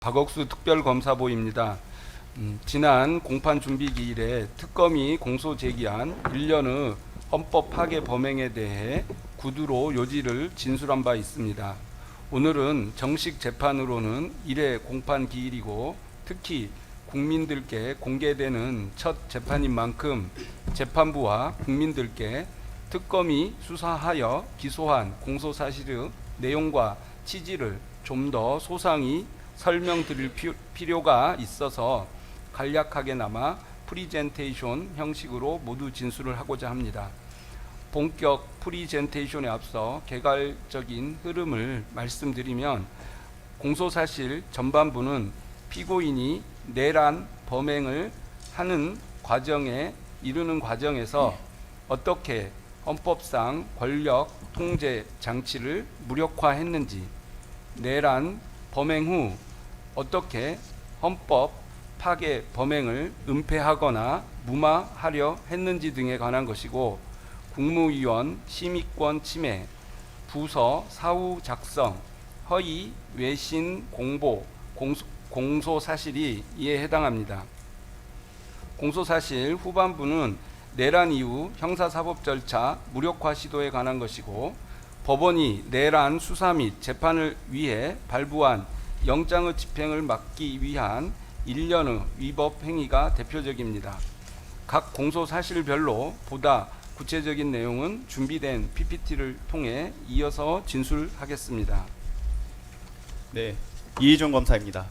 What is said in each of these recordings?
박억수 특별검사보입니다. 지난 공판 준비 기일에 특검이 공소 제기한 1년의 헌법 파괴 범행에 대해 구두로 요지를 진술한 바 있습니다. 오늘은 정식 재판으로는 1회 공판 기일이고 특히 국민들께 공개되는 첫 재판인 만큼 재판부와 국민들께 특검이 수사하여 기소한 공소사실의 내용과 취지를 좀 더 소상히 설명드릴 필요가 있어서 간략하게나마 프리젠테이션 형식으로 모두 진술을 하고자 합니다. 본격 프리젠테이션에 앞서 개괄적인 흐름을 말씀드리면 공소사실 전반부는 피고인이 내란 범행을 하는 과정에 이르는 과정에서 어떻게 헌법상 권력 통제 장치를 무력화했는지, 내란 범행 후 어떻게 헌법 파괴 범행을 은폐하거나 무마하려 했는지 등에 관한 것이고, 국무위원 심의권 침해, 부서 사후 작성, 허위 외신 공보, 공소사실이 이에 해당합니다. 공소사실 후반부는 내란 이후 형사사법 절차 무력화 시도에 관한 것이고, 법원이 내란 수사 및 재판을 위해 발부한 영장의 집행을 막기 위한 일련의 위법 행위가 대표적입니다. 각 공소사실별로 보다 구체적인 내용은 준비된 PPT를 통해 이어서 진술하겠습니다. 네, 이희종 검사입니다.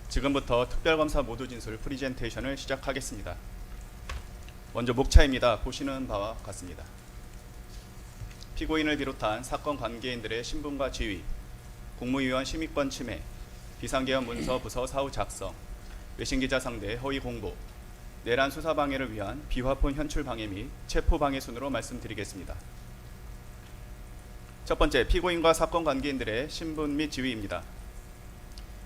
지금부터 특별검사 모두 진술 프리젠테이션을 시작하겠습니다. 먼저 목차입니다. 보시는 바와 같습니다. 피고인을 비롯한 사건 관계인들의 신분과 지위, 국무위원 심의권 침해, 비상계엄 문서 부서 사후 작성, 외신기자 상대 허위 공보, 내란 수사 방해를 위한 비화폰 현출 방해 및 체포 방해 순으로 말씀드리겠습니다. 첫 번째, 피고인과 사건 관계인들의 신분 및 지위입니다.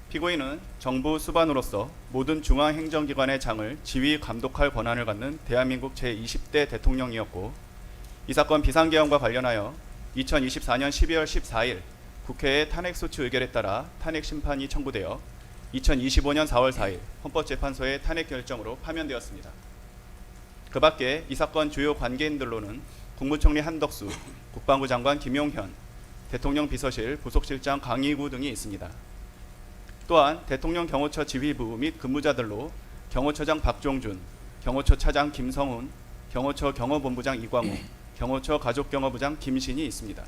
피고인은 정부 수반으로서 모든 중앙행정기관의 장을 지휘 감독할 권한을 갖는 대한민국 제20대 대통령이었고, 이 사건 비상계엄과 관련하여 2024년 12월 14일 국회의 탄핵소추 의결에 따라 탄핵심판이 청구되어 2025년 4월 4일 헌법재판소의 탄핵 결정으로 파면되었습니다. 그 밖에 이 사건 주요 관계인들로는 국무총리 한덕수, 국방부 장관 김용현, 대통령 비서실 부속실장 강희구 등이 있습니다. 또한 대통령 경호처 지휘부 및 근무자들로 경호처장 박종준, 경호처 차장 김성훈, 경호처 경호본부장 이광우, 경호처 가족경호부장 김신이 있습니다.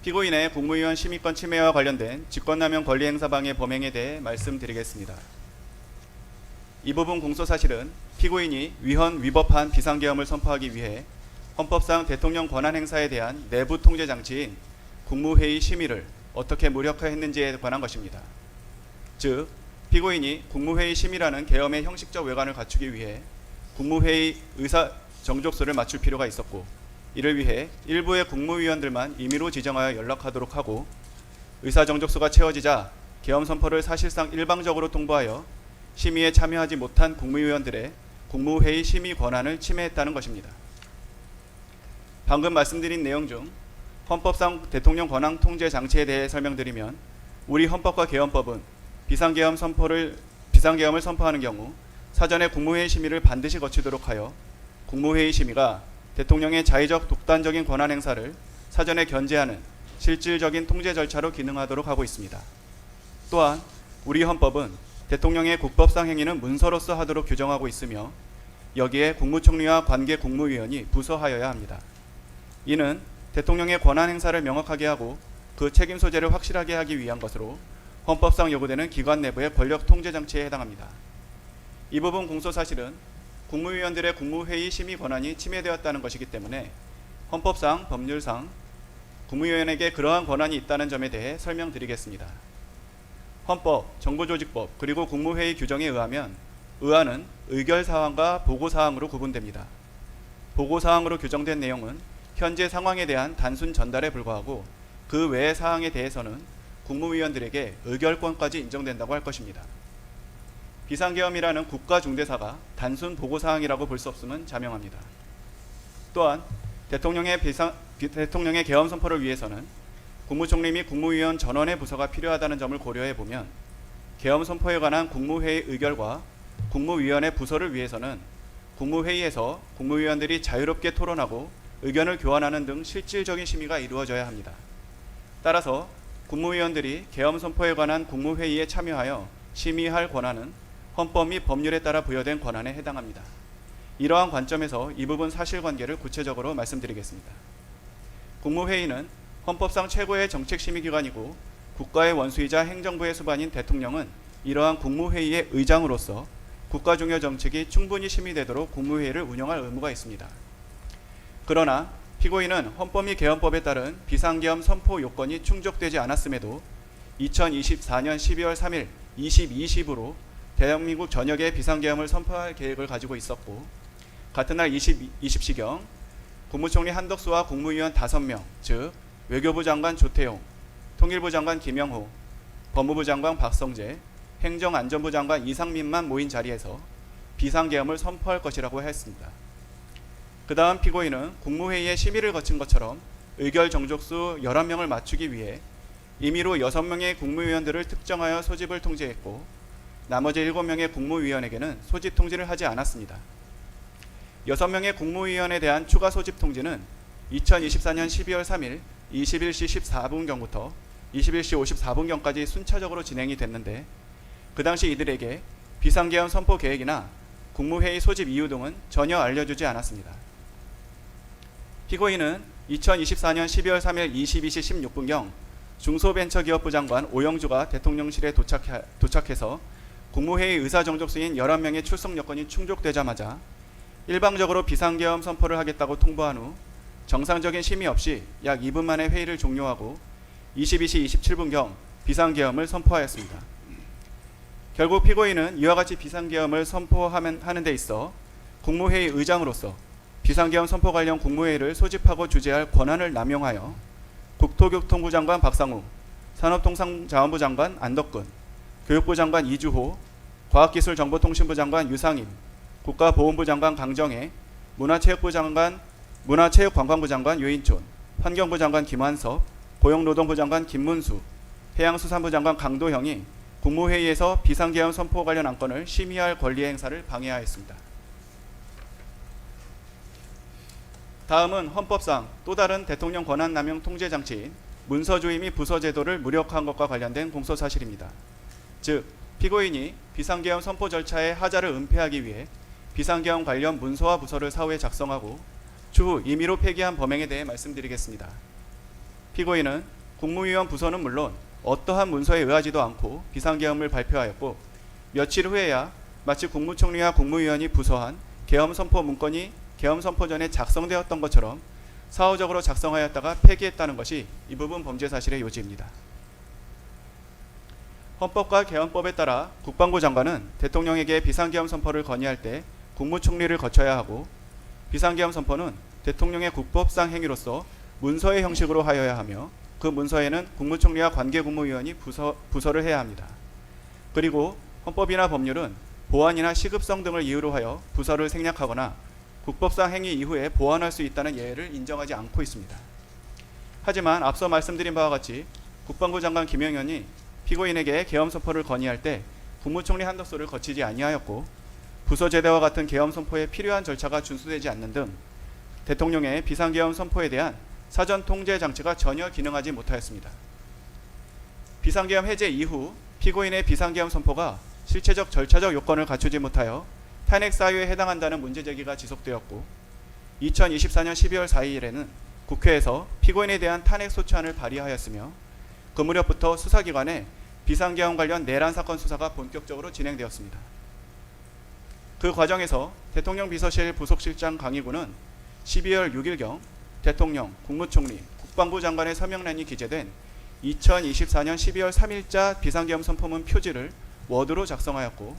피고인의 국무위원 심의권 침해와 관련된 직권남용 권리행사방해 범행에 대해 말씀드리겠습니다. 이 부분 공소사실은 피고인이 위헌 위법한 비상계엄을 선포하기 위해 헌법상 대통령 권한행사에 대한 내부 통제장치인 국무회의 심의를 어떻게 무력화했는지에 관한 것입니다. 즉, 피고인이 국무회의 심의라는 계엄의 형식적 외관을 갖추기 위해 국무회의 의사 정족수를 맞출 필요가 있었고, 이를 위해 일부의 국무위원들만 임의로 지정하여 연락하도록 하고, 의사 정족수가 채워지자 계엄 선포를 사실상 일방적으로 통보하여 심의에 참여하지 못한 국무위원들의 국무회의 심의 권한을 침해했다는 것입니다. 방금 말씀드린 내용 중 헌법상 대통령 권한 통제 장치에 대해 설명드리면, 우리 헌법과 계엄법은 비상계엄을 선포하는 경우 사전에 국무회의 심의를 반드시 거치도록 하여 국무회의 심의가 대통령의 자의적 독단적인 권한 행사를 사전에 견제하는 실질적인 통제 절차로 기능하도록 하고 있습니다. 또한 우리 헌법은 대통령의 국법상 행위는 문서로서 하도록 규정하고 있으며, 여기에 국무총리와 관계 국무위원이 부서하여야 합니다. 이는 대통령의 권한 행사를 명확하게 하고 그 책임 소재를 확실하게 하기 위한 것으로 헌법상 요구되는 기관 내부의 권력 통제 장치에 해당합니다. 이 부분 공소사실은 국무위원들의 국무회의 심의 권한이 침해되었다는 것이기 때문에 헌법상 법률상 국무위원에게 그러한 권한이 있다는 점에 대해 설명드리겠습니다. 헌법, 정부조직법, 그리고 국무회의 규정에 의하면 의안은 의결사항과 보고사항으로 구분됩니다. 보고사항으로 규정된 내용은 현재 상황에 대한 단순 전달에 불과하고, 그 외의 사항에 대해서는 국무위원들에게 의결권까지 인정된다고 할 것입니다. 비상계엄이라는 국가중대사가 단순 보고사항이라고 볼 수 없음은 자명합니다. 또한 대통령의 계엄 선포를 위해서는 국무총리 및 국무위원 전원의 부서가 필요하다는 점을 고려해 보면 계엄 선포에 관한 국무회의 의결과 국무위원회 부서를 위해서는 국무회의에서 국무위원들이 자유롭게 토론하고 의견을 교환하는 등 실질적인 심의가 이루어져야 합니다. 따라서 국무위원들이 계엄 선포에 관한 국무회의에 참여하여 심의할 권한은 헌법 및 법률에 따라 부여된 권한에 해당합니다. 이러한 관점에서 이 부분 사실관계를 구체적으로 말씀드리겠습니다. 국무회의는 헌법상 최고의 정책심의기관이고 국가의 원수이자 행정부의 수반인 대통령은 이러한 국무회의의 의장으로서 국가 중요 정책이 충분히 심의되도록 국무회의를 운영할 의무가 있습니다. 그러나 피고인은 헌법 및 개헌법에 따른 비상계엄 선포 요건이 충족되지 않았음에도 2024년 12월 3일 22시부로 대한민국 전역에 비상계엄을 선포할 계획을 가지고 있었고 같은 날 20시경 국무총리 한덕수와 국무위원 5명, 즉 외교부 장관 조태용, 통일부 장관 김영호, 법무부 장관 박성재, 행정안전부 장관 이상민만 모인 자리에서 비상계엄을 선포할 것이라고 했습니다. 그 다음 피고인은 국무회의에 심의를 거친 것처럼 의결 정족수 11명을 맞추기 위해 임의로 6명의 국무위원들을 특정하여 소집을 통지했고 나머지 7명의 국무위원에게는 소집 통지를 하지 않았습니다. 6명의 국무위원에 대한 추가 소집 통지는 2024년 12월 3일 21시 14분경부터 21시 54분경까지 순차적으로 진행이 됐는데 그 당시 이들에게 비상계엄 선포 계획이나 국무회의 소집 이유 등은 전혀 알려주지 않았습니다. 피고인은 2024년 12월 3일 22시 16분경 중소벤처기업부 장관 오영주가 대통령실에 도착해서 국무회의 의사정족수인 11명의 출석 여건이 충족되자마자 일방적으로 비상계엄 선포를 하겠다고 통보한 후 정상적인 심의 없이 약 2분 만에 회의를 종료하고 22시 27분경 비상계엄을 선포하였습니다. 결국 피고인은 이와 같이 비상계엄을 선포하는 데 있어 국무회의 의장으로서 비상계엄 선포 관련 국무회의를 소집하고 주재할 권한을 남용하여 국토교통부 장관 박상우, 산업통상자원부 장관 안덕근, 교육부 장관 이주호, 과학기술정보통신부 장관 유상임, 국가보훈부 장관 강정혜, 문화체육관광부 장관 유인촌, 환경부 장관 김환섭, 고용노동부 장관 김문수, 해양수산부 장관 강도형이 국무회의에서 비상계엄 선포 관련 안건을 심의할 권리 행사를 방해하였습니다. 다음은 헌법상 또 다른 대통령 권한남용 통제장치인 문서주의 및 부서제도를 무력화한 것과 관련된 공소사실입니다. 즉 피고인이 비상계엄 선포 절차의 하자를 은폐하기 위해 비상계엄 관련 문서와 부서를 사후에 작성하고 추후 임의로 폐기한 범행에 대해 말씀드리겠습니다. 피고인은 국무위원 부서는 물론 어떠한 문서에 의하지도 않고 비상계엄을 발표하였고 며칠 후에야 마치 국무총리와 국무위원이 부서한 계엄 선포 문건이 계엄 선포 전에 작성되었던 것처럼 사후적으로 작성하였다가 폐기했다는 것이 이 부분 범죄 사실의 요지입니다. 헌법과 계엄법에 따라 국방부 장관은 대통령에게 비상계엄 선포를 건의할 때 국무총리를 거쳐야 하고 비상계엄 선포는 대통령의 국법상 행위로서 문서의 형식으로 하여야 하며 그 문서에는 국무총리와 관계국무위원이 부서를 해야 합니다. 그리고 헌법이나 법률은 보안이나 시급성 등을 이유로 하여 부서를 생략하거나 국법상 행위 이후에 보완할 수 있다는 예외를 인정하지 않고 있습니다. 하지만 앞서 말씀드린 바와 같이 국방부 장관 김영현이 피고인에게 계엄 선포를 건의할 때 국무총리 한덕수를 거치지 아니하였고 부서제대와 같은 계엄 선포에 필요한 절차가 준수되지 않는 등 대통령의 비상계엄 선포에 대한 사전 통제 장치가 전혀 기능하지 못하였습니다. 비상계엄 해제 이후 피고인의 비상계엄 선포가 실체적 절차적 요건을 갖추지 못하여 탄핵 사유에 해당한다는 문제제기가 지속되었고 2024년 12월 4일에는 국회에서 피고인에 대한 탄핵 소추안을 발의하였으며 그 무렵부터 수사기관에 비상계엄 관련 내란 사건 수사가 본격적으로 진행되었습니다. 그 과정에서 대통령 비서실 부속실장 강희구는 12월 6일경 대통령, 국무총리, 국방부 장관의 서명란이 기재된 2024년 12월 3일자 비상계엄 선포문 표지를 워드로 작성하였고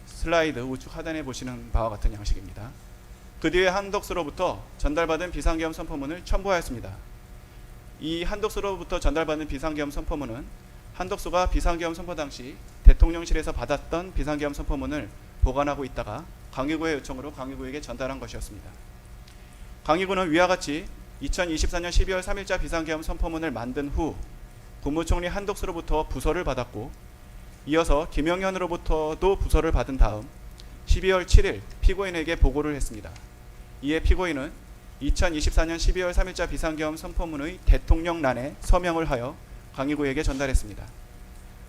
슬라이드 우측 하단에 보시는 바와 같은 양식입니다. 그 뒤에 한덕수로부터 전달받은 비상계엄 선포문을 첨부하였습니다. 이 한덕수로부터 전달받은 비상계엄 선포문은 한덕수가 비상계엄 선포 당시 대통령실에서 받았던 비상계엄 선포문을 보관하고 있다가 강희구의 요청으로 강희구에게 전달한 것이었습니다. 강희구는 위와 같이 2024년 12월 3일자 비상계엄 선포문을 만든 후 국무총리 한덕수로부터 부서를 받았고, 이어서 김영현으로부터도 부서를 받은 다음 12월 7일 피고인에게 보고를 했습니다. 이에 피고인은 2024년 12월 3일자 비상계엄 선포문의 대통령란에 서명을 하여 강의구에게 전달했습니다.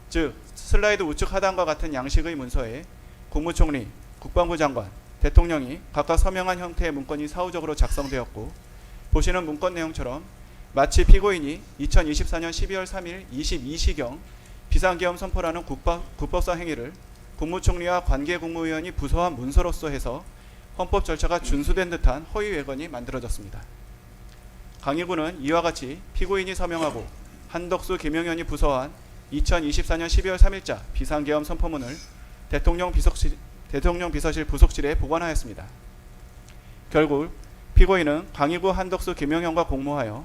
즉, 슬라이드 우측 하단과 같은 양식의 문서에 국무총리, 국방부 장관, 대통령이 각각 서명한 형태의 문건이 사후적으로 작성되었고, 보시는 문건 내용처럼 마치 피고인이 2024년 12월 3일 22시경 비상계엄 선포라는 국법상 행위를 국무총리와 관계국무위원이 부서한 문서로서 해서 헌법 절차가 준수된 듯한 허위 외건이 만들어졌습니다. 강의구는 이와 같이 피고인이 서명하고 한덕수, 김영현이 부서한 2024년 12월 3일자 비상계엄 선포문을 대통령 비서실 부속실에 보관하였습니다. 결국 피고인은 강의구, 한덕수, 김영현과 공모하여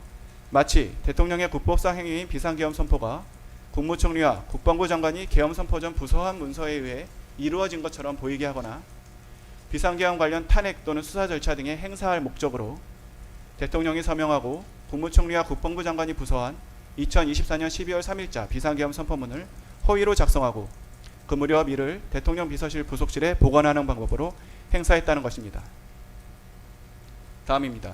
마치 대통령의 국법상 행위인 비상계엄 선포가 국무총리와 국방부 장관이 계엄 선포 전 부서한 문서에 의해 이루어진 것처럼 보이게 하거나, 비상계엄 관련 탄핵 또는 수사 절차 등에 행사할 목적으로 대통령이 서명하고 국무총리와 국방부 장관이 부서한 2024년 12월 3일자 비상계엄 선포문을 허위로 작성하고 그 무렵 이를 대통령 비서실 부속실에 보관하는 방법으로 행사했다는 것입니다. 다음입니다.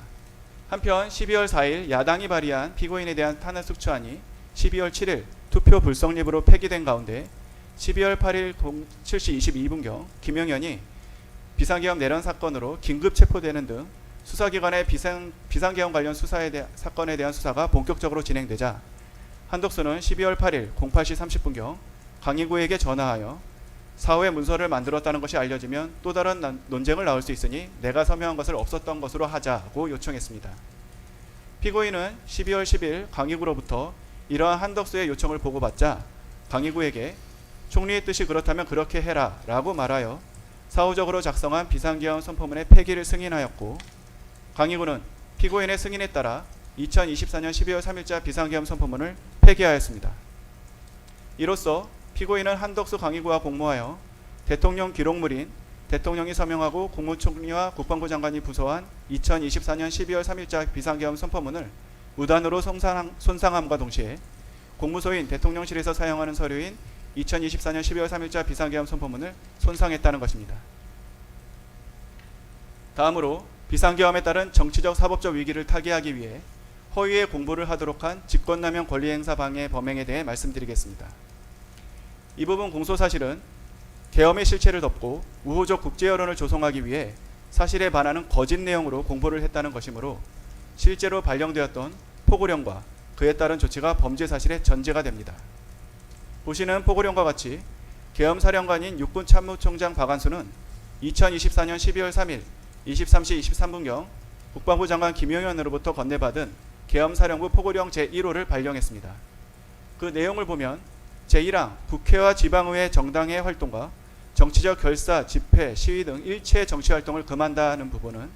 한편 12월 4일 야당이 발의한 피고인에 대한 탄핵소추안이 12월 7일 투표 불성립으로 폐기된 가운데 12월 8일 07시 22분경 김영현이 비상계엄 내란 사건으로 긴급 체포되는 등 수사기관의 비상계엄 관련 사건에 대한 수사가 본격적으로 진행되자 한덕수는 12월 8일 08시 30분경 강의구에게 전화하여 사후에 문서를 만들었다는 것이 알려지면 또 다른 논쟁을 낳을 수 있으니 내가 서명한 것을 없었던 것으로 하자고 요청했습니다. 피고인은 12월 10일 강의구로부터 이러한 한덕수의 요청을 보고받자 강의구에게 총리의 뜻이 그렇다면 그렇게 해라 라고 말하여 사후적으로 작성한 비상계엄 선포문의 폐기를 승인하였고, 강의구는 피고인의 승인에 따라 2024년 12월 3일자 비상계엄 선포문을 폐기하였습니다. 이로써 피고인은 한덕수, 강의구와 공모하여 대통령 기록물인 대통령이 서명하고 국무총리와 국방부 장관이 부서한 2024년 12월 3일자 비상계엄 선포문을 무단으로 손상함과 동시에 공무소인 대통령실에서 사용하는 서류인 2024년 12월 3일자 비상계엄 선포문을 손상했다는 것입니다. 다음으로 비상계엄에 따른 정치적 사법적 위기를 타개하기 위해 허위의 공보를 하도록 한 직권남용 권리행사 방해 범행에 대해 말씀드리겠습니다. 이 부분 공소사실은 계엄의 실체를 덮고 우호적 국제 여론을 조성하기 위해 사실에 반하는 거짓 내용으로 공보를 했다는 것이므로 실제로 발령되었던 포고령과 그에 따른 조치가 범죄 사실의 전제가 됩니다. 보시는 포고령과 같이 계엄사령관인 육군참모총장 박안수는 2024년 12월 3일 23시 23분경 국방부 장관 김영현으로부터 건네받은 계엄사령부 포고령 제1호를 발령했습니다. 그 내용을 보면 제1항 국회와 지방의회 정당의 활동과 정치적 결사, 집회, 시위 등 일체 정치활동을 금한다는 부분은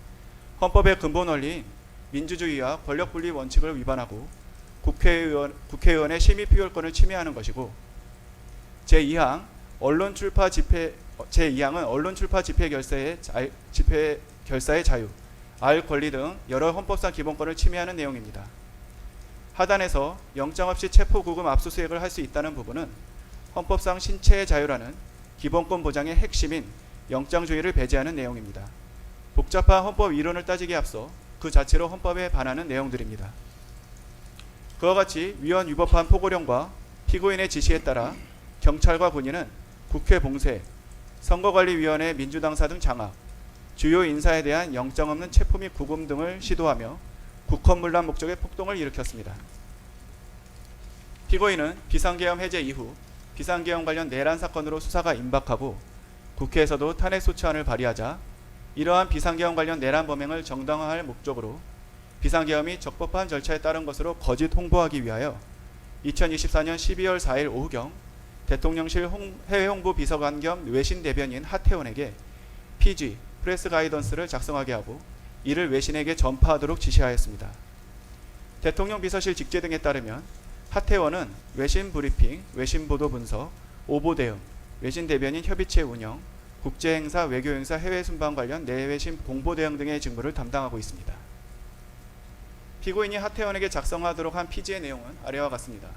헌법의 근본 원리인 민주주의와 권력분리 원칙을 위반하고 국회의원의 심의표결권을 침해하는 것이고, 제2항은 언론 출파 집회 결사의 자유, 알 권리 등 여러 헌법상 기본권을 침해하는 내용입니다. 하단에서 영장 없이 체포, 구금, 압수수색을 할 수 있다는 부분은 헌법상 신체의 자유라는 기본권 보장의 핵심인 영장주의를 배제하는 내용입니다. 복잡한 헌법 이론을 따지기에 앞서 그 자체로 헌법에 반하는 내용들입니다. 그와 같이 위헌 위법한 포고령과 피고인의 지시에 따라 경찰과 군인은 국회 봉쇄, 선거관리위원회 민주당사 등 장악, 주요 인사에 대한 영장 없는 체포 및 구금 등을 시도하며 국헌문란 목적의 폭동을 일으켰습니다. 피고인은 비상계엄 해제 이후 비상계엄 관련 내란 사건으로 수사가 임박하고 국회에서도 탄핵소추안을 발의하자 이러한 비상계엄 관련 내란 범행을 정당화할 목적으로 비상계엄이 적법한 절차에 따른 것으로 거짓 홍보하기 위하여 2024년 12월 4일 오후경 대통령실 해외홍보 비서관 겸 외신 대변인 하태원에게 PG, 프레스 가이던스를 작성하게 하고 이를 외신에게 전파하도록 지시하였습니다. 대통령 비서실 직제 등에 따르면 하태원은 외신 브리핑, 외신 보도 분석, 오보 대응, 외신 대변인 협의체 운영, 국제행사, 외교행사, 해외 순방 관련 내외신 공보 대응 등의 직무를 담당하고 있습니다. 피고인이 하태원에게 작성하도록 한 피지의 내용은 아래와 같습니다.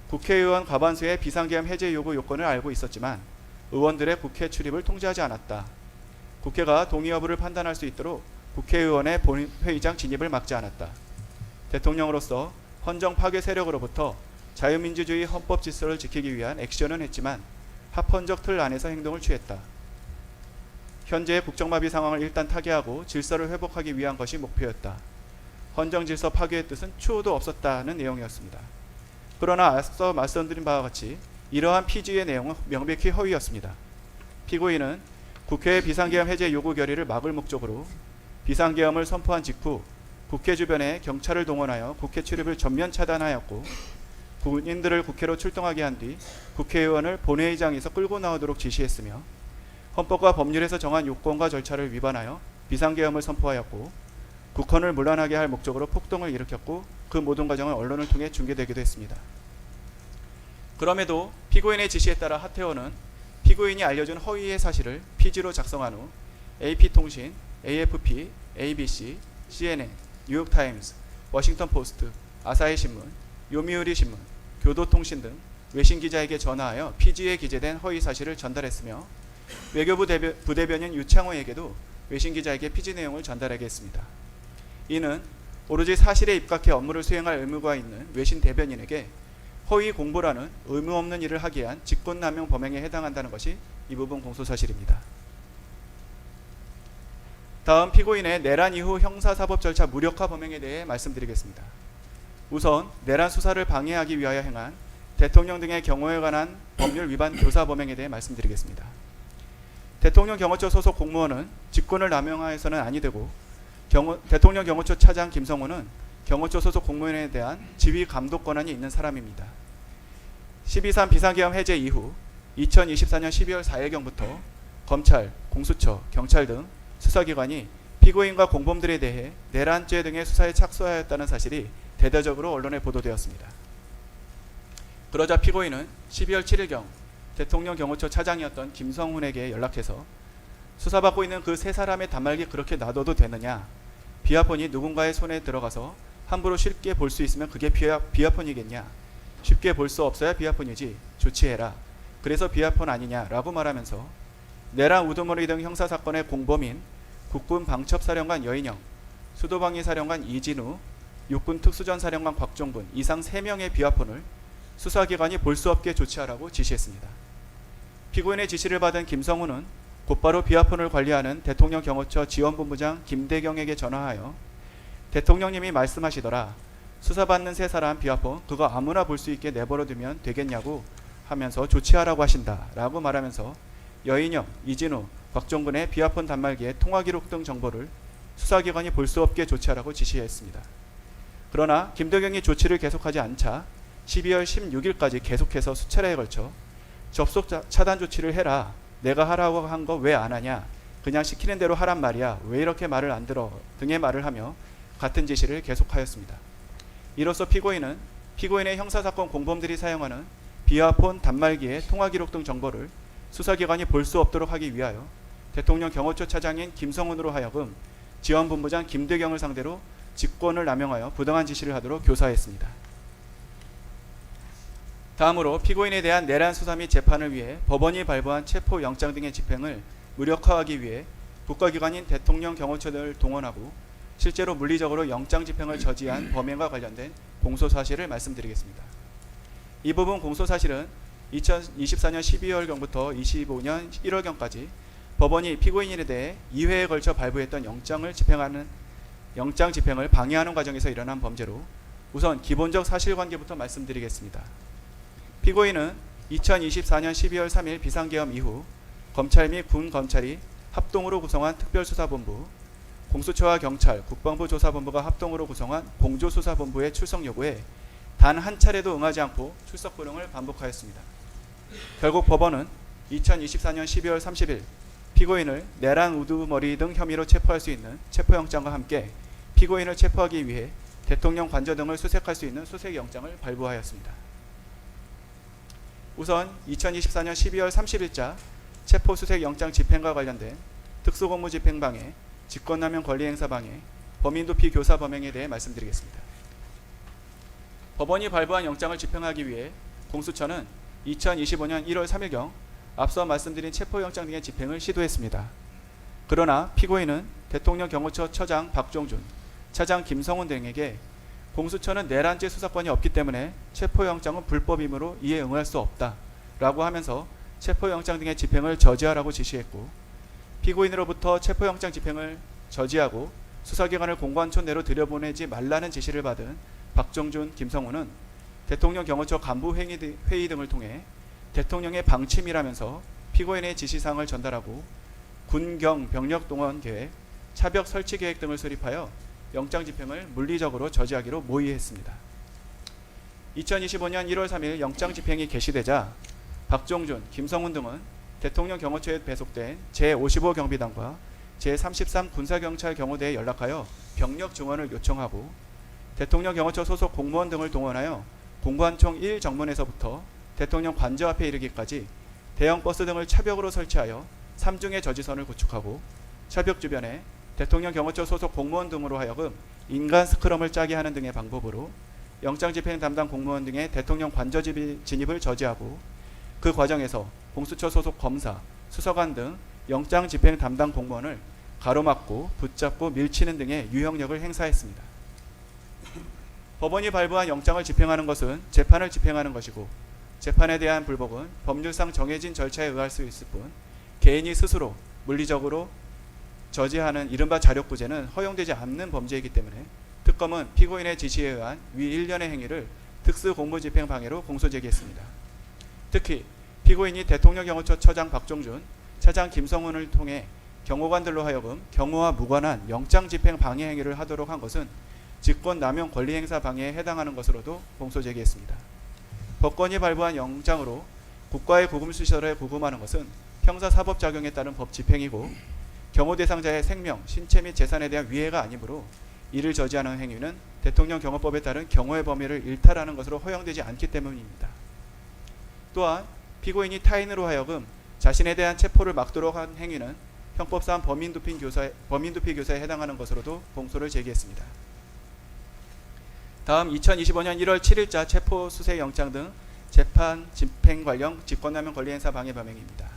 국회의원 과반수의 비상계엄 해제 요구 요건을 알고 있었지만 의원들의 국회 출입을 통제하지 않았다. 국회가 동의 여부를 판단할 수 있도록 국회의원의 본회의장 진입을 막지 않았다. 대통령으로서 헌정 파괴 세력으로부터 자유민주주의 헌법 질서를 지키기 위한 액션은 했지만 합헌적 틀 안에서 행동을 취했다. 현재의 국정마비 상황을 일단 타개하고 질서를 회복하기 위한 것이 목표였다. 헌정 질서 파괴의 뜻은 추호도 없었다는 내용이었습니다. 그러나 앞서 말씀드린 바와 같이 이러한 피지의 내용은 명백히 허위였습니다. 피고인은 국회의 비상계엄 해제 요구 결의를 막을 목적으로 비상계엄을 선포한 직후 국회 주변에 경찰을 동원하여 국회 출입을 전면 차단하였고 군인들을 국회로 출동하게 한 뒤 국회의원을 본회의장에서 끌고 나오도록 지시했으며 헌법과 법률에서 정한 요건과 절차를 위반하여 비상계엄을 선포하였고 국헌을 문란하게 할 목적으로 폭동을 일으켰고 그 모든 과정은 언론을 통해 중계되기도 했습니다. 그럼에도 피고인의 지시에 따라 하태원은 피고인이 알려준 허위의 사실을 피지로 작성한 후 AP통신, AFP, ABC, CNN, 뉴욕타임스, 워싱턴포스트, 아사히신문, 요미우리신문, 교도통신 등 외신기자에게 전화하여 피지에 기재된 허위 사실을 전달했으며 외교부 부대변인 유창호에게도 외신기자에게 피지 내용을 전달하게 했습니다. 이는 오로지 사실에 입각해 업무를 수행할 의무가 있는 외신 대변인에게 허위 공보라는 의무 없는 일을 하기 위한 직권남용 범행에 해당한다는 것이 이 부분 공소사실입니다. 다음 피고인의 내란 이후 형사사법 절차 무력화 범행에 대해 말씀드리겠습니다. 우선 내란 수사를 방해하기 위하여 행한 대통령 등의 경호에 관한 법률 위반 교사 범행에 대해 말씀드리겠습니다. 대통령 경호처 소속 공무원은 직권을 남용하여서는 아니 되고 대통령 경호처 차장 김성호는 경호처 소속 공무원에 대한 지휘 감독 권한이 있는 사람입니다. 12.3 비상계엄 해제 이후 2024년 12월 4일경부터 검찰, 공수처, 경찰 등 수사기관이 피고인과 공범들에 대해 내란죄 등의 수사에 착수하였다는 사실이 대대적으로 언론에 보도되었습니다. 그러자 피고인은 12월 7일경 대통령 경호처 차장이었던 김성훈에게 연락해서 수사받고 있는 그 세 사람의 단말기 그렇게 놔둬도 되느냐, 비아폰이 누군가의 손에 들어가서 함부로 쉽게 볼 수 있으면 그게 비아폰이겠냐, 쉽게 볼 수 없어야 비아폰이지, 조치해라, 그래서 비아폰 아니냐 라고 말하면서 내란 우두머리 등 형사사건의 공범인 국군 방첩사령관 여인영, 수도방위사령관 이진우, 육군 특수전사령관 곽종군 이상 3명의 비아폰을 수사기관이 볼 수 없게 조치하라고 지시했습니다. 피고인의 지시를 받은 김성훈은 곧바로 비아폰을 관리하는 대통령 경호처 지원본부장 김대경에게 전화하여 대통령님이 말씀하시더라, 수사받는 세 사람 비아폰 그거 아무나 볼 수 있게 내버려두면 되겠냐고 하면서 조치하라고 하신다 라고 말하면서 여인영, 이진우, 곽종군의 비아폰 단말기의 통화기록 등 정보를 수사기관이 볼 수 없게 조치하라고 지시했습니다. 그러나 김대경이 조치를 계속하지 않자 12월 16일까지 계속해서 수차례에 걸쳐 접속 차단 조치를 해라, 내가 하라고 한 거 왜 안 하냐, 그냥 시키는 대로 하란 말이야, 왜 이렇게 말을 안 들어 등의 말을 하며 같은 지시를 계속하였습니다. 이로써 피고인의 형사사건 공범들이 사용하는 비아폰 단말기의 통화기록 등 정보를 수사기관이 볼 수 없도록 하기 위하여 대통령 경호처 차장인 김성훈으로 하여금 지원본부장 김대경을 상대로 직권을 남용하여 부당한 지시를 하도록 교사했습니다. 다음으로 피고인에 대한 내란 수사 및 재판을 위해 법원이 발부한 체포영장 등의 집행을 무력화하기 위해 국가기관인 대통령 경호처를 동원하고 실제로 물리적으로 영장 집행을 저지한 범행과 관련된 공소사실을 말씀드리겠습니다. 이 부분 공소사실은 2024년 12월경부터 25년 1월경까지 법원이 피고인에 대해 2회에 걸쳐 발부했던 영장 집행을 방해하는 과정에서 일어난 범죄로 우선 기본적 사실관계부터 말씀드리겠습니다. 피고인은 2024년 12월 3일 비상계엄 이후 검찰 및 군검찰이 합동으로 구성한 특별수사본부, 공수처와 경찰, 국방부 조사본부가 합동으로 구성한 공조수사본부의 출석 요구에 단 한 차례도 응하지 않고 출석 불응을 반복하였습니다. 결국 법원은 2024년 12월 30일 피고인을 내란 우두머리 등 혐의로 체포할 수 있는 체포영장과 함께 피고인을 체포하기 위해 대통령 관저 등을 수색할 수 있는 수색영장을 발부하였습니다. 우선 2024년 12월 30일자 체포수색영장 집행과 관련된 특수공무집행방해, 직권남용 권리행사방해, 범인도피 교사 범행에 대해 말씀드리겠습니다. 법원이 발부한 영장을 집행하기 위해 공수처는 2025년 1월 3일경 앞서 말씀드린 체포영장 등의 집행을 시도했습니다. 그러나 피고인은 대통령 경호처 처장 박종준, 차장 김성훈 등에게 공수처는 내란죄 수사권이 없기 때문에 체포영장은 불법이므로 이에 응할 수 없다 라고 하면서 체포영장 등의 집행을 저지하라고 지시했고, 피고인으로부터 체포영장 집행을 저지하고 수사기관을 공관촌 내로 들여보내지 말라는 지시를 받은 박종준, 김성훈은 대통령 경호처 간부 회의 등을 통해 대통령의 방침이라면서 피고인의 지시사항을 전달하고 군경 병력 동원 계획, 차벽 설치 계획 등을 수립하여 영장 집행을 물리적으로 저지하기로 모의했습니다. 2025년 1월 3일 영장 집행이 개시되자 박종준, 김성훈 등은 대통령 경호처에 배속된 제55 경비단과 제33 군사경찰 경호대에 연락하여 병력 증원을 요청하고 대통령 경호처 소속 공무원 등을 동원하여 공관총 1정문에서부터 대통령 관저 앞에 이르기까지 대형 버스 등을 차벽으로 설치하여 3중의 저지선을 구축하고 차벽 주변에 대통령 경호처 소속 공무원 등으로 하여금 인간 스크럼을 짜게 하는 등의 방법으로 영장 집행 담당 공무원 등의 대통령 관저 진입을 저지하고, 그 과정에서 공수처 소속 검사, 수사관 등 영장 집행 담당 공무원을 가로막고 붙잡고 밀치는 등의 유형력을 행사했습니다. 법원이 발부한 영장을 집행하는 것은 재판을 집행하는 것이고, 재판에 대한 불복은 법률상 정해진 절차에 의할 수 있을 뿐 개인이 스스로 물리적으로 저지하는 이른바 자력구제는 허용되지 않는 범죄이기 때문에 특검은 피고인의 지시에 의한 위 일련의 행위를 특수공무집행 방해로 공소제기했습니다. 특히 피고인이 대통령 경호처 처장 박종준, 차장 김성훈을 통해 경호관들로 하여금 경호와 무관한 영장 집행 방해 행위를 하도록 한 것은 직권남용 권리행사 방해에 해당하는 것으로도 공소제기했습니다. 법관이 발부한 영장으로 국가의 구금시설에 구금하는 것은 형사사법작용에 따른 법 집행이고, 경호 대상자의 생명, 신체 및 재산에 대한 위해가 아니므로 이를 저지하는 행위는 대통령 경호법에 따른 경호의 범위를 일탈하는 것으로 허용되지 않기 때문입니다. 또한 피고인이 타인으로 하여금 자신에 대한 체포를 막도록 한 행위는 형법상 범인도피 교사에 해당하는 것으로도 공소를 제기했습니다. 다음 2025년 1월 7일자 체포 수색 영장 등 재판 집행 관련 직권남용 권리행사 방해 범행입니다.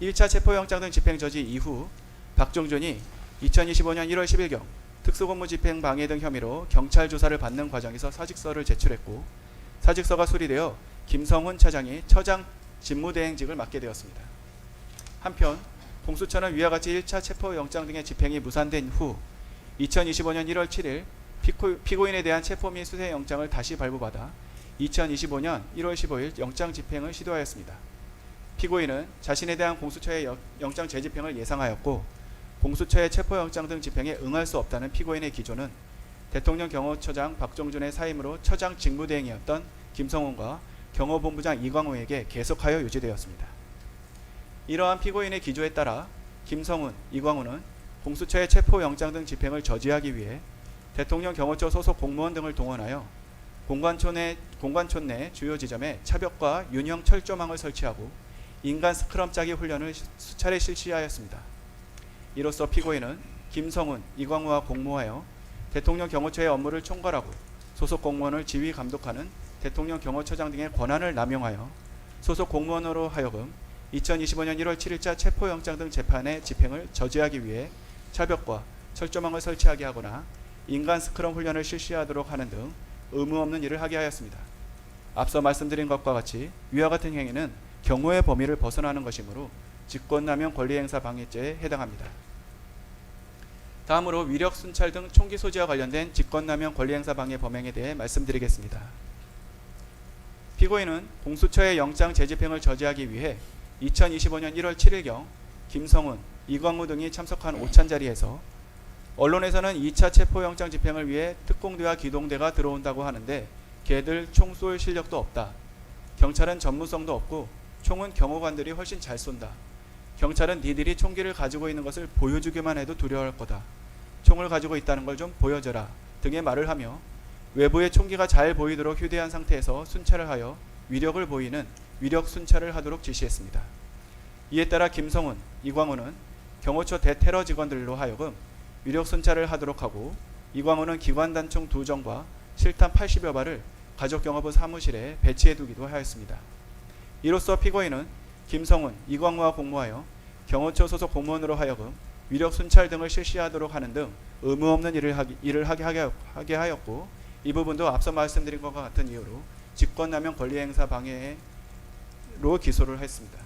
1차 체포영장 등 집행 저지 이후 박종준이 2025년 1월 10일경 특수공무 집행 방해 등 혐의로 경찰 조사를 받는 과정에서 사직서를 제출했고, 사직서가 수리되어 김성훈 차장이 처장 직무대행직을 맡게 되었습니다. 한편 공수처는 위와 같이 1차 체포영장 등의 집행이 무산된 후 2025년 1월 7일 피고인에 대한 체포 및 수색영장을 다시 발부받아 2025년 1월 15일 영장 집행을 시도하였습니다. 피고인은 자신에 대한 공수처의 영장 재집행을 예상하였고, 공수처의 체포영장 등 집행에 응할 수 없다는 피고인의 기조는 대통령 경호처장 박종준의 사임으로 처장 직무대행이었던 김성훈과 경호본부장 이광우에게 계속하여 유지되었습니다. 이러한 피고인의 기조에 따라 김성훈, 이광우는 공수처의 체포영장 등 집행을 저지하기 위해 대통령 경호처 소속 공무원 등을 동원하여 공관촌 내 주요 지점에 차벽과 윤형 철조망을 설치하고 인간 스크럼 짜기 훈련을 수차례 실시하였습니다. 이로써 피고인은 김성훈, 이광우와 공모하여 대통령 경호처의 업무를 총괄하고 소속 공무원을 지휘 감독하는 대통령 경호처장 등의 권한을 남용하여 소속 공무원으로 하여금 2025년 1월 7일자 체포영장 등 재판의 집행을 저지하기 위해 차벽과 철조망을 설치하게 하거나 인간 스크럼 훈련을 실시하도록 하는 등 의무 없는 일을 하게 하였습니다. 앞서 말씀드린 것과 같이 위와 같은 행위는 경호의 범위를 벗어나는 것이므로 직권남용 권리행사 방해죄에 해당합니다. 다음으로 위력 순찰 등 총기 소지와 관련된 직권남용 권리행사 방해 범행에 대해 말씀드리겠습니다. 피고인은 공수처의 영장 재집행을 저지하기 위해 2025년 1월 7일경 김성훈, 이광우 등이 참석한 오찬자리에서 언론에서는 2차 체포영장 집행을 위해 특공대와 기동대가 들어온다고 하는데 걔들 총 쏠 실력도 없다. 경찰은 전문성도 없고 총은 경호관들이 훨씬 잘 쏜다. 경찰은 니들이 총기를 가지고 있는 것을 보여주기만 해도 두려워할 거다. 총을 가지고 있다는 걸 좀 보여줘라 등의 말을 하며 외부에 총기가 잘 보이도록 휴대한 상태에서 순찰을 하여 위력을 보이는 위력 순찰을 하도록 지시했습니다. 이에 따라 김성훈, 이광우는 경호처 대테러 직원들로 하여금 위력 순찰을 하도록 하고 이광호는 기관단총 2정과 실탄 80여 발을 가족경호부 사무실에 배치해두기도 하였습니다. 이로써 피고인은 김성훈, 이광호와 공모하여 경호처 소속 공무원으로 하여금 위력 순찰 등을 실시하도록 하는 등 의무 없는 일을 하게 하였고, 이 부분도 앞서 말씀드린 것과 같은 이유로 직권남용 권리행사 방해로 기소를 했습니다.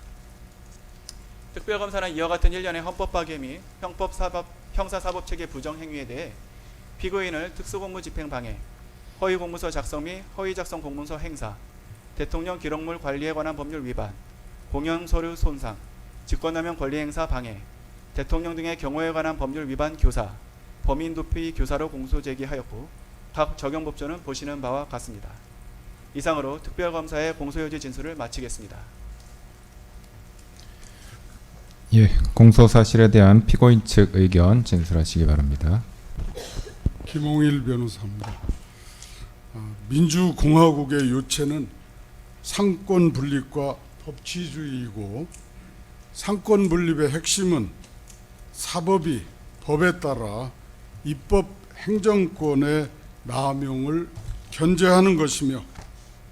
특별검사는 이와 같은 일련의 헌법파괴 및 형사사법체계 부정행위에 대해 피고인을 특수공무집행방해, 허위공문서 작성 및 허위작성 공문서 행사, 대통령 기록물 관리에 관한 법률 위반, 공영서류 손상, 직권남용 권리행사 방해, 대통령 등의 경호에 관한 법률 위반 교사, 범인도피 교사로 공소제기하였고 각 적용법조는 보시는 바와 같습니다. 이상으로 특별검사의 공소유지 진술을 마치겠습니다. 예, 공소 사실에 대한 피고인 측 의견 진술하시기 바랍니다. 김홍일 변호사입니다. 민주공화국의 요체는 상권 분립과 법치주의이고, 상권 분립의 핵심은 사법이 법에 따라 입법 행정권의 남용을 견제하는 것이며,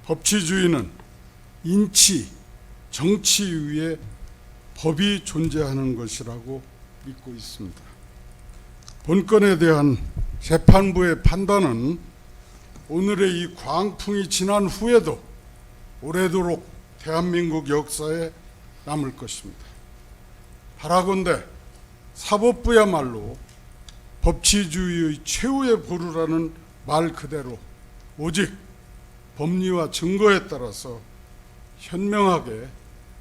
법치주의는 인치, 정치 위에 법이 존재하는 것이라고 믿고 있습니다. 본건에 대한 재판부의 판단은 오늘의 이 광풍이 지난 후에도 오래도록 대한민국 역사에 남을 것입니다. 바라건대 사법부야말로 법치주의의 최후의 보루라는 말 그대로 오직 법리와 증거에 따라서 현명하게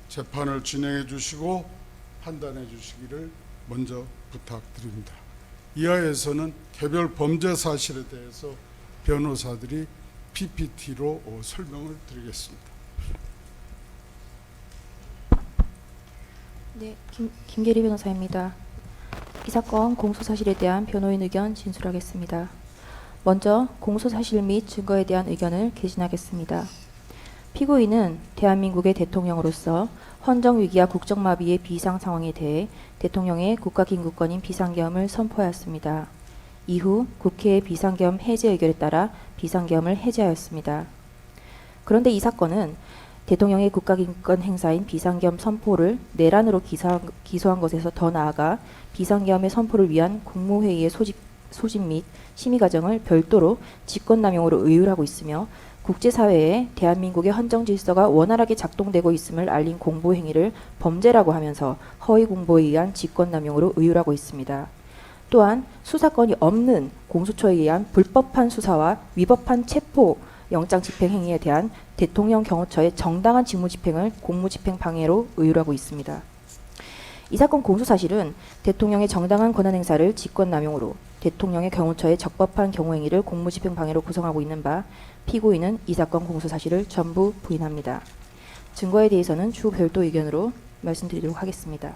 재판을 진행해 주시고 판단해 주시기를 먼저 부탁드립니다. 이하에서는 개별 범죄 사실에 대해서 변호사들이 PPT로 설명을 드리겠습니다. 네, 김계리 변호사입니다. 이 사건 공소사실에 대한 변호인 의견 진술하겠습니다. 먼저 공소사실 및 증거에 대한 의견을 개진하겠습니다. 피고인은 대한민국의 대통령으로서 헌정위기와 국정마비의 비상상황에 대해 대통령의 국가긴급권인 비상계엄을 선포하였습니다. 이후 국회의 비상계엄 해제 의결에 따라 비상계엄을 해제하였습니다. 그런데 이 사건은 대통령의 국가긴급권 행사인 비상계엄 선포를 내란으로 기소한 것에서 더 나아가 비상계엄의 선포를 위한 국무회의의 소집 및 심의 과정을 별도로 직권남용으로 의율하고 있으며, 국제사회에 대한민국의 헌정질서가 원활하게 작동되고 있음을 알린 공보행위를 범죄라고 하면서 허위공보에 의한 직권남용으로 의율하고 있습니다. 또한 수사권이 없는 공수처에 의한 불법한 수사와 위법한 체포, 영장 집행 행위에 대한 대통령 경호처의 정당한 직무집행을 공무집행 방해로 의율하고 있습니다. 이 사건 공소사실은 대통령의 정당한 권한행사를 직권남용으로, 대통령의 경호처의 적법한 경호행위를 공무집행 방해로 구성하고 있는 바, 피고인은 이 사건 공소사실을 전부 부인합니다. 증거에 대해서는 추후 별도 의견으로 말씀드리도록 하겠습니다.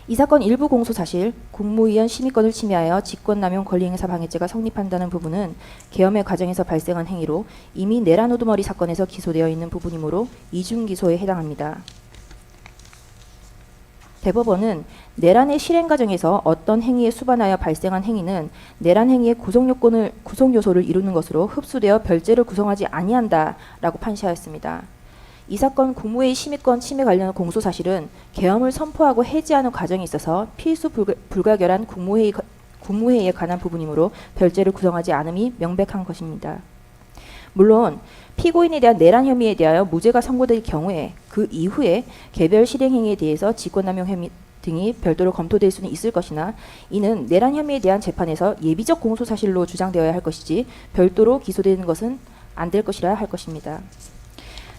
이 사건 일부 공소사실, 국무위원 심의권을 침해하여 직권남용 권리행사 방해죄가 성립한다는 부분은 계엄의 과정에서 발생한 행위로 이미 내란 우두머리 사건에서 기소되어 있는 부분이므로 이중기소에 해당합니다. 대법원은 내란의 실행 과정에서 어떤 행위에 수반하여 발생한 행위는 내란 행위의 구성 요소를 이루는 것으로 흡수되어 별죄를 구성하지 아니한다라고 판시하였습니다. 이 사건 국무회의 심의권 침해 관련 공소사실은 계엄을 선포하고 해제하는 과정에 있어서 필수 불가결한 국무회의에 관한 부분이므로 별죄를 구성하지 않음이 명백한 것입니다. 물론 피고인에 대한 내란 혐의에 대하여 무죄가 선고될 경우에 그 이후에 개별 실행 행위에 대해서 직권남용 혐의 등이 별도로 검토될 수는 있을 것이나, 이는 내란 혐의에 대한 재판에서 예비적 공소사실로 주장되어야 할 것이지 별도로 기소되는 것은 안 될 것이라 할 것입니다.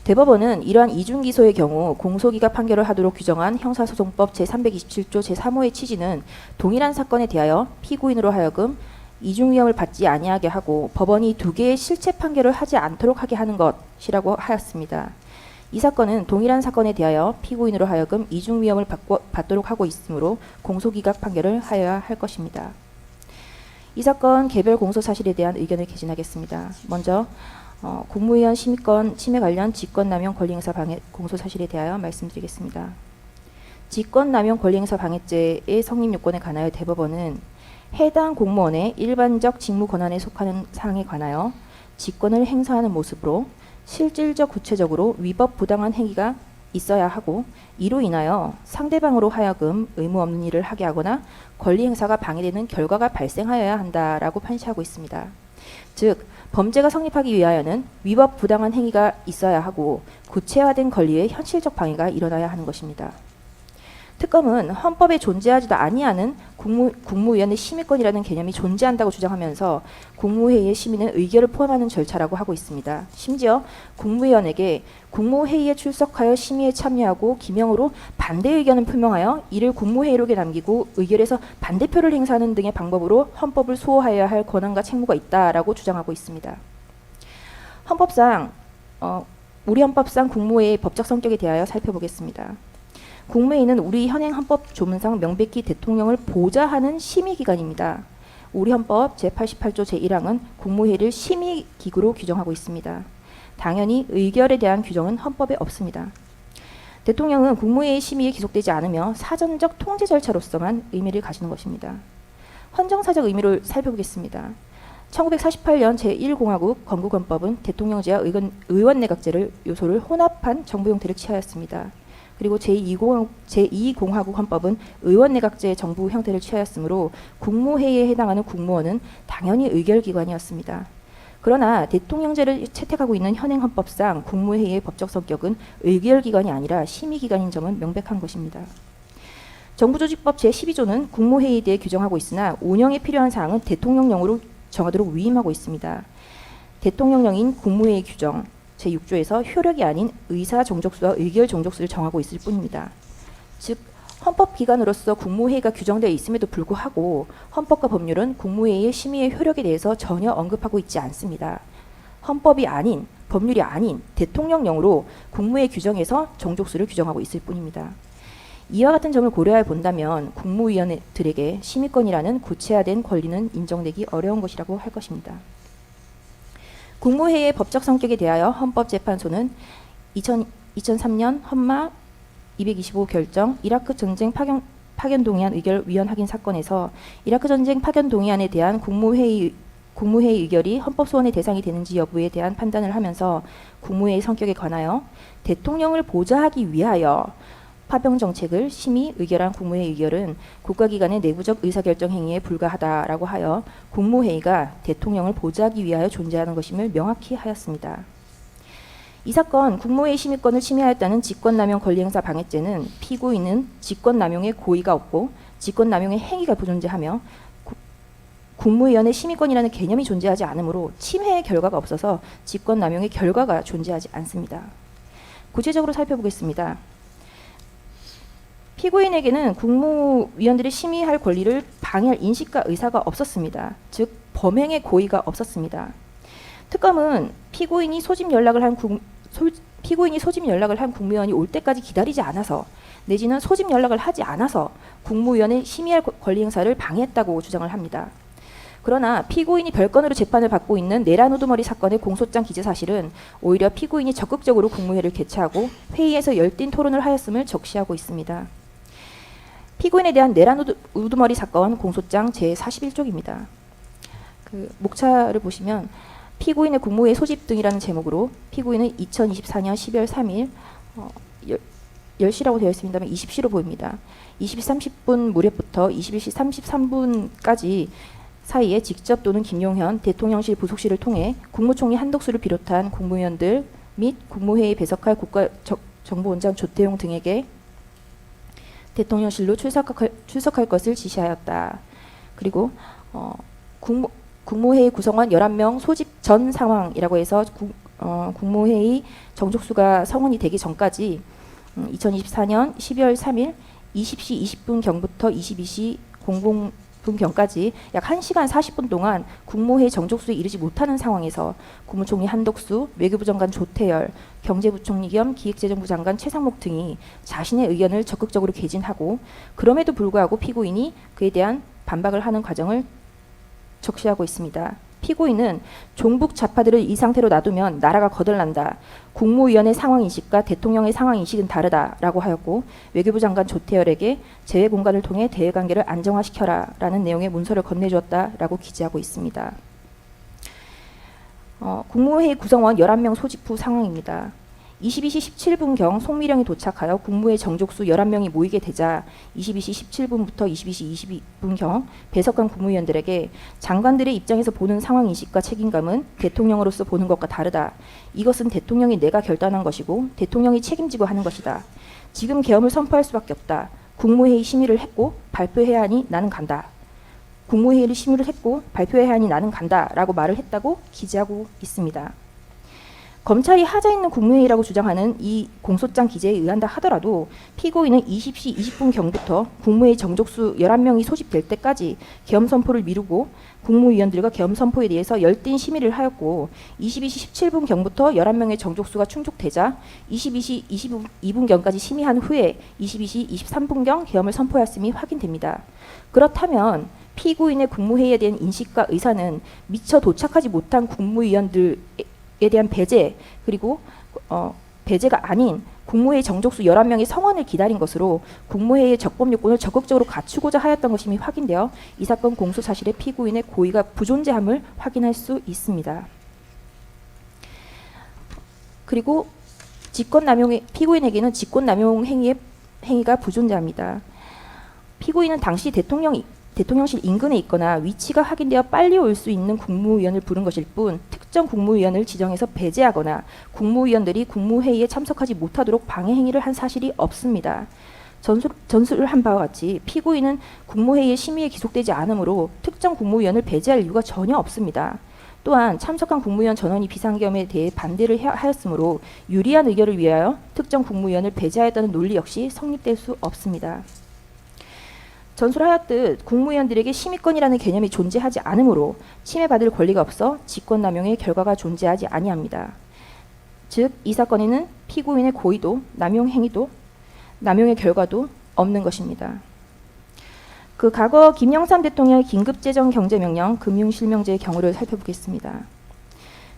대법원은 이러한 이중기소의 경우 공소기각 판결을 하도록 규정한 형사소송법 제327조 제3호의 취지는 동일한 사건에 대하여 피고인으로 하여금 이중위험을 받지 아니하게 하고 법원이 두 개의 실체 판결을 하지 않도록 하게 하는 것이라고 하였습니다. 이 사건은 동일한 사건에 대하여 피고인으로 하여금 이중위험을 받도록 하고 있으므로 공소기각 판결을 하여야 할 것입니다. 이 사건 개별 공소사실에 대한 의견을 개진하겠습니다. 먼저 국무위원 심의권 침해 관련 직권남용 권리행사 방해 공소사실에 대하여 말씀드리겠습니다. 직권남용 권리행사 방해죄의 성립 요건에 관하여 대법원은 해당 공무원의 일반적 직무 권한에 속하는 사항에 관하여 직권을 행사하는 모습으로 실질적 구체적으로 위법 부당한 행위가 있어야 하고 이로 인하여 상대방으로 하여금 의무 없는 일을 하게 하거나 권리 행사가 방해되는 결과가 발생하여야 한다라고 판시하고 있습니다. 즉 범죄가 성립하기 위하여는 위법 부당한 행위가 있어야 하고 구체화된 권리의 현실적 방해가 일어나야 하는 것입니다. 특검은 헌법에 존재하지도 아니하는 국무위원의 심의권이라는 개념이 존재한다고 주장하면서 국무회의의 심의는 의결을 포함하는 절차라고 하고 있습니다. 심지어 국무위원에게 국무회의에 출석하여 심의에 참여하고 기명으로 반대 의견을 표명하여 이를 국무회의록에 남기고 의결에서 반대표를 행사하는 등의 방법으로 헌법을 수호하여야 할 권한과 책무가 있다라고 주장하고 있습니다. 우리 헌법상 국무회의의 법적 성격에 대하여 살펴보겠습니다. 국무회의는 우리 현행 헌법 조문상 명백히 대통령을 보좌하는 심의기관입니다. 우리 헌법 제88조 제1항은 국무회의를 심의기구로 규정하고 있습니다. 당연히 의결에 대한 규정은 헌법에 없습니다. 대통령은 국무회의 심의에 기속되지 않으며 사전적 통제 절차로서만 의미를 가지는 것입니다. 헌정사적 의미를 살펴보겠습니다. 1948년 제1공화국 건국헌법은 대통령 제와 의원내각제를 요소를 혼합한 정부 형태를 취하였습니다. 그리고 제2공화국 헌법은 의원내각제의 정부 형태를 취하였으므로 국무회의에 해당하는 국무원은 당연히 의결기관이었습니다. 그러나 대통령제를 채택하고 있는 현행 헌법상 국무회의의 법적 성격은 의결기관이 아니라 심의기관인 점은 명백한 것입니다. 정부조직법 제12조는 국무회의에 대해 규정하고 있으나 운영에 필요한 사항은 대통령령으로 정하도록 위임하고 있습니다. 대통령령인 국무회의 규정 제6조에서 효력이 아닌 의사 정족수와 의결 정족수를 정하고 있을 뿐입니다. 즉 헌법기관으로서 국무회의가 규정되어 있음에도 불구하고 헌법과 법률은 국무회의의 심의의 효력에 대해서 전혀 언급하고 있지 않습니다. 헌법이 아닌 법률이 아닌 대통령령으로 국무회의 규정에서 정족수를 규정하고 있을 뿐입니다. 이와 같은 점을 고려해 본다면 국무위원들에게 심의권이라는 구체화된 권리는 인정되기 어려운 것이라고 할 것입니다. 국무회의의 법적 성격에 대하여 헌법재판소는 2003년 헌마 225 결정 이라크 전쟁 파견 동의안 의결 위헌 확인 사건에서 이라크 전쟁 파견 동의안에 대한 국무회의 의결이 헌법 소원의 대상이 되는지 여부에 대한 판단을 하면서 국무회의 성격에 관하여 대통령을 보좌하기 위하여 파병 정책을 심의 의결한 국무회의 의결은 국가기관의 내부적 의사결정 행위에 불과하다라고 하여 국무회의가 대통령을 보좌하기 위하여 존재하는 것임을 명확히 하였습니다. 이 사건 국무회의 심의권을 침해하였다는 직권남용 권리행사 방해죄는 피고인은 직권남용의 고의가 없고 직권남용의 행위가 존재하며 국무위원의 심의권이라는 개념이 존재하지 않으므로 침해의 결과가 없어서 직권남용의 결과가 존재하지 않습니다. 구체적으로 살펴보겠습니다. 피고인에게는 국무위원들이 심의할 권리를 방해할 인식과 의사가 없었습니다. 즉 범행의 고의가 없었습니다. 특검은 피고인이 소집 연락을 한 국무위원이 올 때까지 기다리지 않아서 내지는 소집 연락을 하지 않아서 국무위원의 심의할 권리 행사를 방해했다고 주장을 합니다. 그러나 피고인이 별건으로 재판을 받고 있는 내란 우두머리 사건의 공소장 기재 사실은 오히려 피고인이 적극적으로 국무회의를 개최하고 회의에서 열띤 토론을 하였음을 적시하고 있습니다. 피고인에 대한 내란 우두머리 사건 공소장 제41쪽입니다. 그 목차를 보시면 피고인의 국무회의 소집 등이라는 제목으로 피고인은 2024년 12월 3일 10시라고 되어 있습니다만 20시로 보입니다. 20시 30분 무렵부터 21시 33분까지 사이에 직접 또는 김용현 대통령실 부속실을 통해 국무총리 한덕수를 비롯한 국무위원들 및 국무회의 배석할 국가정보원장 조태용 등에게 대통령실로 출석할 것을 지시하였다. 그리고 국무회의 구성원 11명 소집 전 상황이라고 해서 국무회의 정족수가 성원이 되기 전까지 2024년 12월 3일 20시 20분경부터 22시 00분경까지 약 1시간 40분 동안 국무회의 정족수에 이르지 못하는 상황에서 국무총리 한덕수, 외교부 장관 조태열, 경제부총리 겸 기획재정부 장관 최상목 등이 자신의 의견을 적극적으로 개진하고 그럼에도 불구하고 피고인이 그에 대한 반박을 하는 과정을 적시하고 있습니다. 피고인은 종북 좌파들을 이 상태로 놔두면 나라가 거덜난다. 국무위원의 상황인식과 대통령의 상황인식은 다르다라고 하였고 외교부 장관 조태열에게 재외 공간을 통해 대외관계를 안정화시켜라 라는 내용의 문서를 건네주었다라고 기재하고 있습니다. 국무회의 구성원 11명 소집 후 상황입니다. 22시 17분경 송미령이 도착하여 국무회의 정족수 11명이 모이게 되자 22시 17분부터 22시 22분경 배석관 국무위원들에게 장관들의 입장에서 보는 상황인식과 책임감은 대통령으로서 보는 것과 다르다. 이것은 대통령이 내가 결단한 것이고 대통령이 책임지고 하는 것이다. 지금 계엄을 선포할 수밖에 없다. 국무회의 심의를 했고 발표해야 하니 나는 간다. 국무회의를 심의를 했고 발표해야 하니 나는 간다 라고 말을 했다고 기재하고 있습니다. 검찰이 하자 있는 국무회의라고 주장하는 이 공소장 기재에 의한다 하더라도 피고인은 20시 20분경부터 국무회의 정족수 11명이 소집될 때까지 계엄 선포를 미루고 국무위원들과 계엄 선포에 대해서 열띤 심의를 하였고 22시 17분경부터 11명의 정족수가 충족되자 22시 22분경까지 심의한 후에 22시 23분경 계엄을 선포했음이 확인됩니다. 그렇다면 피고인의 국무회의에 대한 인식과 의사는 미처 도착하지 못한 국무위원들에 대한 배제 그리고 배제가 아닌 국무회의 정족수 11명의 성원을 기다린 것으로 국무회의의 적법 요건을 적극적으로 갖추고자 하였던 것임이 확인되어 이 사건 공소 사실의 피고인의 고의가 부존재함을 확인할 수 있습니다. 그리고 피고인에게는 직권남용 행위가 부존재합니다. 피고인은 당시 대통령실 인근에 있거나 위치가 확인되어 빨리 올 수 있는 국무위원을 부른 것일 뿐 특정 국무위원을 지정해서 배제하거나 국무위원들이 국무회의에 참석하지 못하도록 방해 행위를 한 사실이 없습니다. 전술을 한 바와 같이 피고인은 국무회의의 심의에 기속되지 않으므로 특정 국무위원을 배제할 이유가 전혀 없습니다. 또한 참석한 국무위원 전원이 비상계엄에 대해 반대를 하였으므로 유리한 의결을 위하여 특정 국무위원을 배제하였다는 논리 역시 성립될 수 없습니다. 전술하였듯 국무위원들에게 심의권이라는 개념이 존재하지 않으므로 침해받을 권리가 없어 직권남용의 결과가 존재하지 아니합니다. 즉, 이 사건에는 피고인의 고의도, 남용 행위도, 남용의 결과도 없는 것입니다. 과거 김영삼 대통령의 긴급재정경제명령, 금융실명제의 경우를 살펴보겠습니다.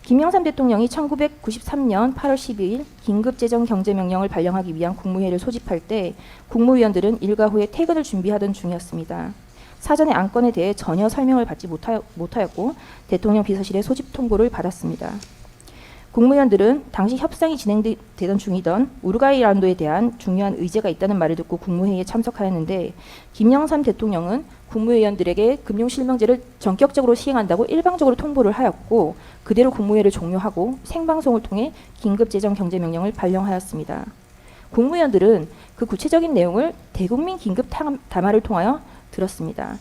김영삼 대통령이 1993년 8월 12일 긴급재정경제명령을 발령하기 위한 국무회의를 소집할 때 국무위원들은 일과 후에 퇴근을 준비하던 중이었습니다. 사전에 안건에 대해 전혀 설명을 받지 못하였고 대통령 비서실의 소집 통보를 받았습니다. 국무위원들은 당시 협상이 진행되던 중이던 우루과이 라운드에 대한 중요한 의제가 있다는 말을 듣고 국무회의에 참석하였는데 김영삼 대통령은 국무위원들에게 금융실명제를 전격적으로 시행한다고 일방적으로 통보를 하였고 그대로 국무회의를 종료하고 생방송을 통해 긴급재정경제명령을 발령하였습니다. 국무위원들은 그 구체적인 내용을 대국민 긴급 담화를 통하여 들었습니다.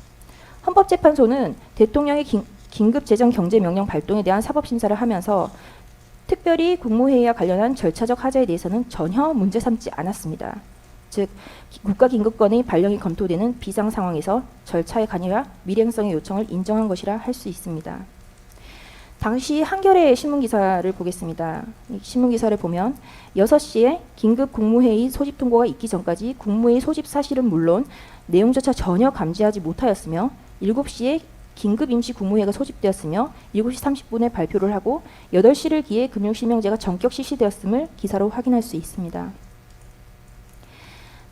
헌법재판소는 대통령의 긴급재정경제명령 발동에 대한 사법심사를 하면서 특별히 국무회의와 관련한 절차적 하자에 대해서는 전혀 문제 삼지 않았습니다. 즉, 국가긴급권의 발령이 검토되는 비상 상황에서 절차의 관여와 밀행성의 요청을 인정한 것이라 할 수 있습니다. 당시 한겨레 신문기사를 보겠습니다. 이 신문기사를 보면 6시에 긴급 국무회의 소집 통보가 있기 전까지 국무회의 소집 사실은 물론 내용조차 전혀 감지하지 못하였으며 7시에 긴급 임시 국무회의가 소집되었으며 7시 30분에 발표를 하고 8시를 기해 금융실명제가 전격 실시되었음을 기사로 확인할 수 있습니다.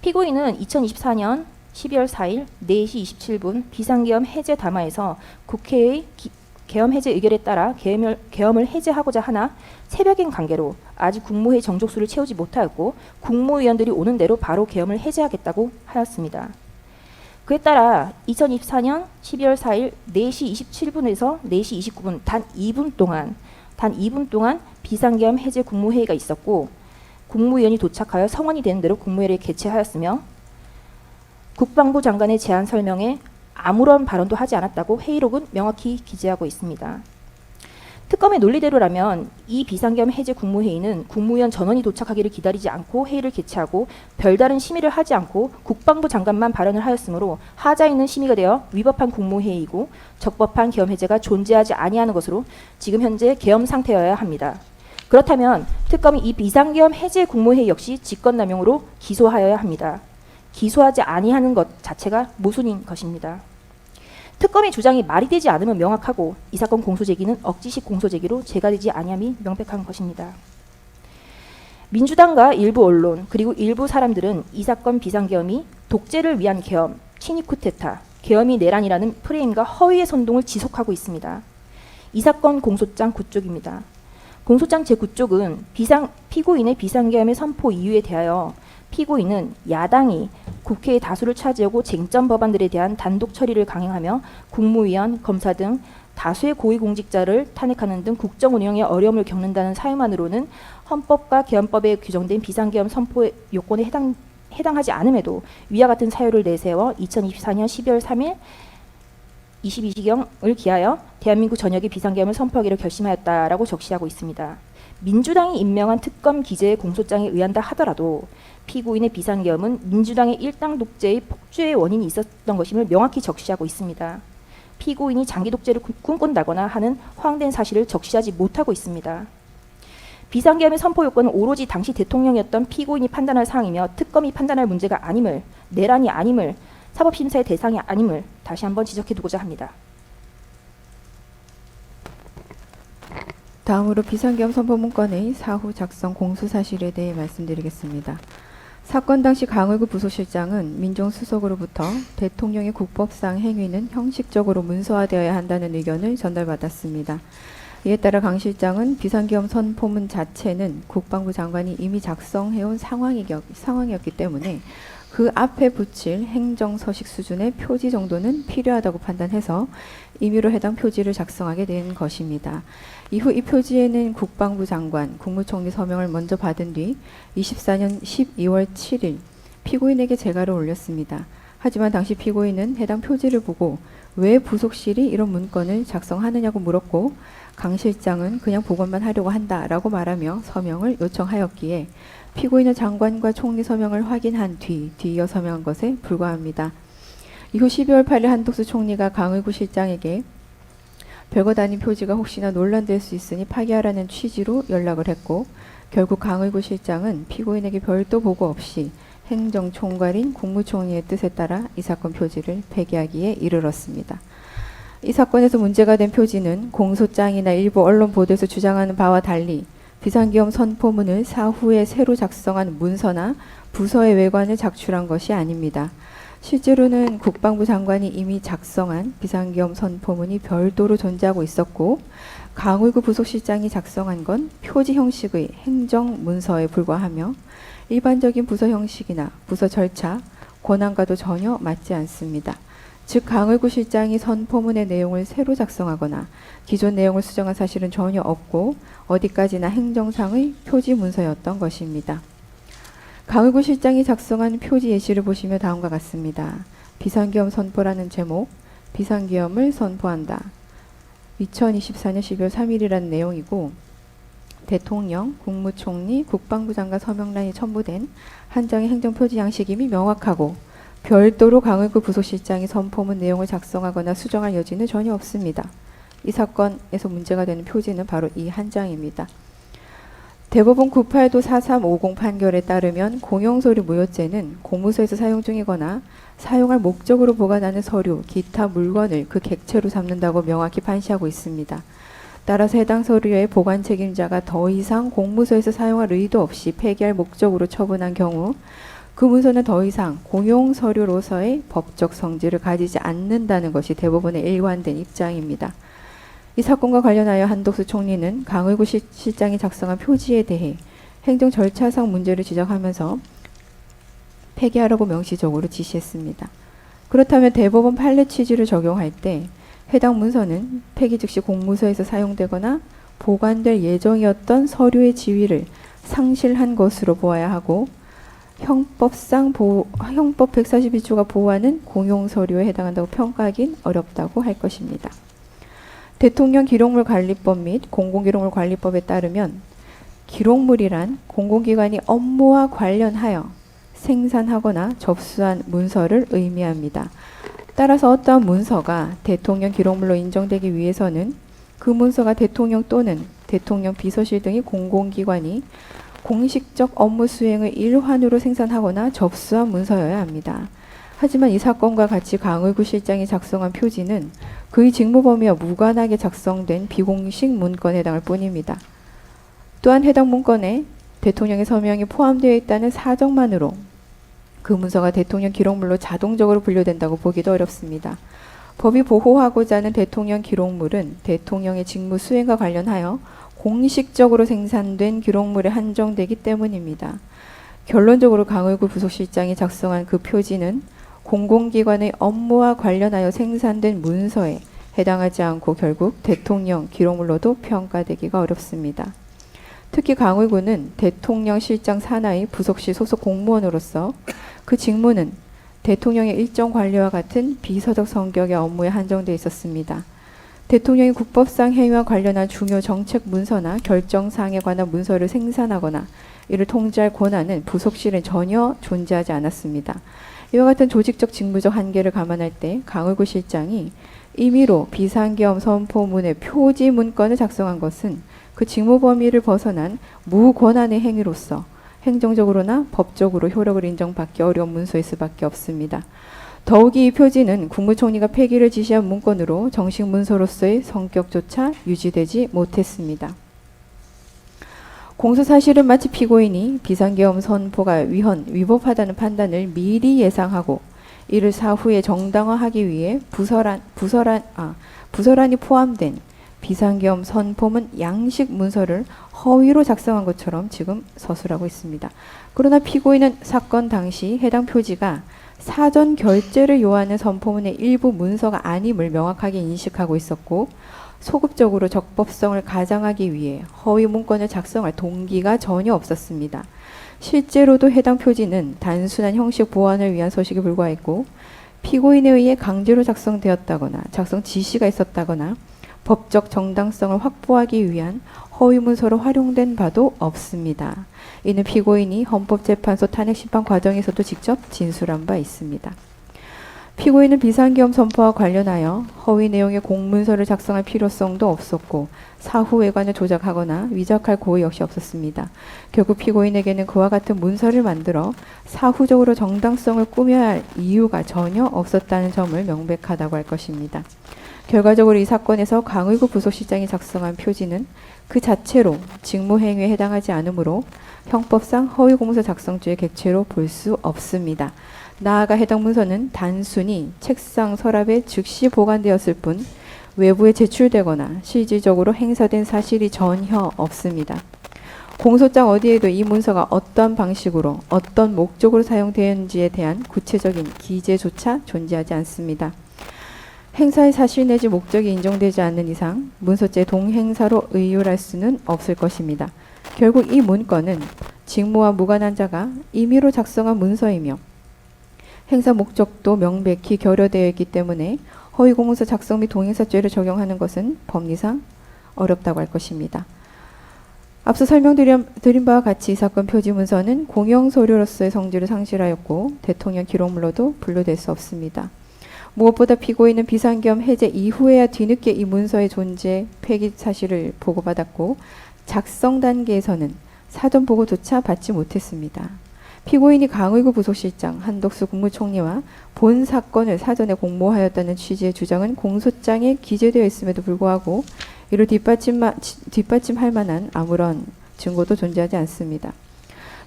피고인은 2024년 12월 4일 4시 27분 비상계엄 해제 담화에서 국회의 계엄 해제 의결에 따라 계엄을 해제하고자 하나 새벽인 관계로 아직 국무회의 정족수를 채우지 못하였고 국무위원들이 오는 대로 바로 계엄을 해제하겠다고 하였습니다. 그에 따라 2024년 12월 4일 4시 27분에서 4시 29분 단 2분 동안 비상계엄 해제 국무회의가 있었고 국무위원이 도착하여 성원이 되는 대로 국무회의를 개최하였으며 국방부 장관의 제안 설명에 아무런 발언도 하지 않았다고 회의록은 명확히 기재하고 있습니다. 특검의 논리대로라면 이 비상계엄 해제 국무회의는 국무위원 전원이 도착하기를 기다리지 않고 회의를 개최하고 별다른 심의를 하지 않고 국방부 장관만 발언을 하였으므로 하자 있는 심의가 되어 위법한 국무회의이고 적법한 계엄 해제가 존재하지 아니하는 것으로 지금 현재 계엄 상태여야 합니다. 그렇다면 특검이 이 비상계엄 해제 국무회의 역시 직권남용으로 기소하여야 합니다. 기소하지 아니하는 것 자체가 모순인 것입니다. 특검의 주장이 말이 되지 않으면 명확하고 이 사건 공소제기는 억지식 공소제기로 제기되지 아니함이 명백한 것입니다. 민주당과 일부 언론 그리고 일부 사람들은 이 사건 비상계엄이 독재를 위한 계엄, 친위 쿠데타, 계엄이 내란이라는 프레임과 허위의 선동을 지속하고 있습니다. 이 사건 공소장 9쪽입니다. 공소장 제9쪽은 피고인의 비상계엄의 선포 이유에 대하여 피고인은 야당이 국회의 다수를 차지하고 쟁점 법안들에 대한 단독 처리를 강행하며 국무위원, 검사 등 다수의 고위공직자를 탄핵하는 등 국정 운영에 어려움을 겪는다는 사유만으로는 헌법과 계엄법에 규정된 비상계엄 선포 요건에 해당하지 않음에도 위와 같은 사유를 내세워 2024년 12월 3일 22시경을 기하여 대한민국 전역에 비상계엄을 선포하기로 결심하였다라고 적시하고 있습니다. 민주당이 임명한 특검 기재의 공소장에 의한다 하더라도 피고인의 비상계엄은 민주당의 일당 독재의 폭주의 원인이 있었던 것임을 명확히 적시하고 있습니다. 피고인이 장기 독재를 꿈꾼다거나 하는 허황된 사실을 적시하지 못하고 있습니다. 비상계엄의 선포 요건은 오로지 당시 대통령이었던 피고인이 판단할 사항이며 특검이 판단할 문제가 아님을, 내란이 아님을, 사법심사의 대상이 아님을 다시 한번 지적해두고자 합니다. 다음으로 비상계엄 선포 문건의 사후 작성 공소 사실에 대해 말씀드리겠습니다. 사건 당시 강의구 부소실장은 민정수석으로부터 대통령의 국법상 행위는 형식적으로 문서화되어야 한다는 의견을 전달받았습니다. 이에 따라 강 실장은 비상계엄 선포문 자체는 국방부 장관이 이미 작성해온 상황이었기 때문에 그 앞에 붙일 행정서식 수준의 표지 정도는 필요하다고 판단해서 임의로 해당 표지를 작성하게 된 것입니다. 이후 이 표지에는 국방부 장관, 국무총리 서명을 먼저 받은 뒤 24년 12월 7일 피고인에게 제가를 올렸습니다. 하지만 당시 피고인은 해당 표지를 보고 왜 부속실이 이런 문건을 작성하느냐고 물었고 강 실장은 그냥 복원만 하려고 한다라고 말하며 서명을 요청하였기에 피고인은 장관과 총리 서명을 확인한 뒤이어 서명한 것에 불과합니다. 이후 12월 8일 한덕수 총리가 강의구 실장에게 별것 아닌 표지가 혹시나 논란될 수 있으니 파기하라는 취지로 연락을 했고 결국 강의구 실장은 피고인에게 별도 보고 없이 행정총괄인 국무총리의 뜻에 따라 이 사건 표지를 폐기하기에 이르렀습니다. 이 사건에서 문제가 된 표지는 공소장이나 일부 언론 보도에서 주장하는 바와 달리 비상계엄 선포문을 사후에 새로 작성한 문서나 부서의 외관을 작출한 것이 아닙니다. 실제로는 국방부 장관이 이미 작성한 비상계엄 선포문이 별도로 존재하고 있었고 강의구 부속실장이 작성한 건 표지 형식의 행정문서에 불과하며 일반적인 부서 형식이나 부서 절차, 권한과도 전혀 맞지 않습니다. 즉 강의구 실장이 선포문의 내용을 새로 작성하거나 기존 내용을 수정한 사실은 전혀 없고 어디까지나 행정상의 표지 문서였던 것입니다. 강의구 실장이 작성한 표지 예시를 보시면 다음과 같습니다. 비상계엄 선포라는 제목, 비상계엄을 선포한다. 2024년 12월 3일이라는 내용이고 대통령, 국무총리, 국방부 장관 서명란이 첨부된 한 장의 행정표지 양식임이 명확하고 별도로 강의구 부속실장이 선포문 내용을 작성하거나 수정할 여지는 전혀 없습니다. 이 사건에서 문제가 되는 표지는 바로 이 한 장입니다. 대법원 98도 4350 판결에 따르면 공용서류 무효죄는 공무소에서 사용 중이거나 사용할 목적으로 보관하는 서류, 기타 물건을 그 객체로 삼는다고 명확히 판시하고 있습니다. 따라서 해당 서류의 보관 책임자가 더 이상 공무소에서 사용할 의도 없이 폐기할 목적으로 처분한 경우 그 문서는 더 이상 공용서류로서의 법적 성질을 가지지 않는다는 것이 대법원의 일관된 입장입니다. 이 사건과 관련하여 한덕수 총리는 강의구 실장이 작성한 표지에 대해 행정 절차상 문제를 지적하면서 폐기하라고 명시적으로 지시했습니다. 그렇다면 대법원 판례 취지를 적용할 때 해당 문서는 폐기 즉시 공무소에서 사용되거나 보관될 예정이었던 서류의 지위를 상실한 것으로 보아야 하고 형법 142조가 보호하는 공용서류에 해당한다고 평가하긴 어렵다고 할 것입니다. 대통령 기록물 관리법 및 공공기록물 관리법에 따르면 기록물이란 공공기관이 업무와 관련하여 생산하거나 접수한 문서를 의미합니다. 따라서 어떠한 문서가 대통령 기록물로 인정되기 위해서는 그 문서가 대통령 또는 대통령 비서실 등의 공공기관이 공식적 업무 수행의 일환으로 생산하거나 접수한 문서여야 합니다. 하지만 이 사건과 같이 강의구 실장이 작성한 표지는 그의 직무 범위와 무관하게 작성된 비공식 문건에 해당할 뿐입니다. 또한 해당 문건에 대통령의 서명이 포함되어 있다는 사정만으로 그 문서가 대통령 기록물로 자동적으로 분류된다고 보기도 어렵습니다. 법이 보호하고자 하는 대통령 기록물은 대통령의 직무 수행과 관련하여 공식적으로 생산된 기록물에 한정되기 때문입니다. 결론적으로 강의구 부속실장이 작성한 그 표지는 공공기관의 업무와 관련하여 생산된 문서에 해당하지 않고 결국 대통령 기록물로도 평가되기가 어렵습니다. 특히 강의구는 대통령 실장 산하의 부속실 소속 공무원으로서 그 직무는 대통령의 일정 관리와 같은 비서적 성격의 업무에 한정되어 있었습니다. 대통령이 국법상 행위와 관련한 중요 정책 문서나 결정사항에 관한 문서를 생산하거나 이를 통제할 권한은 부속실에 전혀 존재하지 않았습니다. 이와 같은 조직적 직무적 한계를 감안할 때 강의구 실장이 임의로 비상계엄 선포문의 표지 문건을 작성한 것은 그 직무 범위를 벗어난 무권한의 행위로서 행정적으로나 법적으로 효력을 인정받기 어려운 문서일 수밖에 없습니다. 더욱이 이 표지는 국무총리가 폐기를 지시한 문건으로 정식 문서로서의 성격조차 유지되지 못했습니다. 공소사실은 마치 피고인이 비상계엄 선포가 위법하다는 판단을 미리 예상하고 이를 사후에 정당화하기 위해 부서란이 포함된 비상계엄 선포문 양식 문서를 허위로 작성한 것처럼 지금 서술하고 있습니다. 그러나 피고인은 사건 당시 해당 표지가 사전 결재를 요하는 선포문의 일부 문서가 아님을 명확하게 인식하고 있었고 소급적으로 적법성을 가장하기 위해 허위 문건을 작성할 동기가 전혀 없었습니다. 실제로도 해당 표지는 단순한 형식 보완을 위한 서식에 불과했고 피고인에 의해 강제로 작성되었다거나 작성 지시가 있었다거나 법적 정당성을 확보하기 위한 허위 문서로 활용된 바도 없습니다. 이는 피고인이 헌법재판소 탄핵심판 과정에서도 직접 진술한 바 있습니다. 피고인은 비상계엄 선포와 관련하여 허위 내용의 공문서를 작성할 필요성도 없었고 사후 외관을 조작하거나 위작할 고의 역시 없었습니다. 결국 피고인에게는 그와 같은 문서를 만들어 사후적으로 정당성을 꾸며야 할 이유가 전혀 없었다는 점을 명백하다고 할 것입니다. 결과적으로 이 사건에서 강의구 부속실장이 작성한 표지는 그 자체로 직무행위에 해당하지 않으므로 형법상 허위공문서 작성죄의 객체로 볼 수 없습니다. 나아가 해당 문서는 단순히 책상 서랍에 즉시 보관되었을 뿐 외부에 제출되거나 실질적으로 행사된 사실이 전혀 없습니다. 공소장 어디에도 이 문서가 어떤 방식으로 어떤 목적으로 사용되었는지에 대한 구체적인 기재조차 존재하지 않습니다. 행사의 사실 내지 목적이 인정되지 않는 이상 문서죄 동행사로 의율할 수는 없을 것입니다. 결국 이 문건은 직무와 무관한 자가 임의로 작성한 문서이며 행사 목적도 명백히 결여되어 있기 때문에 허위공문서 작성 및 동행사죄를 적용하는 것은 법리상 어렵다고 할 것입니다. 앞서 설명드린 바와 같이 이 사건 표지 문서는 공영서류로서의 성질을 상실하였고 대통령 기록물로도 분류될 수 없습니다. 무엇보다 피고인은 비상계엄 해제 이후에야 뒤늦게 이 문서의 존재, 폐기 사실을 보고받았고 작성 단계에서는 사전 보고조차 받지 못했습니다. 피고인이 강의구 부속실장, 한덕수 국무총리와 본 사건을 사전에 공모하였다는 취지의 주장은 공소장에 기재되어 있음에도 불구하고 이를 뒷받침할 만한 아무런 증거도 존재하지 않습니다.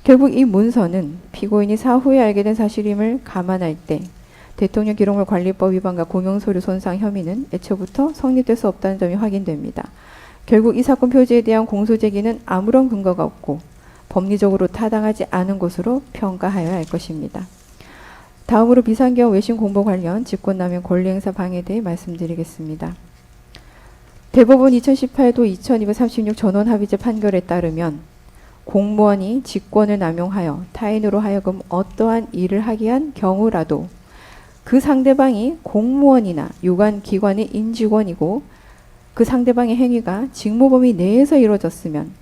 결국 이 문서는 피고인이 사후에 알게 된 사실임을 감안할 때 대통령 기록물 관리법 위반과 공용서류 손상 혐의는 애초부터 성립될 수 없다는 점이 확인됩니다. 결국 이 사건 표지에 대한 공소 제기는 아무런 근거가 없고 법리적으로 타당하지 않은 것으로 평가하여야 할 것입니다. 다음으로 비상계엄 외신 공보 관련 직권남용 권리행사 방해에 대해 말씀드리겠습니다. 대법원 2018도 2236 전원합의체 판결에 따르면 공무원이 직권을 남용하여 타인으로 하여금 어떠한 일을 하게 한 경우라도 그 상대방이 공무원이나 유관기관의 임직원이고 그 상대방의 행위가 직무범위 내에서 이루어졌으면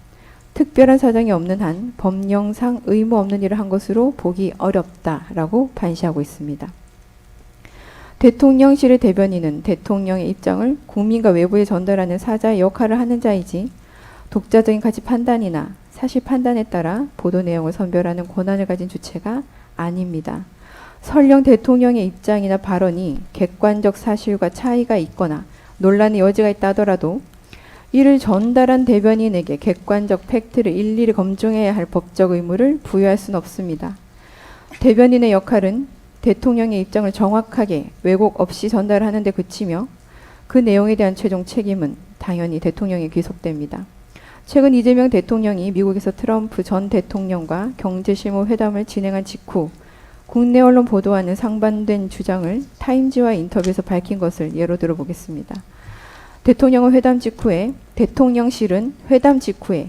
특별한 사정이 없는 한 법령상 의무 없는 일을 한 것으로 보기 어렵다라고 판시하고 있습니다. 대통령실의 대변인은 대통령의 입장을 국민과 외부에 전달하는 사자의 역할을 하는 자이지 독자적인 가치 판단이나 사실 판단에 따라 보도 내용을 선별하는 권한을 가진 주체가 아닙니다. 설령 대통령의 입장이나 발언이 객관적 사실과 차이가 있거나 논란의 여지가 있다 하더라도 이를 전달한 대변인에게 객관적 팩트를 일일이 검증해야 할 법적 의무를 부여할 수는 없습니다. 대변인의 역할은 대통령의 입장을 정확하게 왜곡 없이 전달하는 데 그치며 그 내용에 대한 최종 책임은 당연히 대통령에 귀속됩니다. 최근 이재명 대통령이 미국에서 트럼프 전 대통령과 경제실무 회담을 진행한 직후 국내 언론 보도와는 상반된 주장을 타임지와 인터뷰에서 밝힌 것을 예로 들어보겠습니다. 대통령실은 회담 직후에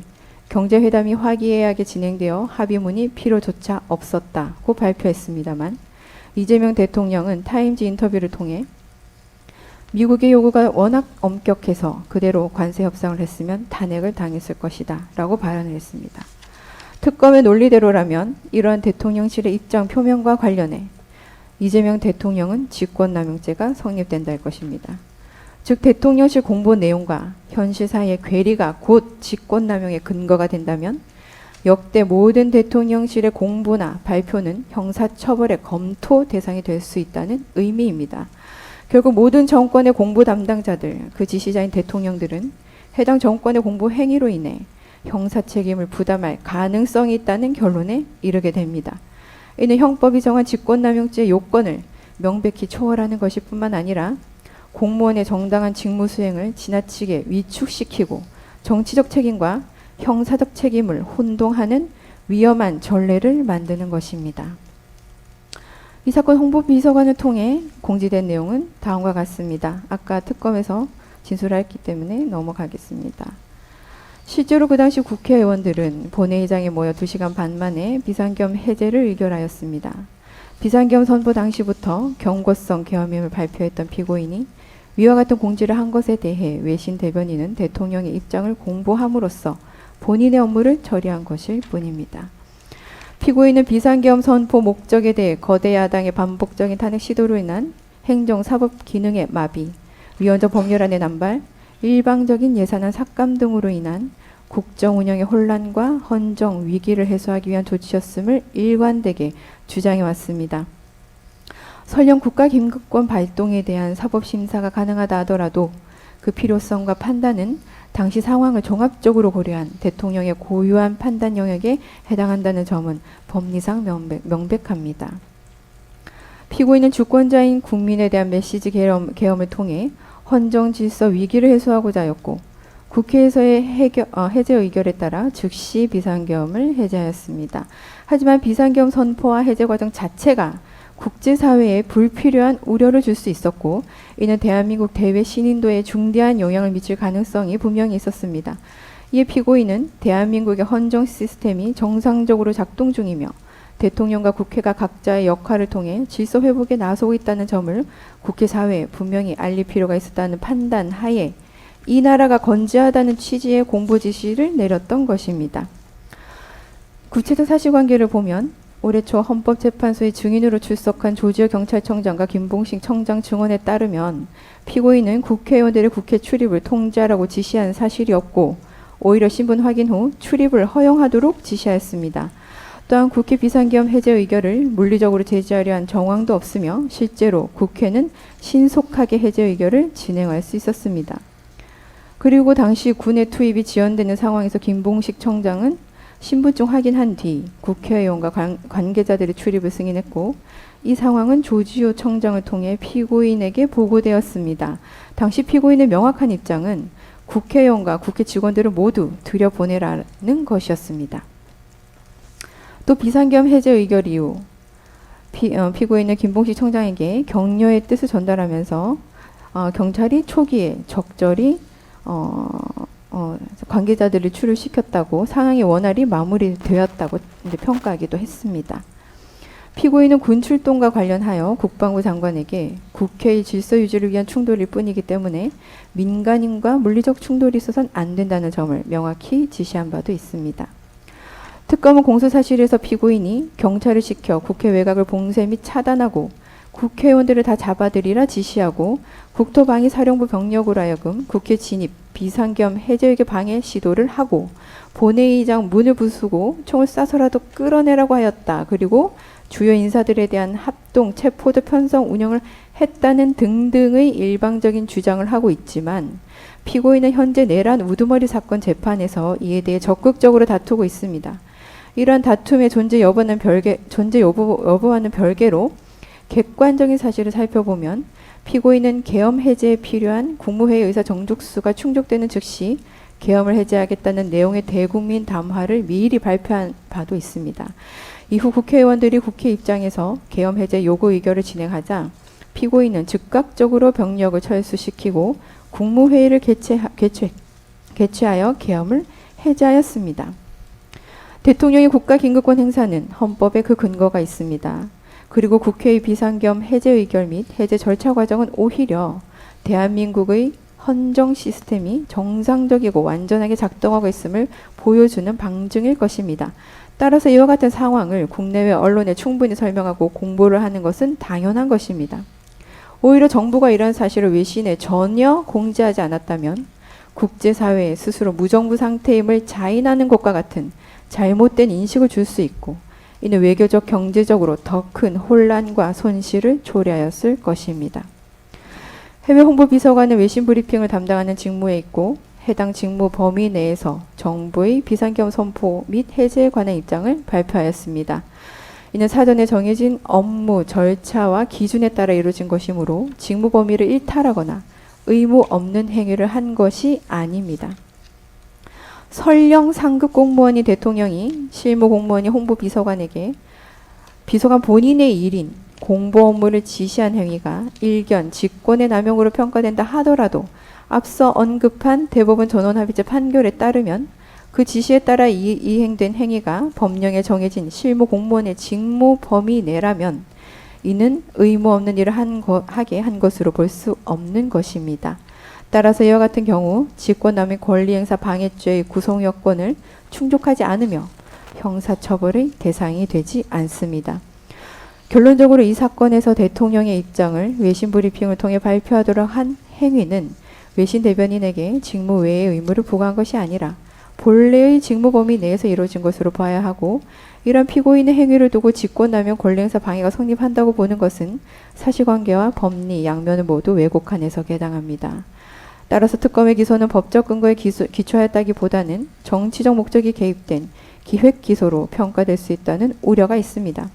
경제회담이 화기애애하게 진행되어 합의문이 필요조차 없었다고 발표했습니다만 이재명 대통령은 타임지 인터뷰를 통해 미국의 요구가 워낙 엄격해서 그대로 관세 협상을 했으면 탄핵을 당했을 것이다 라고 발언을 했습니다. 특검의 논리대로라면 이러한 대통령실의 입장 표명과 관련해 이재명 대통령은 직권남용죄가 성립된다 할 것입니다. 즉 대통령실 공보 내용과 현실 사이의 괴리가 곧 직권남용의 근거가 된다면 역대 모든 대통령실의 공보나 발표는 형사처벌의 검토 대상이 될 수 있다는 의미입니다. 결국 모든 정권의 공보 담당자들, 그 지시자인 대통령들은 해당 정권의 공보 행위로 인해 형사 책임을 부담할 가능성이 있다는 결론에 이르게 됩니다. 이는 형법이 정한 직권남용죄의 요건을 명백히 초월하는 것일 뿐만 아니라 공무원의 정당한 직무 수행을 지나치게 위축시키고 정치적 책임과 형사적 책임을 혼동하는 위험한 전례를 만드는 것입니다. 이 사건 홍보비서관을 통해 공지된 내용은 다음과 같습니다. 아까 특검에서 진술했기 때문에 넘어가겠습니다. 실제로 그 당시 국회의원들은 본회의장에 모여 2시간 반 만에 비상계엄 해제를 의결하였습니다. 비상계엄 선포 당시부터 경고성 계엄임을 발표했던 피고인이 위와 같은 공지를 한 것에 대해 외신 대변인은 대통령의 입장을 공보함으로써 본인의 업무를 처리한 것일 뿐입니다. 피고인은 비상계엄 선포 목적에 대해 거대 야당의 반복적인 탄핵 시도로 인한 행정 사법 기능의 마비, 위헌적 법률안의 남발, 일방적인 예산안 삭감 등으로 인한 국정 운영의 혼란과 헌정 위기를 해소하기 위한 조치였음을 일관되게 주장해 왔습니다. 설령 국가 긴급권 발동에 대한 사법 심사가 가능하다 하더라도 그 필요성과 판단은 당시 상황을 종합적으로 고려한 대통령의 고유한 판단 영역에 해당한다는 점은 법리상 명백합니다. 피고인은 주권자인 국민에 대한 메시지 계엄을 통해 헌정 질서 위기를 해소하고자 하였고 국회에서의 해제 의결에 따라 즉시 비상계엄을 해제하였습니다. 하지만 비상계엄 선포와 해제 과정 자체가 국제사회에 불필요한 우려를 줄 수 있었고 이는 대한민국 대외 신인도에 중대한 영향을 미칠 가능성이 분명히 있었습니다. 이에 피고인은 대한민국의 헌정 시스템이 정상적으로 작동 중이며 대통령과 국회가 각자의 역할을 통해 질서 회복에 나서고 있다는 점을 국회 사회에 분명히 알릴 필요가 있었다는 판단 하에 이 나라가 건재하다는 취지의 공보 지시를 내렸던 것입니다. 구체적 사실관계를 보면 올해 초 헌법재판소의 증인으로 출석한 조지호 경찰청장과 김봉식 청장 증언에 따르면 피고인은 국회의원들의 국회 출입을 통제하라고 지시한 사실이 없고 오히려 신분 확인 후 출입을 허용하도록 지시하였습니다. 또한 국회 비상계엄 해제 의결을 물리적으로 제지하려 한 정황도 없으며 실제로 국회는 신속하게 해제 의결을 진행할 수 있었습니다. 그리고 당시 군의 투입이 지연되는 상황에서 김봉식 청장은 신분증 확인한 뒤 국회의원과 관계자들의 출입을 승인했고 이 상황은 조지호 청장을 통해 피고인에게 보고되었습니다. 당시 피고인의 명확한 입장은 국회의원과 국회 직원들을 모두 들여보내라는 것이었습니다. 또 비상계엄 해제 의결 이후 피고인은 김봉식 청장에게 격려의 뜻을 전달하면서 경찰이 초기에 적절히 관계자들을 출입시켰다고 상황이 원활히 마무리되었다고 평가하기도 했습니다. 피고인은 군 출동과 관련하여 국방부 장관에게 국회의 질서 유지를 위한 충돌일 뿐이기 때문에 민간인과 물리적 충돌이 있어서는 안 된다는 점을 명확히 지시한 바도 있습니다. 특검은 공소사실에서 피고인이 경찰을 시켜 국회 외곽을 봉쇄 및 차단하고 국회의원들을 다 잡아들이라 지시하고 국토방위 사령부 병력으로 하여금 국회 진입, 비상겸 해제의결 방해 시도를 하고 본회의장 문을 부수고 총을 쏴서라도 끌어내라고 하였다. 그리고 주요 인사들에 대한 합동, 체포도 편성 운영을 했다는 등등의 일방적인 주장을 하고 있지만 피고인은 현재 내란 우두머리 사건 재판에서 이에 대해 적극적으로 다투고 있습니다. 이러한 다툼의 존재 여부와는 별개로 객관적인 사실을 살펴보면 피고인은 계엄 해제에 필요한 국무회의 의사 정족수가 충족되는 즉시 계엄을 해제하겠다는 내용의 대국민 담화를 미리 발표한 바도 있습니다. 이후 국회의원들이 국회 입장에서 계엄 해제 요구 의결을 진행하자 피고인은 즉각적으로 병력을 철수시키고 국무회의를 개최하여 계엄을 해제하였습니다. 대통령의 국가긴급권 행사는 헌법에 그 근거가 있습니다. 그리고 국회의 비상겸 해제 의결 및 해제 절차 과정은 오히려 대한민국의 헌정 시스템이 정상적이고 완전하게 작동하고 있음을 보여주는 방증일 것입니다. 따라서 이와 같은 상황을 국내외 언론에 충분히 설명하고 공보를 하는 것은 당연한 것입니다. 오히려 정부가 이러한 사실을 외신에 전혀 공지하지 않았다면 국제사회에 스스로 무정부 상태임을 자인하는 것과 같은 잘못된 인식을 줄 수 있고 이는 외교적 경제적으로 더 큰 혼란과 손실을 초래하였을 것입니다. 해외 홍보비서관은 외신 브리핑을 담당하는 직무에 있고 해당 직무 범위 내에서 정부의 비상겸 선포 및 해제에 관한 입장을 발표하였습니다. 이는 사전에 정해진 업무 절차와 기준에 따라 이루어진 것이므로 직무 범위를 일탈하거나 의무 없는 행위를 한 것이 아닙니다. 설령 상급 공무원이 대통령이 실무 공무원이 홍보비서관에게 비서관 본인의 일인 공보 업무를 지시한 행위가 일견 직권의 남용으로 평가된다 하더라도 앞서 언급한 대법원 전원합의체 판결에 따르면 그 지시에 따라 이행된 행위가 법령에 정해진 실무 공무원의 직무 범위 내라면 이는 의무 없는 일을 하게 한 것으로 볼 수 없는 것입니다. 따라서 이와 같은 경우 직권남용 권리행사 방해죄의 구성 요건을 충족하지 않으며 형사처벌의 대상이 되지 않습니다. 결론적으로 이 사건에서 대통령의 입장을 외신 브리핑을 통해 발표하도록 한 행위는 외신 대변인에게 직무 외의 의무를 부과한 것이 아니라 본래의 직무 범위 내에서 이루어진 것으로 봐야 하고 이런 피고인의 행위를 두고 직권남용 권리행사 방해가 성립한다고 보는 것은 사실관계와 법리 양면을 모두 왜곡한 해석에 해당합니다. 따라서 특검의 기소는 법적 근거에 기초하였다기보다는 정치적 목적이 개입된 기획 기소로 평가될 수 있다는 우려가 있습니다.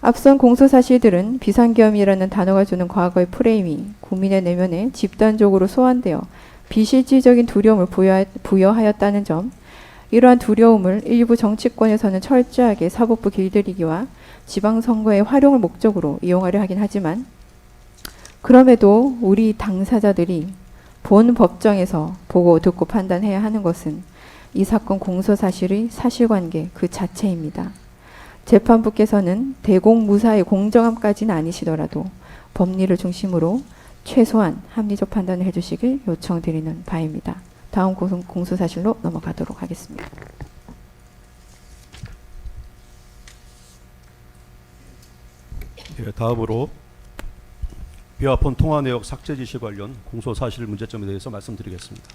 앞선 공소사실들은 비상계엄이라는 단어가 주는 과거의 프레임이 국민의 내면에 집단적으로 소환되어 비실질적인 두려움을 부여하였다는 점, 이러한 두려움을 일부 정치권에서는 철저하게 사법부 길들이기와 지방선거의 활용을 목적으로 이용하려 하긴 하지만 그럼에도 우리 당사자들이 본 법정에서 보고 듣고 판단해야 하는 것은 이 사건 공소사실의 사실관계 그 자체입니다. 재판부께서는 대공무사의 공정함까지는 아니시더라도 법리를 중심으로 최소한 합리적 판단을 해주시길 요청드리는 바입니다. 다음 공소사실로 넘어가도록 하겠습니다. 예, 다음으로 비화폰 통화 내역 삭제 지시 관련 공소사실 문제점에 대해서 말씀드리겠습니다.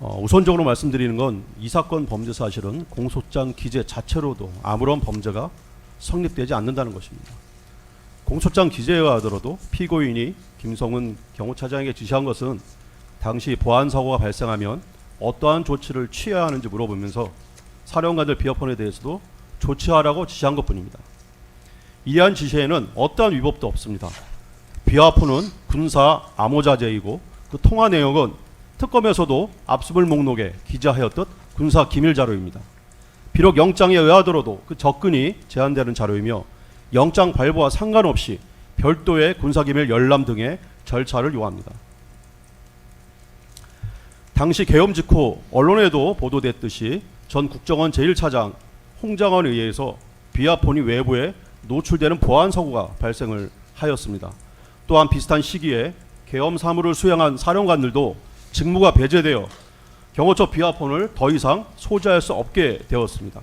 우선적으로 말씀드리는 건 이 사건 범죄 사실은 공소장 기재 자체로도 아무런 범죄가 성립되지 않는다는 것입니다. 공소장 기재에 하더라도 피고인이 김성은 경호차장에게 지시한 것은 당시 보안사고가 발생하면 어떠한 조치를 취해야 하는지 물어보면서 사령관들 비화폰에 대해서도 조치하라고 지시한 것뿐입니다. 이러한 지시에는 어떠한 위법도 없습니다. 비화폰은 군사 암호자재이고 그 통화 내용은 특검에서도 압수물 목록에 기재하였듯 군사 기밀 자료입니다. 비록 영장에 의하더라도 그 접근이 제한되는 자료이며 영장 발부와 상관없이 별도의 군사기밀 열람 등의 절차를 요합니다. 당시 계엄 직후 언론에도 보도됐듯이 전 국정원 제1차장 홍장원에 의해서 비화폰이 외부에 노출되는 보안 사고가 발생을 하였습니다. 또한 비슷한 시기에 계엄 사무를 수행한 사령관들도 직무가 배제되어 경호처 비화폰을 더 이상 소지할 수 없게 되었습니다.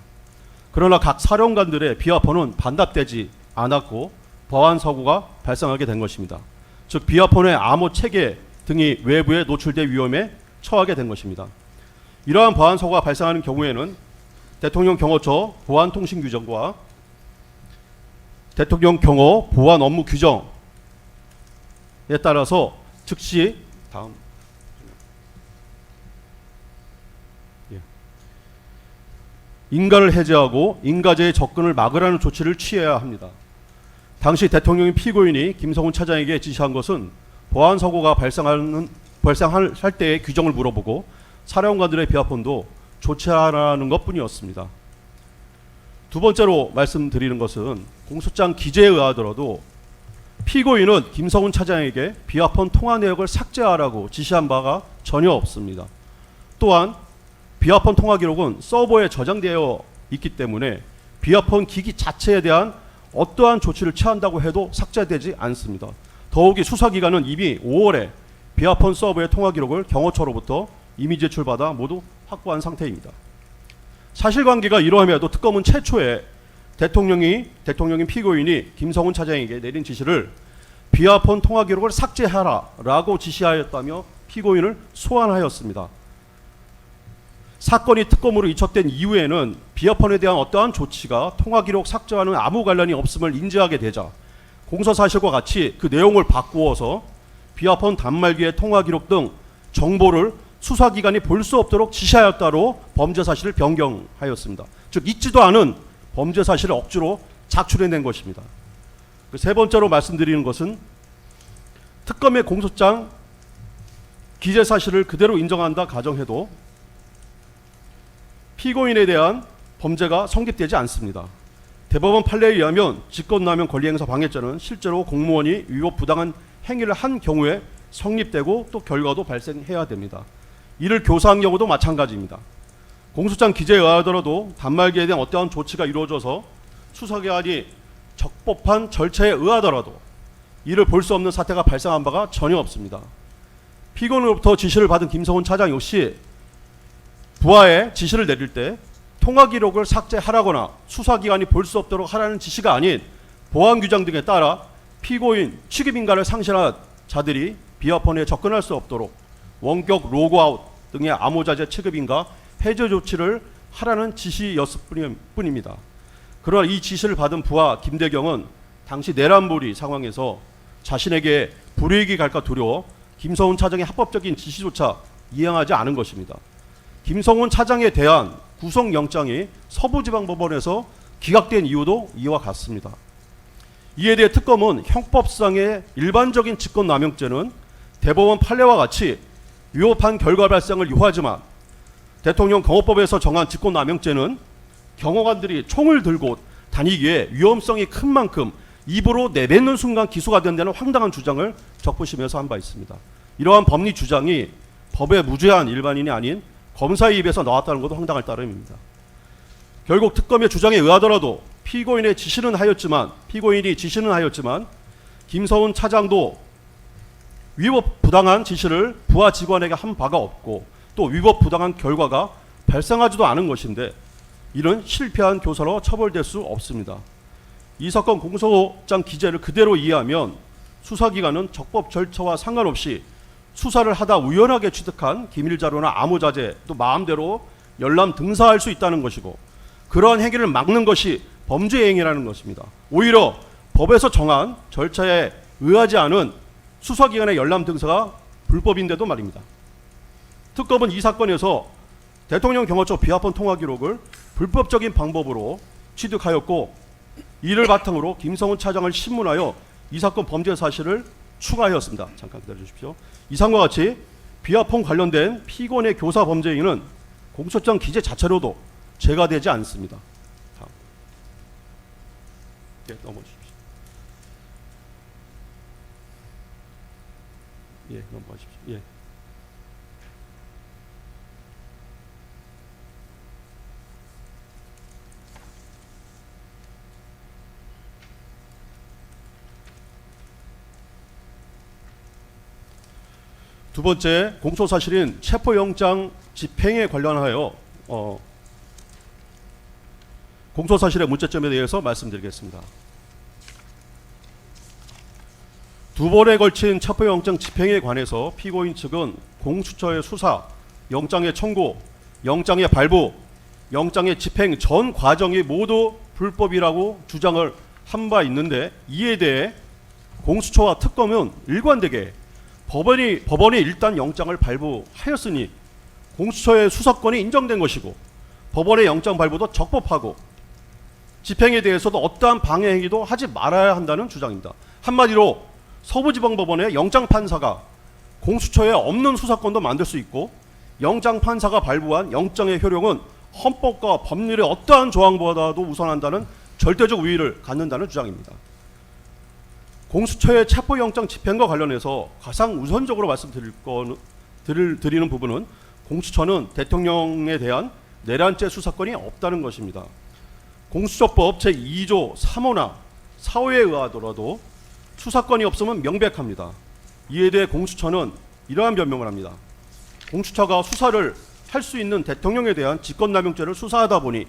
그러나 각 사령관들의 비화폰은 반납되지 않았고 보안 사고가 발생하게 된 것입니다. 즉 비아폰의 암호 체계 등이 외부에 노출될 위험에 처하게 된 것입니다. 이러한 보안 사고가 발생하는 경우에는 대통령 경호처 보안통신 규정과 대통령 경호 보안 업무 규정에 따라서 즉시 다음 인가를 해제하고 인가제의 접근을 막으라는 조치를 취해야 합니다. 당시 대통령이 피고인이 김성훈 차장에게 지시한 것은 보안 사고가 발생할 때의 규정을 물어보고 사령관들의 비아폰도 조치하라는 것뿐이었습니다. 두 번째로 말씀드리는 것은 공소장 기재에 의하더라도 피고인은 김성훈 차장에게 비아폰 통화 내역을 삭제하라고 지시한 바가 전혀 없습니다. 또한 비아폰 통화 기록은 서버에 저장되어 있기 때문에 비아폰 기기 자체에 대한 어떠한 조치를 취한다고 해도 삭제되지 않습니다. 더욱이 수사기관은 이미 5월에 비아폰 서버의 통화 기록을 경호처로부터 이미 제출받아 모두 확보한 상태입니다. 사실관계가 이러함에도 특검은 최초에 대통령인 피고인이 김성훈 차장에게 내린 지시를 비아폰 통화 기록을 삭제하라라고 지시하였다며 피고인을 소환하였습니다. 사건이 특검으로 이첩된 이후에는 비아폰에 대한 어떠한 조치가 통화 기록 삭제와는 아무 관련이 없음을 인지하게 되자 공소 사실과 같이 그 내용을 바꾸어서 비아폰 단말기의 통화 기록 등 정보를 수사기관이 볼 수 없도록 지시하였다로 범죄 사실을 변경하였습니다. 즉 있지도 않은 범죄 사실을 억지로 작출해낸 것입니다. 세 번째로 말씀드리는 것은 특검의 공소장 기재 사실을 그대로 인정한다 가정해도 피고인에 대한 범죄가 성립되지 않습니다. 대법원 판례에 의하면 직권남용 권리행사 방해죄는 실제로 공무원이 위법 부당한 행위를 한 경우에 성립되고 또 결과도 발생해야 됩니다. 이를 교사한 경우도 마찬가지입니다. 공소장 기재에 의하더라도 단말기에 대한 어떠한 조치가 이루어져서 수사기관이 적법한 절차에 의하더라도 이를 볼 수 없는 사태가 발생한 바가 전혀 없습니다. 피고인으로부터 지시를 받은 김성훈 차장 역시 부하에 지시를 내릴 때 통화 기록을 삭제하라거나 수사기관이 볼 수 없도록 하라는 지시가 아닌 보안 규정 등에 따라 피고인 취급인가를 상실한 자들이 비아폰에 접근할 수 없도록 원격 로그아웃 등의 암호자재 취급인가 해제 조치를 하라는 지시였을 뿐입니다. 그러나 이 지시를 받은 부하 김대경은 당시 내란몰이 상황에서 자신에게 불이익이 갈까 두려워 김성훈 차장의 합법적인 지시조차 이행하지 않은 것입니다. 김성훈 차장에 대한 구속영장이 서부지방법원에서 기각된 이유도 이와 같습니다. 이에 대해 특검은 형법상의 일반적인 직권남용죄는 대법원 판례와 같이 위법한 결과 발생을 요하지만 대통령 경호법에서 정한 직권남용죄는 경호관들이 총을 들고 다니기에 위험성이 큰 만큼 입으로 내뱉는 순간 기소가 된다는 황당한 주장을 적부심에서 한 바 있습니다. 이러한 법리 주장이 법의 무죄한 일반인이 아닌 검사의 입에서 나왔다는 것도 황당할 따름입니다. 결국 특검의 주장에 의하더라도 피고인이 지시는 하였지만 김성훈 차장도 위법 부당한 지시를 부하 직원에게 한 바가 없고 또 위법 부당한 결과가 발생하지도 않은 것인데 이는 실패한 교사로 처벌될 수 없습니다. 이 사건 공소장 기재를 그대로 이해하면 수사기관은 적법 절차와 상관없이 수사를 하다 우연하게 취득한 기밀자료나 암호자재 또 마음대로 열람 등사할 수 있다는 것이고 그러한 행위를 막는 것이 범죄 행위라는 것입니다. 오히려 법에서 정한 절차에 의하지 않은 수사기관의 열람 등사가 불법인데도 말입니다. 특검은 이 사건에서 대통령 경호처 비아폰 통화 기록을 불법적인 방법으로 취득하였고 이를 바탕으로 김성훈 차장을 신문하여 이 사건 범죄 사실을 추가하였습니다. 잠깐 기다려 주십시오. 이상과 같이 비아폰 관련된 피고인의 교사 범죄 행위는 공소장 기재 자체로도 죄가 되지 않습니다. 다음. 예, 넘어주십시오. 예, 넘어가십시오. 예. 두 번째 공소사실인 체포영장 집행에 관련하여 공소사실의 문제점에 대해서 말씀드리겠습니다. 두 번에 걸친 체포영장 집행에 관해서 피고인 측은 공수처의 수사, 영장의 청구, 영장의 발부, 영장의 집행 전 과정이 모두 불법이라고 주장을 한 바 있는데, 이에 대해 공수처와 특검은 일관되게 법원이 일단 영장을 발부하였으니 공수처의 수사권이 인정된 것이고 법원의 영장 발부도 적법하고 집행에 대해서도 어떠한 방해 행위도 하지 말아야 한다는 주장입니다. 한마디로 서부지방법원의 영장판사가 공수처에 없는 수사권도 만들 수 있고 영장판사가 발부한 영장의 효력은 헌법과 법률의 어떠한 조항보다도 우선한다는 절대적 우위를 갖는다는 주장입니다. 공수처의 체포영장 집행과 관련해서 가장 우선적으로 드리는 부분은 공수처는 대통령에 대한 내란죄 수사권이 없다는 것입니다. 공수처법 제2조 3호나 4호에 의하더라도 수사권이 없으면 명백합니다. 이에 대해 공수처는 이러한 변명을 합니다. 공수처가 수사를 할 수 있는 대통령에 대한 직권남용죄를 수사하다 보니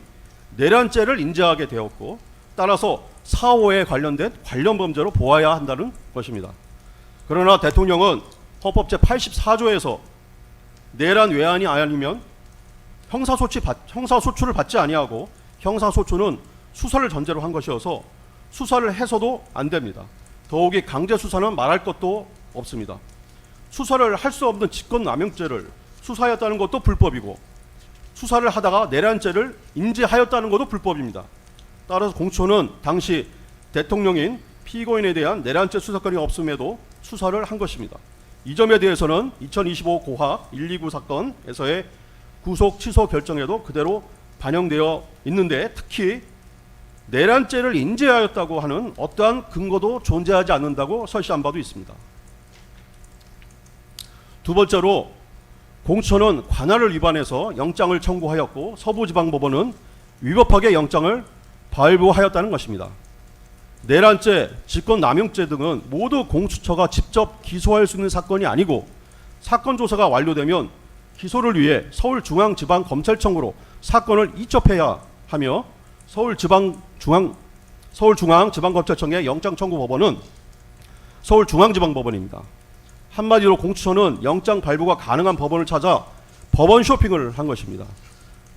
내란죄를 인지하게 되었고 따라서 4호에 관련된 관련 범죄로 보아야 한다는 것입니다. 그러나 대통령은 헌법 제84조에서 내란 외환이 아니면 형사소추를 받지 아니하고 형사소추는 수사를 전제로 한 것이어서 수사를 해서도 안 됩니다. 더욱이 강제수사는 말할 것도 없습니다. 수사를 할 수 없는 직권남용죄를 수사하였다는 것도 불법이고 수사를 하다가 내란죄를 인지하였다는 것도 불법입니다. 따라서 공수처는 당시 대통령인 피고인에 대한 내란죄 수사권이 없음에도 수사를 한 것입니다. 이 점에 대해서는 2025 고학 129 사건에서의 구속 취소 결정에도 그대로 반영되어 있는데 특히 내란죄를 인지하였다고 하는 어떠한 근거도 존재하지 않는다고 설시한 바도 있습니다. 두 번째로 공수처는 관할을 위반해서 영장을 청구하였고 서부지방법원은 위법하게 영장을 발부하였다는 것입니다. 내란죄, 직권남용죄 등은 모두 공수처가 직접 기소할 수 있는 사건이 아니고 사건 조사가 완료되면 기소를 위해 서울중앙지방검찰청으로 사건을 이첩해야 하며 서울중앙지방검찰청의 영장청구법원은 서울중앙지방법원입니다. 한마디로 공수처는 영장 발부가 가능한 법원을 찾아 법원 쇼핑을 한 것입니다.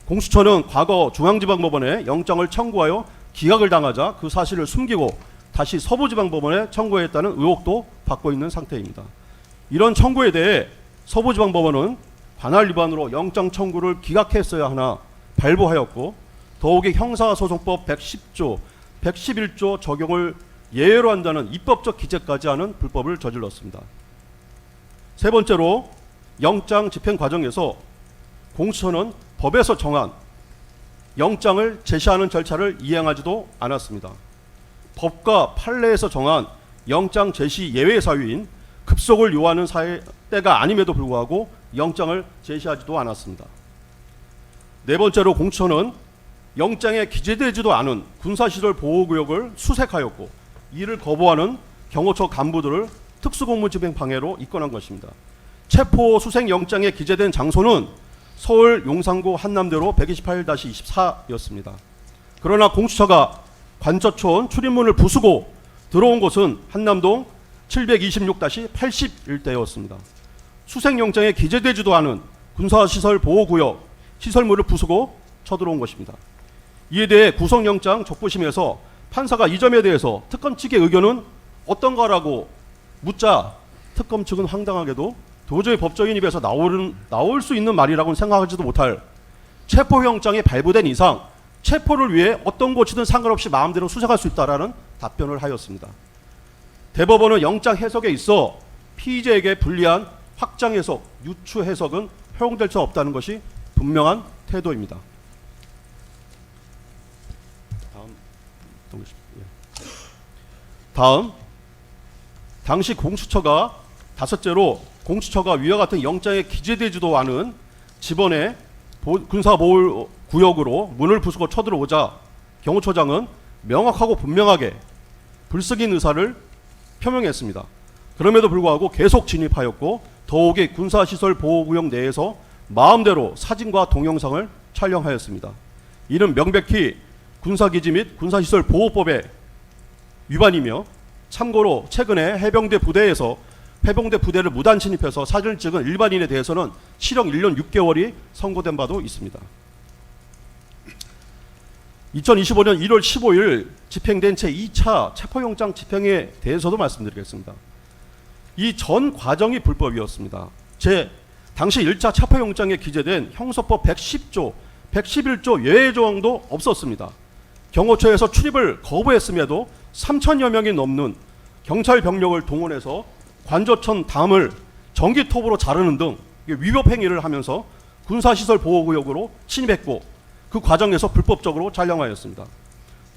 공수처는 과거 중앙지방법원에 영장을 청구하여 기각을 당하자 그 사실을 숨기고 다시 서부지방법원에 청구했다는 의혹도 받고 있는 상태입니다. 이런 청구에 대해 서부지방법원은 관할 위반으로 영장 청구를 기각했어야 하나 발부하였고 더욱이 형사소송법 110조, 111조 적용을 예외로 한다는 입법적 기재까지 하는 불법을 저질렀습니다. 세 번째로 영장 집행 과정에서 공수처는 법에서 정한 영장을 제시하는 절차를 이행하지도 않았습니다. 법과 판례에서 정한 영장 제시 예외 사유인 급속을 요하는 때가 아님에도 불구하고 영장을 제시하지도 않았습니다. 네 번째로 공수처는 영장에 기재되지도 않은 군사시설 보호구역을 수색하였고 이를 거부하는 경호처 간부들을 특수공무집행 방해로 입건한 것입니다. 체포 수색 영장에 기재된 장소는 서울 용산구 한남대로 128-24였습니다. 그러나 공수처가 관저촌 출입문을 부수고 들어온 곳은 한남동 726-81일대였습니다. 수색 영장에 기재되지도 않은 군사시설 보호구역 시설물을 부수고 쳐들어온 것입니다. 이에 대해 구속영장 적부심에서 판사가 이 점에 대해서 특검 측의 의견은 어떤가라고 묻자 특검 측은 황당하게도 도저히 법조인 입에서 나올 수 있는 말이라고는 생각하지도 못할 체포영장이 발부된 이상 체포를 위해 어떤 고치든 상관없이 마음대로 수색할 수 있다라는 답변을 하였습니다. 대법원은 영장 해석에 있어 피의자에게 불리한 확장 해석, 유추 해석은 허용될 수 없다는 것이 분명한 태도입니다. 다음 당시 공수처가 다섯째로 공수처가 위와 같은 영장에 기재되지도 않은 집원의 군사보호구역으로 문을 부수고 쳐들어오자 경호처장은 명확하고 분명하게 불승인 의사를 표명했습니다. 그럼에도 불구하고 계속 진입하였고 더욱이 군사시설 보호구역 내에서 마음대로 사진과 동영상을 촬영하였습니다. 이는 명백히 군사기지 및 군사시설 보호법의 위반이며 참고로 최근에 해병대 부대를 무단 침입해서 사진을 찍은 일반인에 대해서는 실형 1년 6개월이 선고된 바도 있습니다. 2025년 1월 15일 집행된 제2차 체포영장 집행에 대해서도 말씀드리겠습니다. 이 전 과정이 불법이었습니다. 당시 1차 체포영장에 기재된 형소법 110조, 111조 예외 조항도 없었습니다. 경호처에서 출입을 거부했음에도 3천여 명이 넘는 경찰 병력을 동원해서 관저천 담을 전기톱으로 자르는 등 위법 행위를 하면서 군사시설 보호구역으로 침입했고 그 과정에서 불법적으로 촬영하였습니다.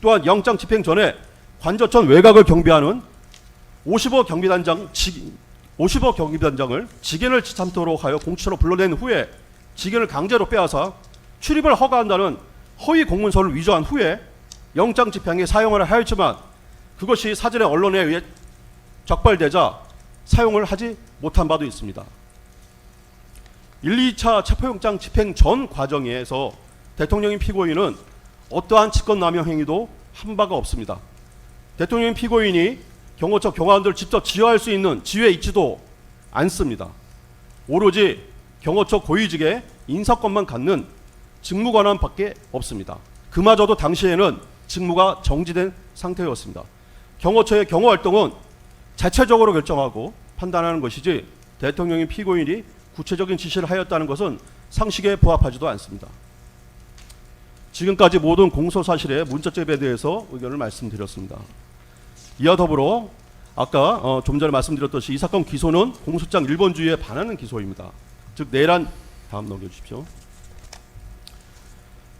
또한 영장 집행 전에 관저천 외곽을 경비하는 50억 경비단장을 직연을 지참토록 하여 공수처로 불러낸 후에 직연을 강제로 빼앗아 출입을 허가한다는 허위 공문서를 위조한 후에 영장 집행에 사용을 하였지만 그것이 사전에 언론에 의해 적발되자 사용을 하지 못한 바도 있습니다. 1, 2차 체포영장 집행 전 과정에서 대통령인 피고인은 어떠한 직권남용 행위도 한 바가 없습니다. 대통령인 피고인이 경호처 경호원들을 직접 지휘할 수 있는 지휘에 있지도 않습니다. 오로지 경호처 고위직의 인사권만 갖는 직무관원밖에 없습니다. 그마저도 당시에는 직무가 정지된 상태였습니다. 경호처의 경호활동은 자체적으로 결정하고 판단하는 것이지 대통령인 피고인이 구체적인 지시를 하였다는 것은 상식에 부합하지도 않습니다. 지금까지 모든 공소사실의 문자점에 대해서 의견을 말씀드렸습니다. 이와 더불어 아까 좀 전에 말씀드렸듯이 이 사건 기소는 공소장 1번주의에 반하는 기소입니다. 즉 내란, 다음 넘겨주십시오.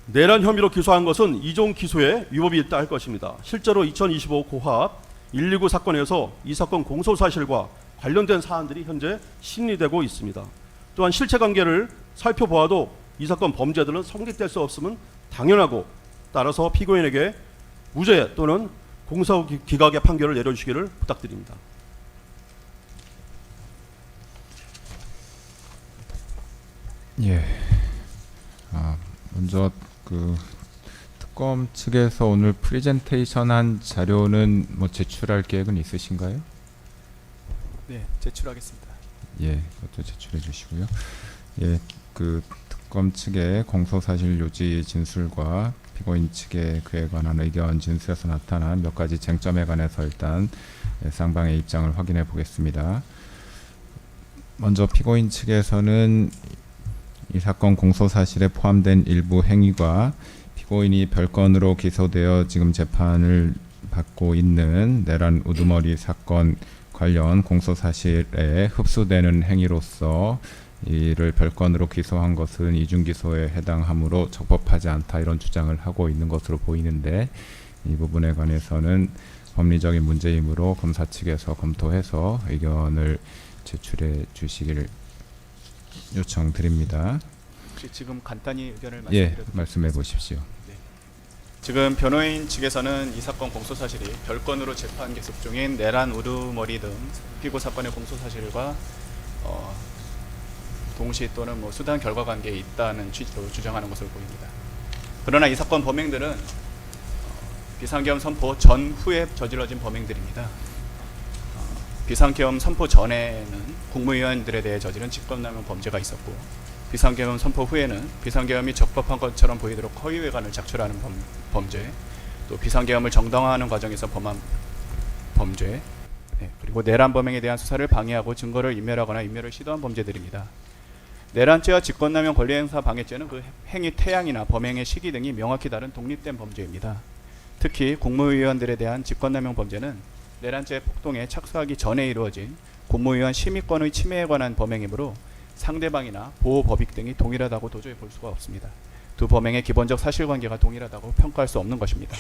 내란 혐의로 기소한 것은 이종 기소에 위법이 있다 할 것입니다. 실제로 2025 고합 129 사건에서 이 사건 공소사실과 관련된 사안들이 현재 심리되고 있습니다. 또한 실체관계를 살펴보아도 이 사건 범죄들은 성립될 수 없음은 당연하고 따라서 피고인에게 무죄 또는 공소기각의 판결을 내려주시기를 부탁드립니다. 예. 먼저 특검 측에서 오늘 프리젠테이션한 자료는 뭐 제출할 계획은 있으신가요? 네, 제출하겠습니다. 예, 그것도 제출해 주시고요. 예, 특검 측의 공소사실 요지 진술과 피고인 측의 그에 관한 의견 진술에서 나타난 몇 가지 쟁점에 관해서 일단 쌍방의 입장을 확인해 보겠습니다. 먼저 피고인 측에서는 이 사건 공소사실에 포함된 일부 행위가 피고인이 별건으로 기소되어 지금 재판을 받고 있는 내란 우두머리 사건 관련 공소사실에 흡수되는 행위로서 이를 별건으로 기소한 것은 이중기소에 해당하므로 적법하지 않다 이런 주장을 하고 있는 것으로 보이는데 이 부분에 관해서는 법리적인 문제이므로 검사 측에서 검토해서 의견을 제출해 주시기를 요청드립니다. 혹시 지금 간단히 의견을 예, 말씀드려도 말씀해 보십시오. 지금 변호인 측에서는 이 사건 공소사실이 별건으로 재판 계속 중인 내란 우두머리 등 피고 사건의 공소사실과 동시 또는 수단 결과관계에 있다는 취지로 주장하는 것으로 보입니다. 그러나 이 사건 범행들은 비상계엄 선포 전후에 저질러진 범행들입니다. 비상계엄 선포 전에는 국무위원들에 대해 저지른 직권남용 범죄가 있었고 비상계엄 선포 후에는 비상계엄이 적법한 것처럼 보이도록 허위외관을 작출하는 범죄, 또 비상계엄을 정당화하는 과정에서 범한 범죄, 그리고 내란 범행에 대한 수사를 방해하고 증거를 인멸하거나 인멸을 시도한 범죄들입니다. 내란죄와 직권남용 권리행사 방해죄는 그 행위 태양이나 범행의 시기 등이 명확히 다른 독립된 범죄입니다. 특히 국무위원들에 대한 직권남용 범죄는 내란죄 폭동에 착수하기 전에 이루어진 국무위원 심의권의 침해에 관한 범행이므로 상대방이나 보호법익 등이 동일하다고 도저히 볼 수가 없습니다. 두 범행의 기본적 사실관계가 동일하다고 평가할 수 없는 것입니다.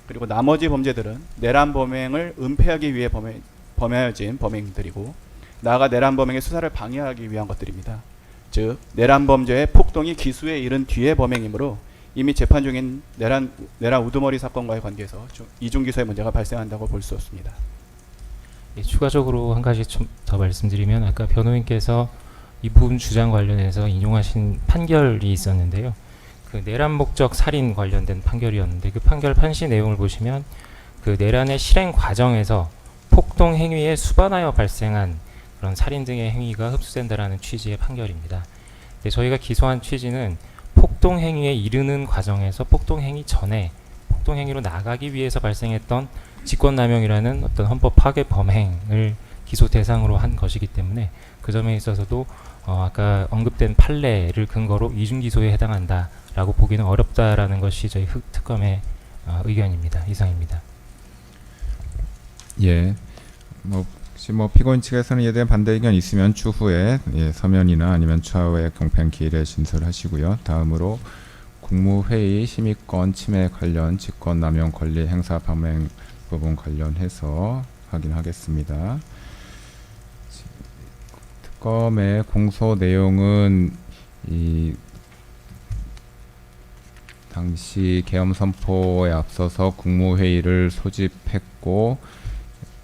그리고 나머지 범죄들은 내란 범행을 은폐하기 위해 범해진 범행들이고 나아가 내란 범행의 수사를 방해하기 위한 것들입니다. 즉 내란 범죄의 폭동이 기수에 이른 뒤의 범행이므로 이미 재판 중인 내란 우두머리 사건과의 관계에서 이중기소의 문제가 발생한다고 볼 수 없습니다. 예, 추가적으로 한 가지 좀 더 말씀드리면 아까 변호인께서 이 부분 주장 관련해서 인용하신 판결이 있었는데요. 그 내란 목적 살인 관련된 판결이었는데 그 판결 판시 내용을 보시면 그 내란의 실행 과정에서 폭동 행위에 수반하여 발생한 그런 살인 등의 행위가 흡수된다라는 취지의 판결입니다. 네, 저희가 기소한 취지는 폭동 행위에 이르는 과정에서 폭동 행위 전에 폭동 행위로 나가기 위해서 발생했던 직권남용이라는 어떤 헌법 파괴 범행을 기소 대상으로 한 것이기 때문에 그 점에 있어서도 아까 언급된 판례를 근거로 이중 기소에 해당한다라고 보기는 어렵다라는 것이 저희 특검의 의견입니다. 이상입니다. 예. 혹시 피고인 측에서는 이에 대한 반대 의견 있으면 추후에 서면이나 아니면 추후에 경pen 기일에 진술하시고요. 다음으로 국무회의 심의권 침해 관련 직권남용 권리 행사 범행 부분 관련해서 확인하겠습니다. 특검의 공소 내용은 이 당시 계엄 선포에 앞서서 국무회의를 소집했고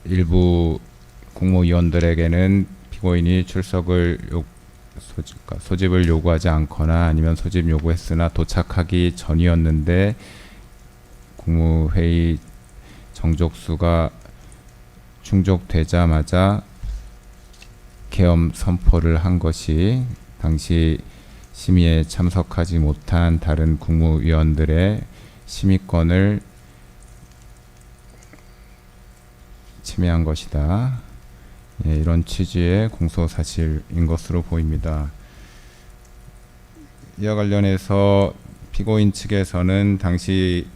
일부 국무위원들에게는 피고인이 출석을 소집을 요구하지 않거나 아니면 소집 요구했으나 도착하기 전이었는데 국무회의 정족수가 충족되자마자 계엄 선포를 한 것이 당시 심의에 참석하지 못한 다른 국무위원들의 심의권을 침해한 것이다. 예, 이런 취지의 공소사실인 것으로 보입니다. 이와 관련해서 피고인 측에서는 당시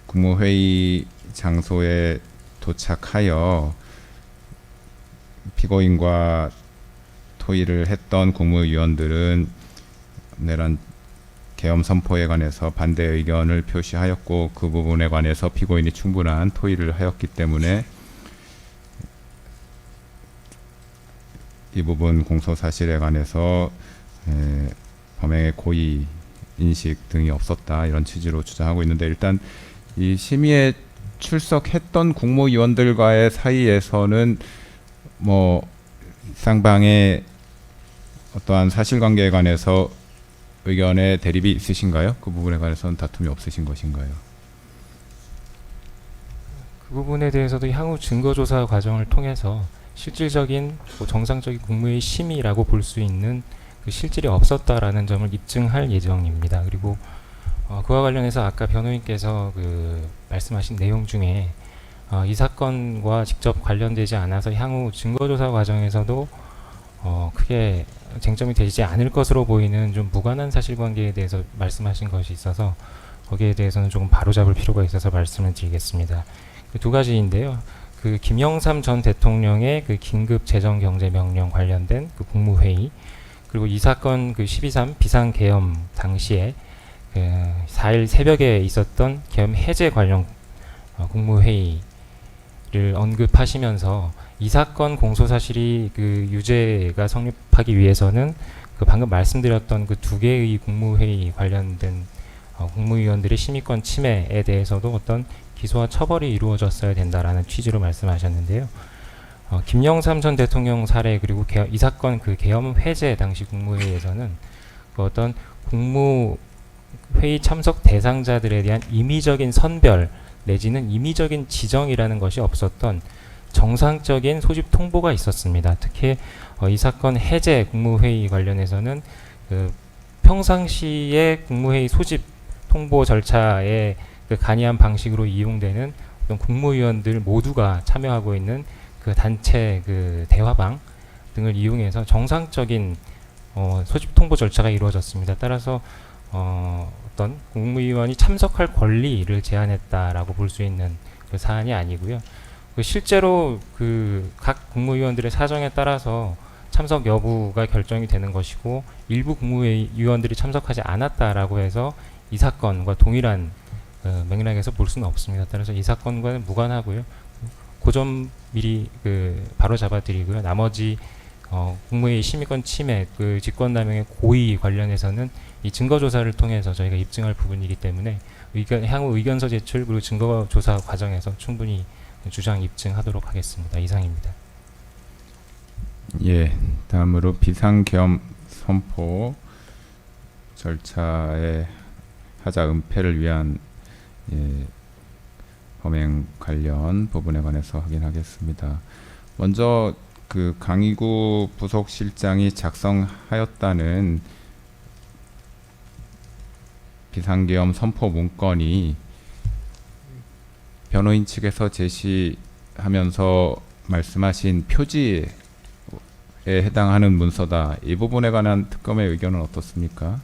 국무회의 장소에 도착하여 피고인과 토의를 했던 국무위원들은 내란 계엄 선포에 관해서 반대 의견을 표시하였고 그 부분에 관해서 피고인이 충분한 토의를 하였기 때문에 이 부분 공소사실에 관해서 범행의 고의 인식 등이 없었다 이런 취지로 주장하고 있는데 일단 이 심의에 출석했던 국무위원들과의 사이에서는 쌍방의 어떠한 사실관계에 관해서 의견의 대립이 있으신가요? 그 부분에 관해서는 다툼이 없으신 것인가요? 그 부분에 대해서도 향후 증거조사 과정을 통해서 실질적인 정상적인 국무회의 심의라고 볼 수 있는 그 실질이 없었다라는 점을 입증할 예정입니다. 그리고 그와 관련해서 아까 변호인께서 말씀하신 내용 중에 이 사건과 직접 관련되지 않아서 향후 증거조사 과정에서도 크게 쟁점이 되지 않을 것으로 보이는 좀 무관한 사실관계에 대해서 말씀하신 것이 있어서 거기에 대해서는 조금 바로잡을 필요가 있어서 말씀을 드리겠습니다. 그 두 가지인데요. 그 김영삼 전 대통령의 그 긴급 재정경제명령 관련된 그 국무회의 그리고 이 사건 그 12.3 비상계엄 당시에 그 4일 새벽에 있었던 계엄 해제 관련 국무회의를 언급하시면서 이 사건 공소사실이 그 유죄가 성립하기 위해서는 그 방금 말씀드렸던 그 두 개의 국무회의 관련된 국무위원들의 심의권 침해에 대해서도 어떤 기소와 처벌이 이루어졌어야 된다라는 취지로 말씀하셨는데요. 김영삼 전 대통령 사례 그리고 이 사건 그 계엄 해제 당시 국무회의에서는 그 어떤 국무회의 참석 대상자들에 대한 임의적인 선별 내지는 임의적인 지정이라는 것이 없었던 정상적인 소집 통보가 있었습니다. 특히 이 사건 해제 국무회의 관련해서는 그 평상시에 국무회의 소집 통보 절차에 그 간이한 방식으로 이용되는 어떤 국무위원들 모두가 참여하고 있는 그 단체 그 대화방 등을 이용해서 정상적인 소집 통보 절차가 이루어졌습니다. 따라서 어떤 국무위원이 참석할 권리를 제한했다라고 볼 수 있는 그 사안이 아니고요. 실제로 그 각 국무위원들의 사정에 따라서 참석 여부가 결정이 되는 것이고 일부 국무위원들이 참석하지 않았다라고 해서 이 사건과 동일한 맥락에서 볼 수는 없습니다. 따라서 이 사건과는 무관하고요. 그 점 미리 바로 잡아드리고요. 나머지 국무회의 심의권 침해, 그 직권남용의 고의 관련해서는 이 증거조사를 통해서 저희가 입증할 부분이기 때문에 향후 의견서 제출 그리고 증거조사 과정에서 충분히 주장 입증하도록 하겠습니다. 이상입니다. 예, 다음으로 비상계엄 선포 절차의 하자 은폐를 위한 범행 관련 부분에 관해서 확인하겠습니다. 먼저 그 강의구 부속실장이 작성하였다는 비상계엄 선포 문건이 변호인 측에서 제시하면서 말씀하신 표지에 해당하는 문서다. 이 부분에 관한 특검의 의견은 어떻습니까?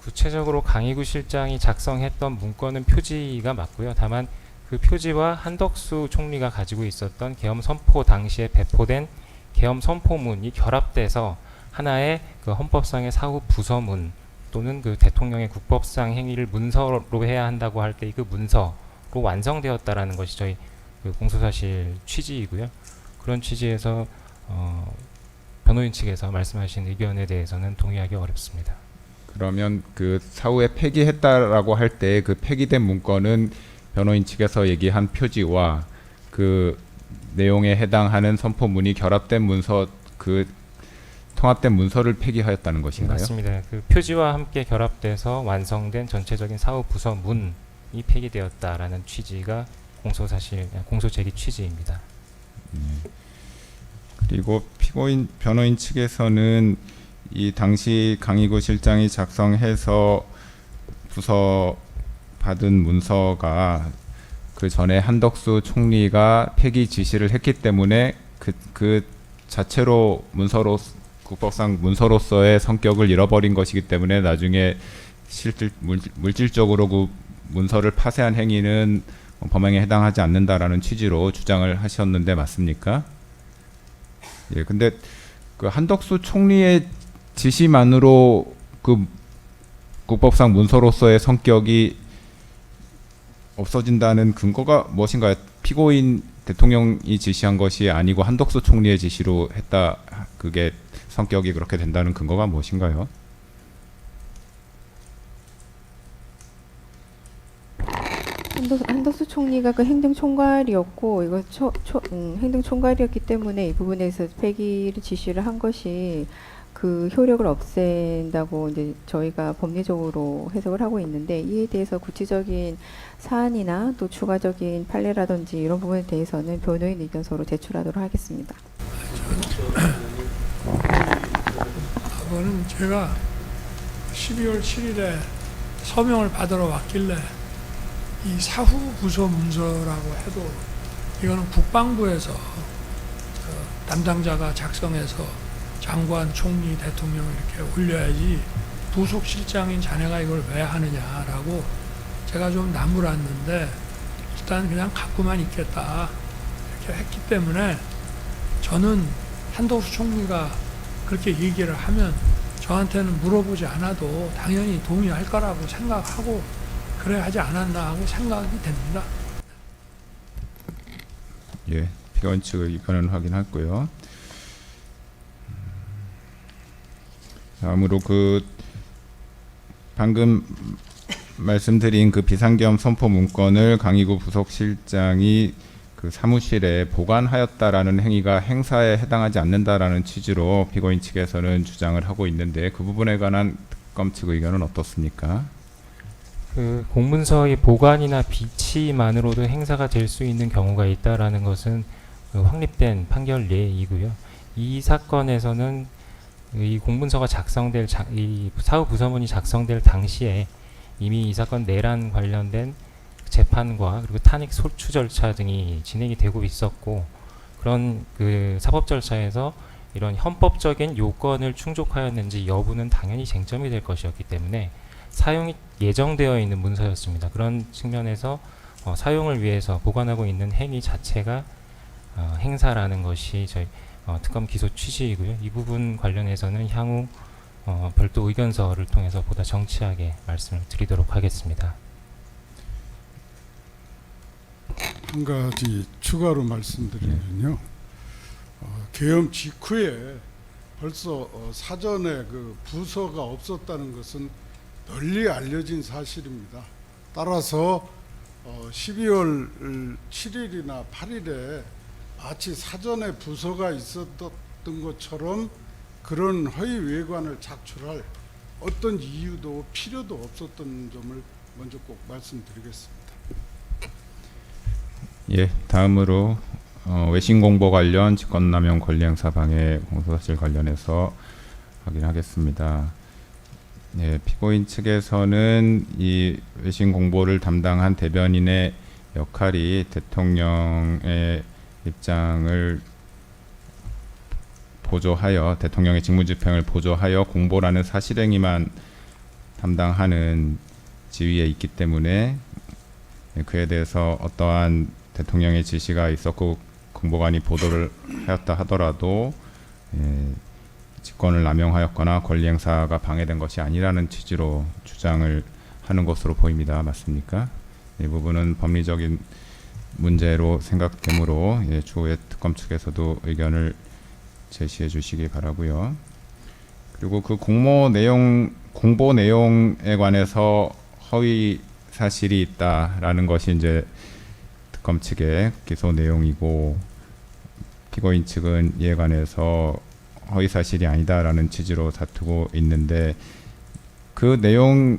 구체적으로 강희구 실장이 작성했던 문건은 표지가 맞고요. 다만 그 표지와 한덕수 총리가 가지고 있었던 계엄 선포 당시에 배포된 계엄 선포문이 결합돼서 하나의 그 헌법상의 사후 부서문 또는 그 대통령의 국법상 행위를 문서로 해야 한다고 할 때 그 문서로 완성되었다라는 것이 저희 그 공소사실 취지이고요. 그런 취지에서 변호인 측에서 말씀하신 의견에 대해서는 동의하기 어렵습니다. 그러면 그 사후에 폐기했다라고 할 때 그 폐기된 문건은 변호인 측에서 얘기한 표지와 그 내용에 해당하는 선포문이 결합된 문서, 그 통합된 문서를 폐기하였다는 것인가요? 맞습니다. 그 표지와 함께 결합돼서 완성된 전체적인 사후 부서문이 폐기되었다라는 취지가 공소 제기 취지입니다. 그리고 피고인 변호인 측에서는 이 당시 강희구 실장이 작성해서 부서 받은 문서가 그 전에 한덕수 총리가 폐기 지시를 했기 때문에 그 자체로 문서로 국법상 문서로서의 성격을 잃어버린 것이기 때문에 나중에 물질적으로 그 문서를 파쇄한 행위는 범행에 해당하지 않는다라는 취지로 주장을 하셨는데 맞습니까? 예, 근데 그 한덕수 총리의 지시만으로 그 국법상 문서로서의 성격이 없어진다는 근거가 무엇인가요? 피고인 대통령이 지시한 것이 아니고 한덕수 총리의 지시로 했다. 그게 성격이 그렇게 된다는 근거가 무엇인가요? 한덕수 총리가 그 행정총괄이었고 이거 행정총괄이었기 때문에 이 부분에서 폐기를 지시를 한 것이 그 효력을 없앤다고 이제 저희가 법리적으로 해석을 하고 있는데 이에 대해서 구체적인 사안이나 또 추가적인 판례라든지 이런 부분에 대해서는 변호인 의견서로 제출하도록 하겠습니다. 그거는 제가 12월 7일에 서명을 받으러 왔길래 이 사후 부서 문서라고 해도 이거는 국방부에서 담당자가 작성해서 장관, 총리, 대통령 이렇게 올려야지 부속실장인 자네가 이걸 왜 하느냐라고 제가 좀 나무랐는데 일단 그냥 갖고만 있겠다 이렇게 했기 때문에 저는 한덕수 총리가 그렇게 얘기를 하면 저한테는 물어보지 않아도 당연히 동의할 거라고 생각하고 그래 하지 않았나 하고 생각이 됩니다. 예, 피고인 측 의견은 확인했고요. 다음으로 그 방금 말씀드린 그 비상계엄 선포 문건을 강희구 부속실장이 그 사무실에 보관하였다라는 행위가 행사에 해당하지 않는다라는 취지로 피고인 측에서는 주장을 하고 있는데 그 부분에 관한 특검 측 의견은 어떻습니까? 그 공문서의 보관이나 비치만으로도 행사가 될 수 있는 경우가 있다라는 것은 그 확립된 판결 예이고요. 이 사건에서는 이 공문서가 이 사후 부서문이 작성될 당시에 이미 이 사건 내란 관련된 재판과 그리고 탄핵 소추 절차 등이 진행이 되고 있었고 그런 그 사법 절차에서 이런 헌법적인 요건을 충족하였는지 여부는 당연히 쟁점이 될 것이었기 때문에 사용이 예정되어 있는 문서였습니다. 그런 측면에서 사용을 위해서 보관하고 있는 행위 자체가 행사라는 것이 저희 특검 기소 취지이고요. 이 부분 관련해서는 향후 별도 의견서를 통해서 보다 정치하게 말씀을 드리도록 하겠습니다. 한 가지 추가로 말씀드리면요. 계엄 직후에 벌써 사전에 그 부서가 없었다는 것은 널리 알려진 사실입니다. 따라서 12월 7일이나 8일에 마치 사전에 부서가 있었던 것처럼 그런 허위 외관을 작출할 어떤 이유도 필요도 없었던 점을 먼저 꼭 말씀드리겠습니다. 예, 다음으로 외신 공보 관련 직권남용 권리행사 방해 공소사실 관련해서 확인하겠습니다. 예, 피고인 측에서는 이 외신 공보를 담당한 대변인의 역할이 대통령의 입장을 보조하여 대통령의 직무집행을 보조하여 공보라는 사실행위만 담당하는 지위에 있기 때문에 그에 대해서 어떠한 대통령의 지시가 있었고 공보관이 보도를 하였다 하더라도 직권을 남용하였거나 권리행사가 방해된 것이 아니라는 취지로 주장을 하는 것으로 보입니다. 맞습니까? 이 부분은 법리적인 문제로 생각되므로 추후에 특검 측에서도 의견을 제시해 주시기 바라고요. 그리고 그 공보 내용에 관해서 허위 사실이 있다라는 것이 이제 특검 측의 기소 내용이고 피고인 측은 이에 관해서 허위 사실이 아니다라는 취지로 다투고 있는데 그 내용에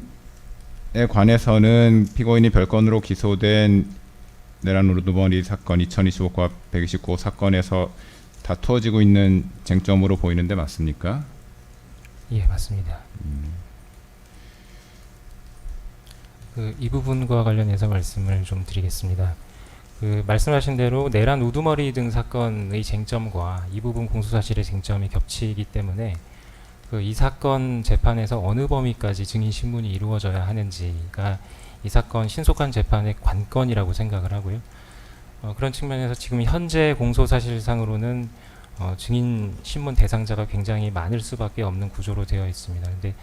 관해서는 피고인이 별건으로 기소된 내란 우두머리 사건 2025과 129호 사건에서 다투어지고 있는 쟁점으로 보이는데 맞습니까? 예, 맞습니다. 이 부분과 관련해서 말씀을 좀 드리겠습니다. 말씀하신 대로 내란 우두머리 등 사건의 쟁점과 이 부분 공소사실의 쟁점이 겹치기 때문에 이 사건 재판에서 어느 범위까지 증인 신문이 이루어져야 하는지가 이 사건 신속한 재판의 관건이라고 생각을 하고요. 그런 측면에서 지금 현재 공소사실상으로는 증인 신문 대상자가 굉장히 많을 수밖에 없는 구조로 되어 있습니다. 근데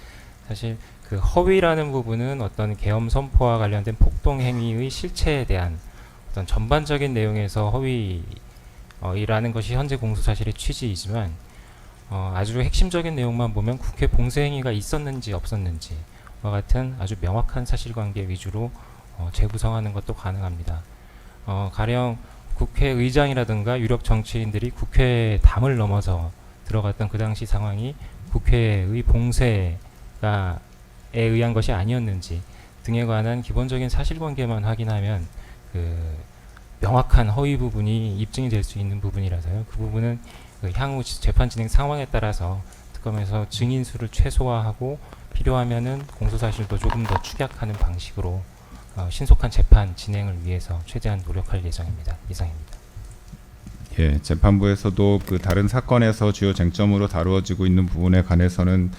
사실 그 허위라는 부분은 어떤 계엄 선포와 관련된 폭동 행위의 실체에 대한 어떤 전반적인 내용에서 허위라는 것이 현재 공소사실의 취지이지만 아주 핵심적인 내용만 보면 국회 봉쇄 행위가 있었는지 없었는지와 같은 아주 명확한 사실관계 위주로 재구성하는 것도 가능합니다. 가령 국회의장이라든가 유력 정치인들이 국회 담을 넘어서 들어갔던 그 당시 상황이 국회의 봉쇄가 에 의한 것이 아니었는지 등에 관한 기본적인 사실관계만 확인하면 명확한 허위 부분이 입증이 될 수 있는 부분이라서요. 그 부분은 향후 재판 진행 상황에 따라서 특검에서 증인 수를 최소화하고 필요하면은 공소사실도 조금 더 축약하는 방식으로 신속한 재판 진행을 위해서 최대한 노력할 예정입니다. 이상입니다. 예, 재판부에서도 그 다른 사건에서 주요 쟁점으로 다루어지고 있는 부분에 관해서는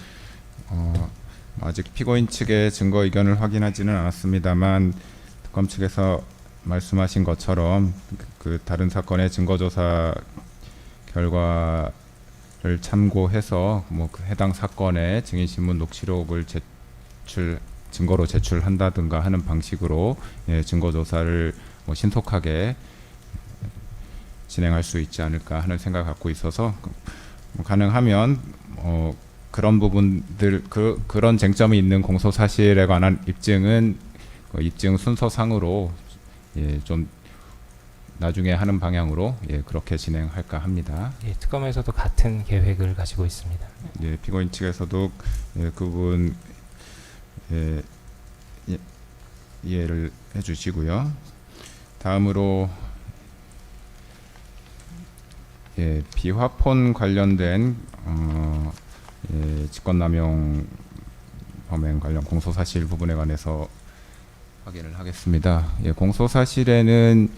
아직 피고인 측의 증거 의견을 확인하지는 않았습니다만 특검 측에서 말씀하신 것처럼 그 다른 사건의 증거조사 결과를 참고해서 그 해당 사건의 증인신문 녹취록을 증거로 제출한다든가 하는 방식으로 증거조사를 신속하게 진행할 수 있지 않을까 하는 생각을 갖고 있어서 가능하면 그런 부분들 그런 쟁점이 있는 공소 사실에 관한 입증은 입증 순서상으로 좀 나중에 하는 방향으로 그렇게 진행할까 합니다. 예, 특검에서도 같은 계획을 가지고 있습니다. 예, 피고인 측에서도 그 부분 이해를 해주시고요. 다음으로 비화폰 관련된 직권남용 범행 관련 공소사실 부분에 관해서 확인을 하겠습니다. 공소사실에는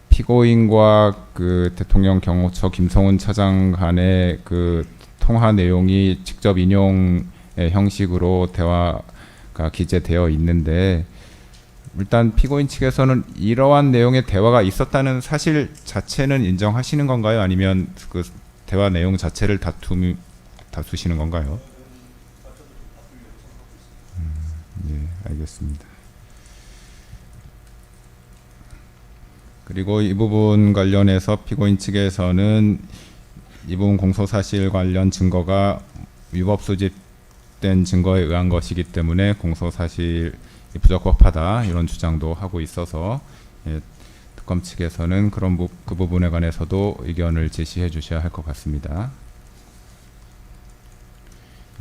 피고인과 그 대통령 경호처 김성훈 차장 간의 그 통화 내용이 직접 인용의 형식으로 대화가 기재되어 있는데 일단 피고인 측에서는 이러한 내용의 대화가 있었다는 사실 자체는 인정하시는 건가요? 아니면 그 대화 내용 자체를 다투시는 건가요? 네, 알겠습니다. 그리고 이 부분 관련해서 피고인 측에서는 이 부분 공소사실 관련 증거가 위법 수집된 증거에 의한 것이기 때문에 공소사실이 부적법하다 이런 주장도 하고 있어서 특검 측에서는 그 부분에 관해서도 의견을 제시해 주셔야 할 것 같습니다.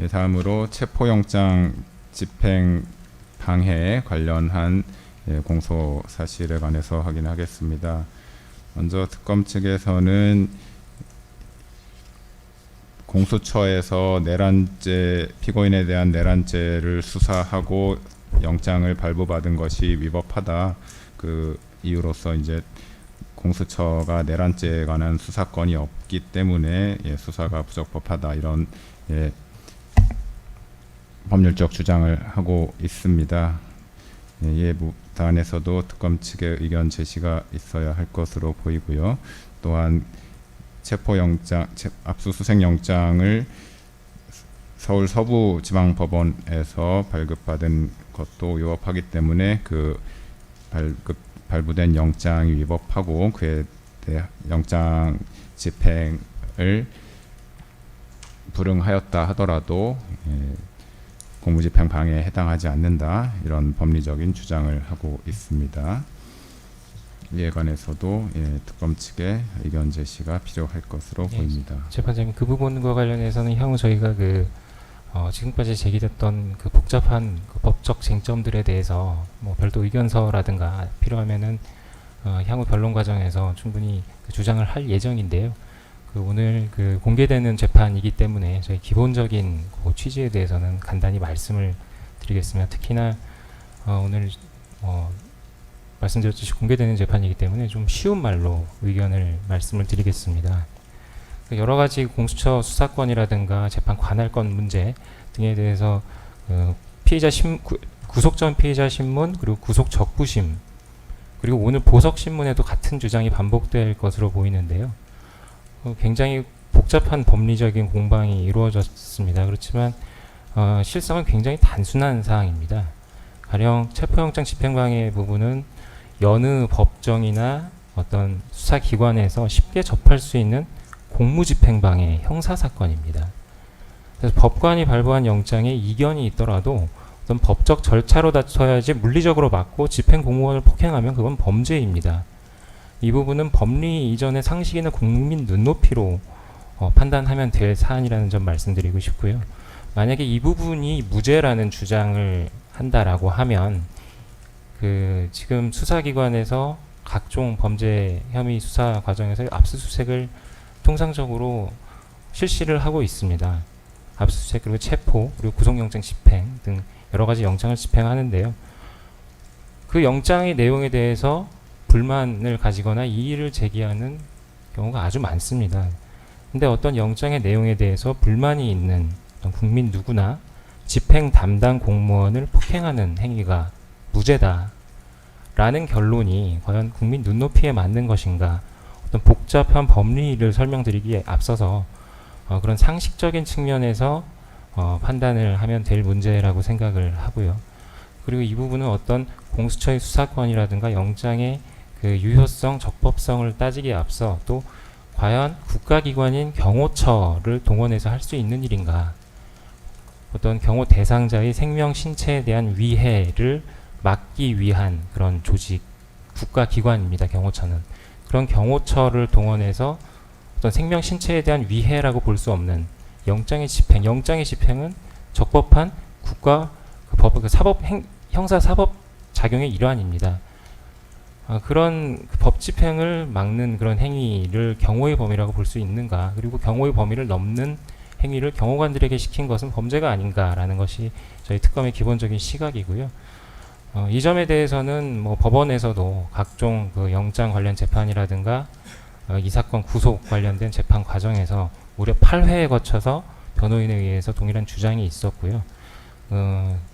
다음으로 체포영장 집행 방해 관련한 공소 사실에 관해서 확인하겠습니다. 먼저 특검 측에서는 공수처에서 내란죄 피고인에 대한 내란죄를 수사하고 영장을 발부받은 것이 위법하다. 그 이유로서 이제 공수처가 내란죄에 관한 수사권이 없기 때문에 수사가 부적법하다 이런 법률적 주장을 하고 있습니다. 이에 무단에서도 특검 측의 의견 제시가 있어야 할 것으로 보이고요. 또한 체포영장, 압수수색영장을 서울 서부지방법원에서 발급받은 것도 위법하기 때문에 그 발부된 영장이 위법하고 그에 대해 영장 집행을 불응하였다 하더라도 공무집행 방해에 해당하지 않는다 이런 법리적인 주장을 하고 있습니다. 이에 관해서도 특검 측의 의견 제시가 필요할 것으로 보입니다. 재판장님, 그 부분과 관련해서는 향후 저희가 지금까지 제기됐던 그 복잡한 그 법적 쟁점들에 대해서 뭐 별도 의견서라든가 필요하면은 향후 변론 과정에서 충분히 그 주장을 할 예정인데요. 그 오늘 그 공개되는 재판이기 때문에 저희 기본적인 그 취지에 대해서는 간단히 말씀을 드리겠습니다. 특히나 오늘 말씀드렸듯이 공개되는 재판이기 때문에 좀 쉬운 말로 의견을 말씀을 드리겠습니다. 여러 가지 공수처 수사권이라든가 재판 관할권 문제 등에 대해서 구속 전 피의자 신문 그리고 구속 적부심 그리고 오늘 보석 신문에도 같은 주장이 반복될 것으로 보이는데요. 굉장히 복잡한 법리적인 공방이 이루어졌습니다. 그렇지만 실상은 굉장히 단순한 사항입니다. 가령 체포영장 집행방해 부분은 여느 법정이나 어떤 수사기관에서 쉽게 접할 수 있는 공무집행방해 형사사건입니다. 그래서 법관이 발부한 영장에 이견이 있더라도 어떤 법적 절차로 다퉈야지 물리적으로 막고 집행공무원을 폭행하면 그건 범죄입니다. 이 부분은 법리 이전의 상식이나 국민 눈높이로 판단하면 될 사안이라는 점 말씀드리고 싶고요. 만약에 이 부분이 무죄라는 주장을 한다라고 하면 지금 수사기관에서 각종 범죄 혐의 수사 과정에서 압수수색을 통상적으로 실시를 하고 있습니다. 압수수색 그리고 체포 그리고 구속영장 집행 등 여러 가지 영장을 집행하는데요. 그 영장의 내용에 대해서 불만을 가지거나 이의를 제기하는 경우가 아주 많습니다. 근데 어떤 영장의 내용에 대해서 불만이 있는 어떤 국민 누구나 집행 담당 공무원을 폭행하는 행위가 무죄다 라는 결론이 과연 국민 눈높이에 맞는 것인가, 어떤 복잡한 법리를 설명드리기에 앞서서 그런 상식적인 측면에서 판단을 하면 될 문제라고 생각을 하고요. 그리고 이 부분은 어떤 공수처의 수사권이라든가 영장의 그 유효성, 적법성을 따지기에 앞서 또 과연 국가기관인 경호처를 동원해서 할 수 있는 일인가, 어떤 경호 대상자의 생명, 신체에 대한 위해를 막기 위한 그런 조직, 국가기관입니다. 경호처는. 그런 경호처를 동원해서 어떤 생명, 신체에 대한 위해라고 볼 수 없는 영장의 집행은 적법한 국가 형사 사법 작용의 일환입니다. 그런 법 집행을 막는 그런 행위를 경호의 범위라고 볼 수 있는가, 그리고 경호의 범위를 넘는 행위를 경호관들에게 시킨 것은 범죄가 아닌가라는 것이 저희 특검의 기본적인 시각이고요. 이 점에 대해서는 뭐 법원에서도 각종 그 영장 관련 재판이라든가 이 사건 구속 관련된 재판 과정에서 무려 8회에 거쳐서 변호인에 의해서 동일한 주장이 있었고요.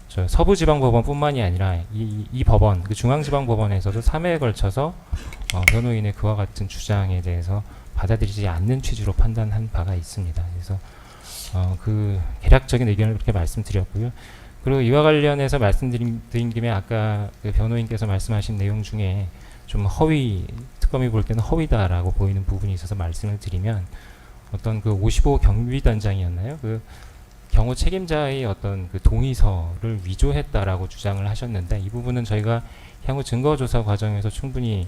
저 서부지방법원뿐만이 아니라 이 법원, 그 중앙지방법원에서도 3회에 걸쳐서 변호인의 그와 같은 주장에 대해서 받아들이지 않는 취지로 판단한 바가 있습니다. 그래서 그 개략적인 의견을 그렇게 말씀드렸고요. 그리고 이와 관련해서 말씀드린 김에 아까 그 변호인께서 말씀하신 내용 중에 좀 특검이 볼 때는 허위다라고 보이는 부분이 있어서 말씀을 드리면, 어떤 그 55 경비단장이었나요? 그 경호 책임자의 어떤 그 동의서를 위조했다라고 주장을 하셨는데, 이 부분은 저희가 향후 증거조사 과정에서 충분히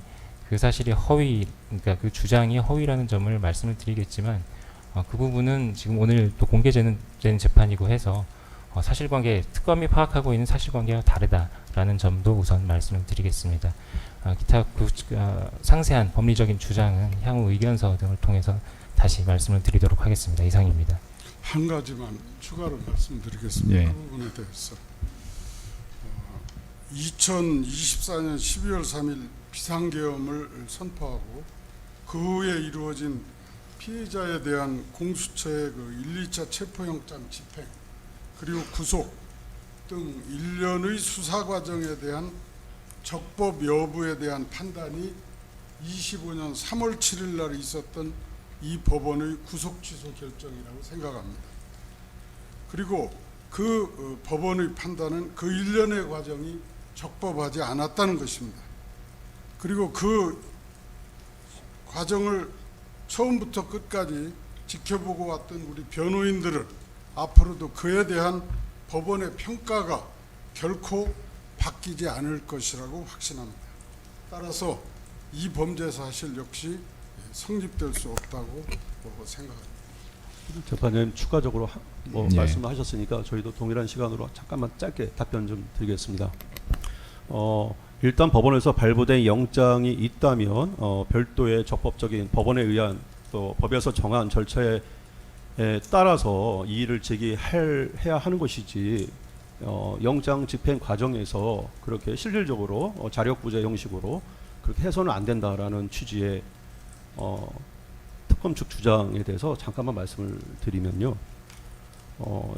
그 사실이 그러니까 그 주장이 허위라는 점을 말씀을 드리겠지만, 그 부분은 지금 오늘 또 공개되는 재판이고 해서 사실관계 특검이 파악하고 있는 사실관계와 다르다라는 점도 우선 말씀을 드리겠습니다. 기타 상세한 법리적인 주장은 향후 의견서 등을 통해서 다시 말씀을 드리도록 하겠습니다. 이상입니다. 한 가지만 추가로 말씀드리겠습니다. 예. 그 부분에 대해서 2024년 12월 3일 비상계엄을 선포하고 그 후에 이루어진 피해자에 대한 공수처의 그 1, 2차 체포영장 집행 그리고 구속 등 일련의 수사 과정에 대한 적법 여부에 대한 판단이 25년 3월 7일 날 있었던 이 법원의 구속 취소 결정이라고 생각합니다. 그리고 그 법원의 판단은 그 일련의 과정이 적법하지 않았다는 것입니다. 그리고 그 과정을 처음부터 끝까지 지켜보고 왔던 우리 변호인들은 앞으로도 그에 대한 법원의 평가가 결코 바뀌지 않을 것이라고 확신합니다. 따라서 이 범죄 사실 역시 성립될 수 없다고 생각합니다. 재판장님 추가적으로 예. 말씀하셨으니까 저희도 동일한 시간으로 잠깐만 짧게 답변 좀 드리겠습니다. 일단 법원에서 발부된 영장이 있다면 별도의 적법적인 법원에 의한 또 법에서 정한 절차에 따라서 이의를 제기해야 하는 것이지 영장 집행 과정에서 그렇게 실질적으로 자력부재 형식으로 그렇게 해서는 안 된다라는 취지의 특검 측 주장에 대해서 잠깐만 말씀을 드리면요.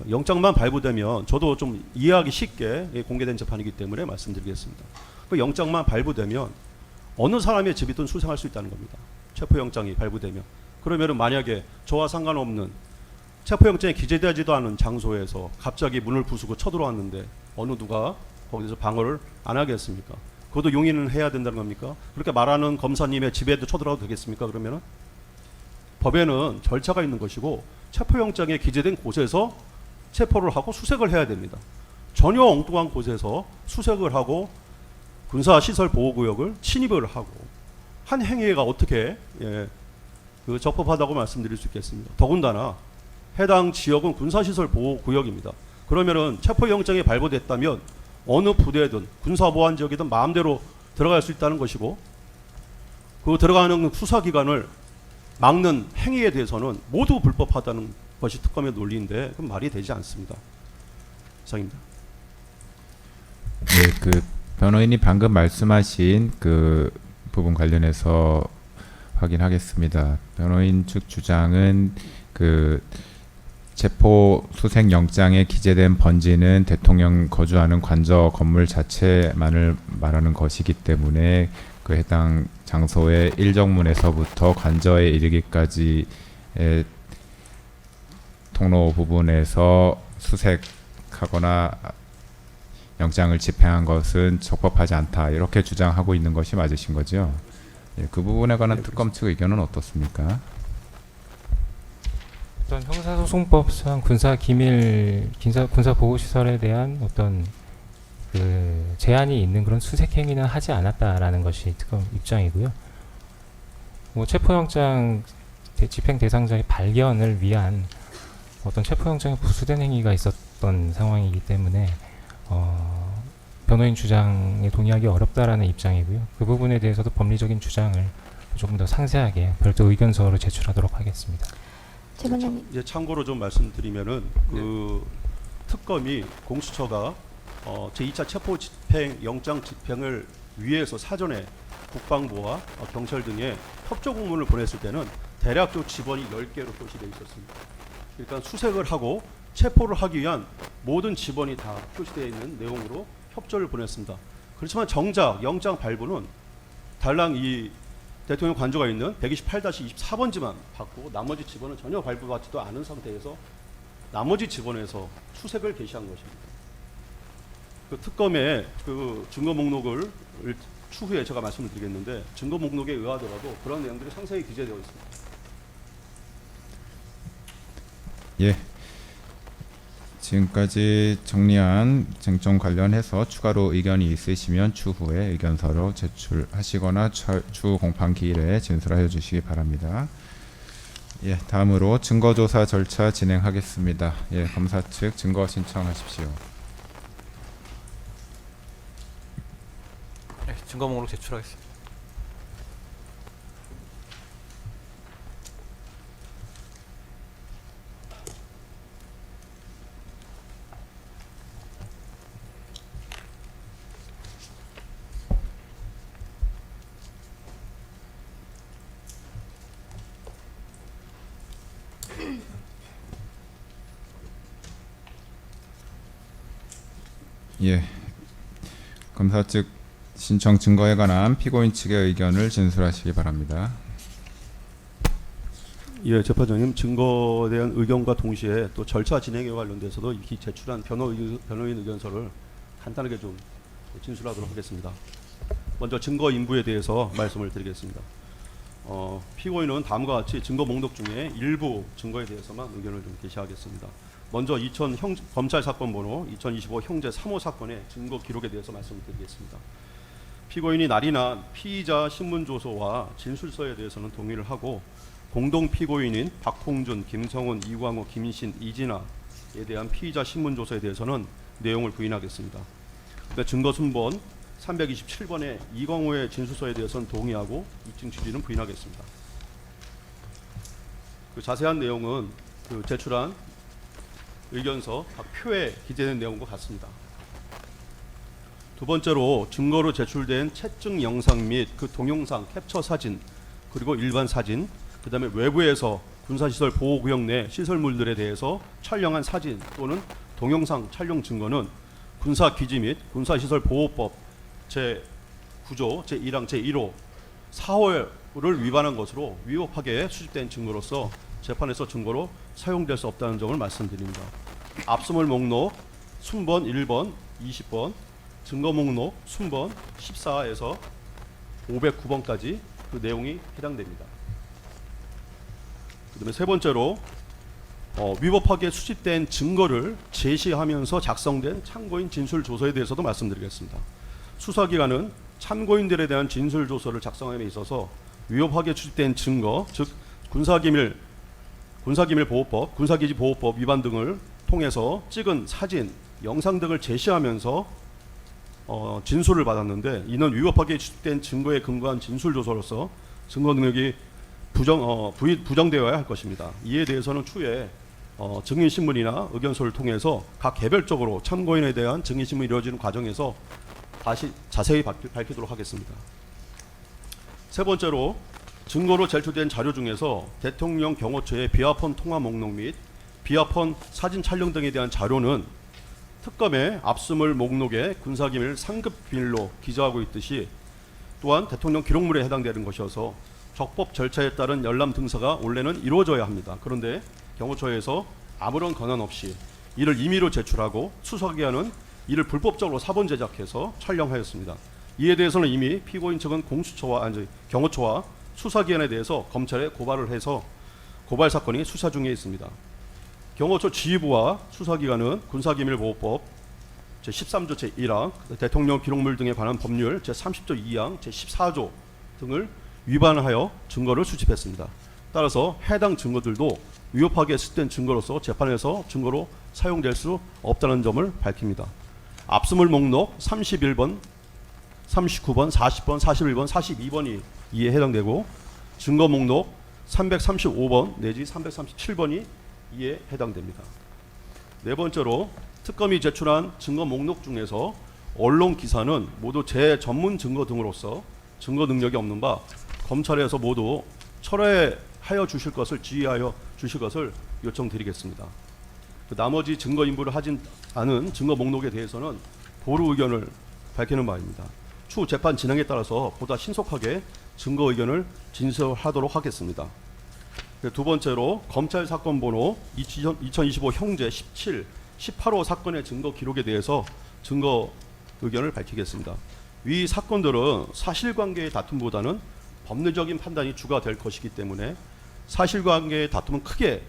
영장만 발부되면 저도 좀 이해하기 쉽게 공개된 재판이기 때문에 말씀드리겠습니다. 그 영장만 발부되면 어느 사람의 집이든 수색할 수 있다는 겁니다. 체포영장이 발부되면. 그러면은 만약에 저와 상관없는 체포영장이 기재되지도 않은 장소에서 갑자기 문을 부수고 쳐들어왔는데 어느 누가 거기서 방어를 안 하겠습니까? 그것도 용인은 해야 된다는 겁니까? 그렇게 말하는 검사님의 집에도 쳐들어가도 되겠습니까? 그러면은 법에는 절차가 있는 것이고 체포영장에 기재된 곳에서 체포를 하고 수색을 해야 됩니다. 전혀 엉뚱한 곳에서 수색을 하고 군사시설 보호구역을 침입을 하고 한 행위가 어떻게 그 적법하다고 말씀드릴 수 있겠습니까? 더군다나 해당 지역은 군사시설 보호구역입니다. 그러면은 체포영장이 발부됐다면 어느 부대든 군사보안지역이든 마음대로 들어갈 수 있다는 것이고 그 들어가는 수사기관을 막는 행위에 대해서는 모두 불법하다는 것이 특검의 논리인데 그건 말이 되지 않습니다. 이상입니다. 네, 그 변호인이 방금 말씀하신 그 부분 관련해서 확인하겠습니다. 변호인 측 주장은 그 체포 수색 영장에 기재된 번지는 대통령 거주하는 관저 건물 자체만을 말하는 것이기 때문에 그 해당 장소의 일정문에서부터 관저에 이르기까지의 통로 부분에서 수색하거나 영장을 집행한 것은 적법하지 않다 이렇게 주장하고 있는 것이 맞으신 거죠? 예, 그 부분에 관한 특검 측 의견은 어떻습니까? 어떤 형사소송법상 군사 보호시설에 대한 어떤 그 제한이 있는 그런 수색 행위는 하지 않았다라는 것이 특검 입장이고요. 뭐 체포영장 집행 대상자의 발견을 위한 어떤 체포영장이 부수된 행위가 있었던 상황이기 때문에 변호인 주장에 동의하기 어렵다라는 입장이고요. 그 부분에 대해서도 법리적인 주장을 조금 더 상세하게 별도 의견서로 제출하도록 하겠습니다. 재판장님. 이제 참고로 좀 말씀드리면은 그 특검이 공수처가 제2차 체포 집행 영장 집행을 위해서 사전에 국방부와 경찰 등에 협조 공문을 보냈을 때는 대략적으로 지번이 10개로 표시되어 있었습니다. 그러니까 수색을 하고 체포를 하기 위한 모든 지번이 다 표시되어 있는 내용으로 협조를 보냈습니다. 그렇지만 정작 영장 발부는 달랑 이 대통령 관저가 있는 128-24번지만 받고 나머지 지번은 전혀 발부받지도 않은 상태에서 나머지 지번에서 수색을 개시한 것입니다. 그 특검의 그 증거 목록을 추후에 제가 말씀을 드리겠는데 증거 목록에 의하더라도 그런 내용들이 상세히 기재되어 있습니다. 예. 지금까지 정리한 쟁점 관련해서 추가로 의견이 있으시면 추후에 의견서로 제출하시거나 추후 공판 기일에 진술하여 주시기 바랍니다. 예, 다음으로 증거조사 절차 진행하겠습니다. 예, 검사 측 증거 신청하십시오. 네, 증거 목록 제출하겠습니다. 예, 검사 측 신청 증거에 관한 피고인 측의 의견을 진술하시기 바랍니다. 예, 재판장님, 증거에 대한 의견과 동시에 또 절차 진행에 관련돼서도 이 제출한 변호인 의견서를 간단하게 좀 진술하도록 하겠습니다. 먼저 증거 인부에 대해서 말씀을 드리겠습니다. 피고인은 다음과 같이 증거 목록 중에 일부 증거에 대해서만 의견을 좀 게시하겠습니다. 먼저 검찰 사건 번호 2025 형제 3호 사건의 증거 기록에 대해서 말씀드리겠습니다. 피고인이 날이나 피의자 신문조서와 진술서에 대해서는 동의를 하고 공동 피고인인 박홍준, 김성훈, 이광호, 김신, 이진아에 대한 피의자 신문조서에 대해서는 내용을 부인하겠습니다. 증거 순번 327번의 이광호의 진술서에 대해서는 동의하고 입증 취지는 부인하겠습니다. 그 자세한 내용은 그 제출한 의견서 각 표에 기재된 내용과 같습니다. 두 번째로 증거로 제출된 채증 영상 및 그 동영상 캡처 사진 그리고 일반 사진, 그 다음에 외부에서 군사시설 보호구역 내 시설물들에 대해서 촬영한 사진 또는 동영상 촬영 증거는 군사기지 및 군사시설 보호법 제9조 제1항 제1호 4호를 위반한 것으로 위법하게 수집된 증거로서 재판에서 증거로 사용될 수 없다는 점을 말씀드립니다. 압수물 목록 순번 1번, 20번, 증거 목록 순번 14에서 509번까지 그 내용이 해당됩니다. 그다음에 세 번째로 위법하게 수집된 증거를 제시하면서 작성된 참고인 진술조서에 대해서도 말씀드리겠습니다. 수사기관은 참고인들에 대한 진술조서를 작성함에 있어서 위법하게 수집된 증거, 즉 군사기밀보호법, 군사기지 보호법 위반 등을 통해서 찍은 사진, 영상 등을 제시하면서 진술을 받았는데 이는 위법하게 수집된 증거에 근거한 진술조서로서 증거 능력이 부정되어야 할 것입니다. 이에 대해서는 추후에 증인신문이나 의견서를 통해서 각 개별적으로 참고인에 대한 증인신문이 이루어지는 과정에서 다시 자세히 밝히도록 하겠습니다. 세 번째로 증거로 제출된 자료 중에서 대통령 경호처의 비아폰 통화 목록 및 비아폰 사진 촬영 등에 대한 자료는 특검의 압수물 목록에 군사기밀 상급 비밀로 기재하고 있듯이 또한 대통령 기록물에 해당되는 것이어서 적법 절차에 따른 열람 등사가 원래는 이루어져야 합니다. 그런데 경호처에서 아무런 권한 없이 이를 임의로 제출하고 수사기관은 이를 불법적으로 사본 제작해서 촬영하였습니다. 이에 대해서는 이미 피고인 측은 경호처와 수사기관에 대해서 검찰에 고발을 해서 고발 사건이 수사 중에 있습니다. 경호처 지휘부와 수사기관은 군사기밀보호법 제13조 제1항, 대통령 기록물 등에 관한 법률 제30조 2항, 제14조 등을 위반하여 증거를 수집했습니다. 따라서 해당 증거들도 위법하게 수집된 증거로서 재판에서 증거로 사용될 수 없다는 점을 밝힙니다. 압수물 목록 31번, 39번, 40번, 41번, 42번이 이에 해당되고 증거 목록 335번 내지 337번이 이에 해당됩니다. 네 번째로 특검이 제출한 증거 목록 중에서 언론 기사는 모두 제 전문 증거 등으로서 증거 능력이 없는 바 검찰에서 모두 철회하여 주실 것을 지휘하여 주실 것을 요청드리겠습니다. 나머지 증거 인부를 하진 않은 증거 목록에 대해서는 보류 의견을 밝히는 바입니다. 추후 재판 진행에 따라서 보다 신속하게 증거 의견을 진술하도록 하겠습니다. 두 번째로 검찰 사건 번호 2025 형제 17, 18호 사건의 증거 기록에 대해서 증거 의견을 밝히겠습니다. 위 사건들은 사실관계의 다툼보다는 법리적인 판단이 주가 될 것이기 때문에 사실관계의 다툼은 크게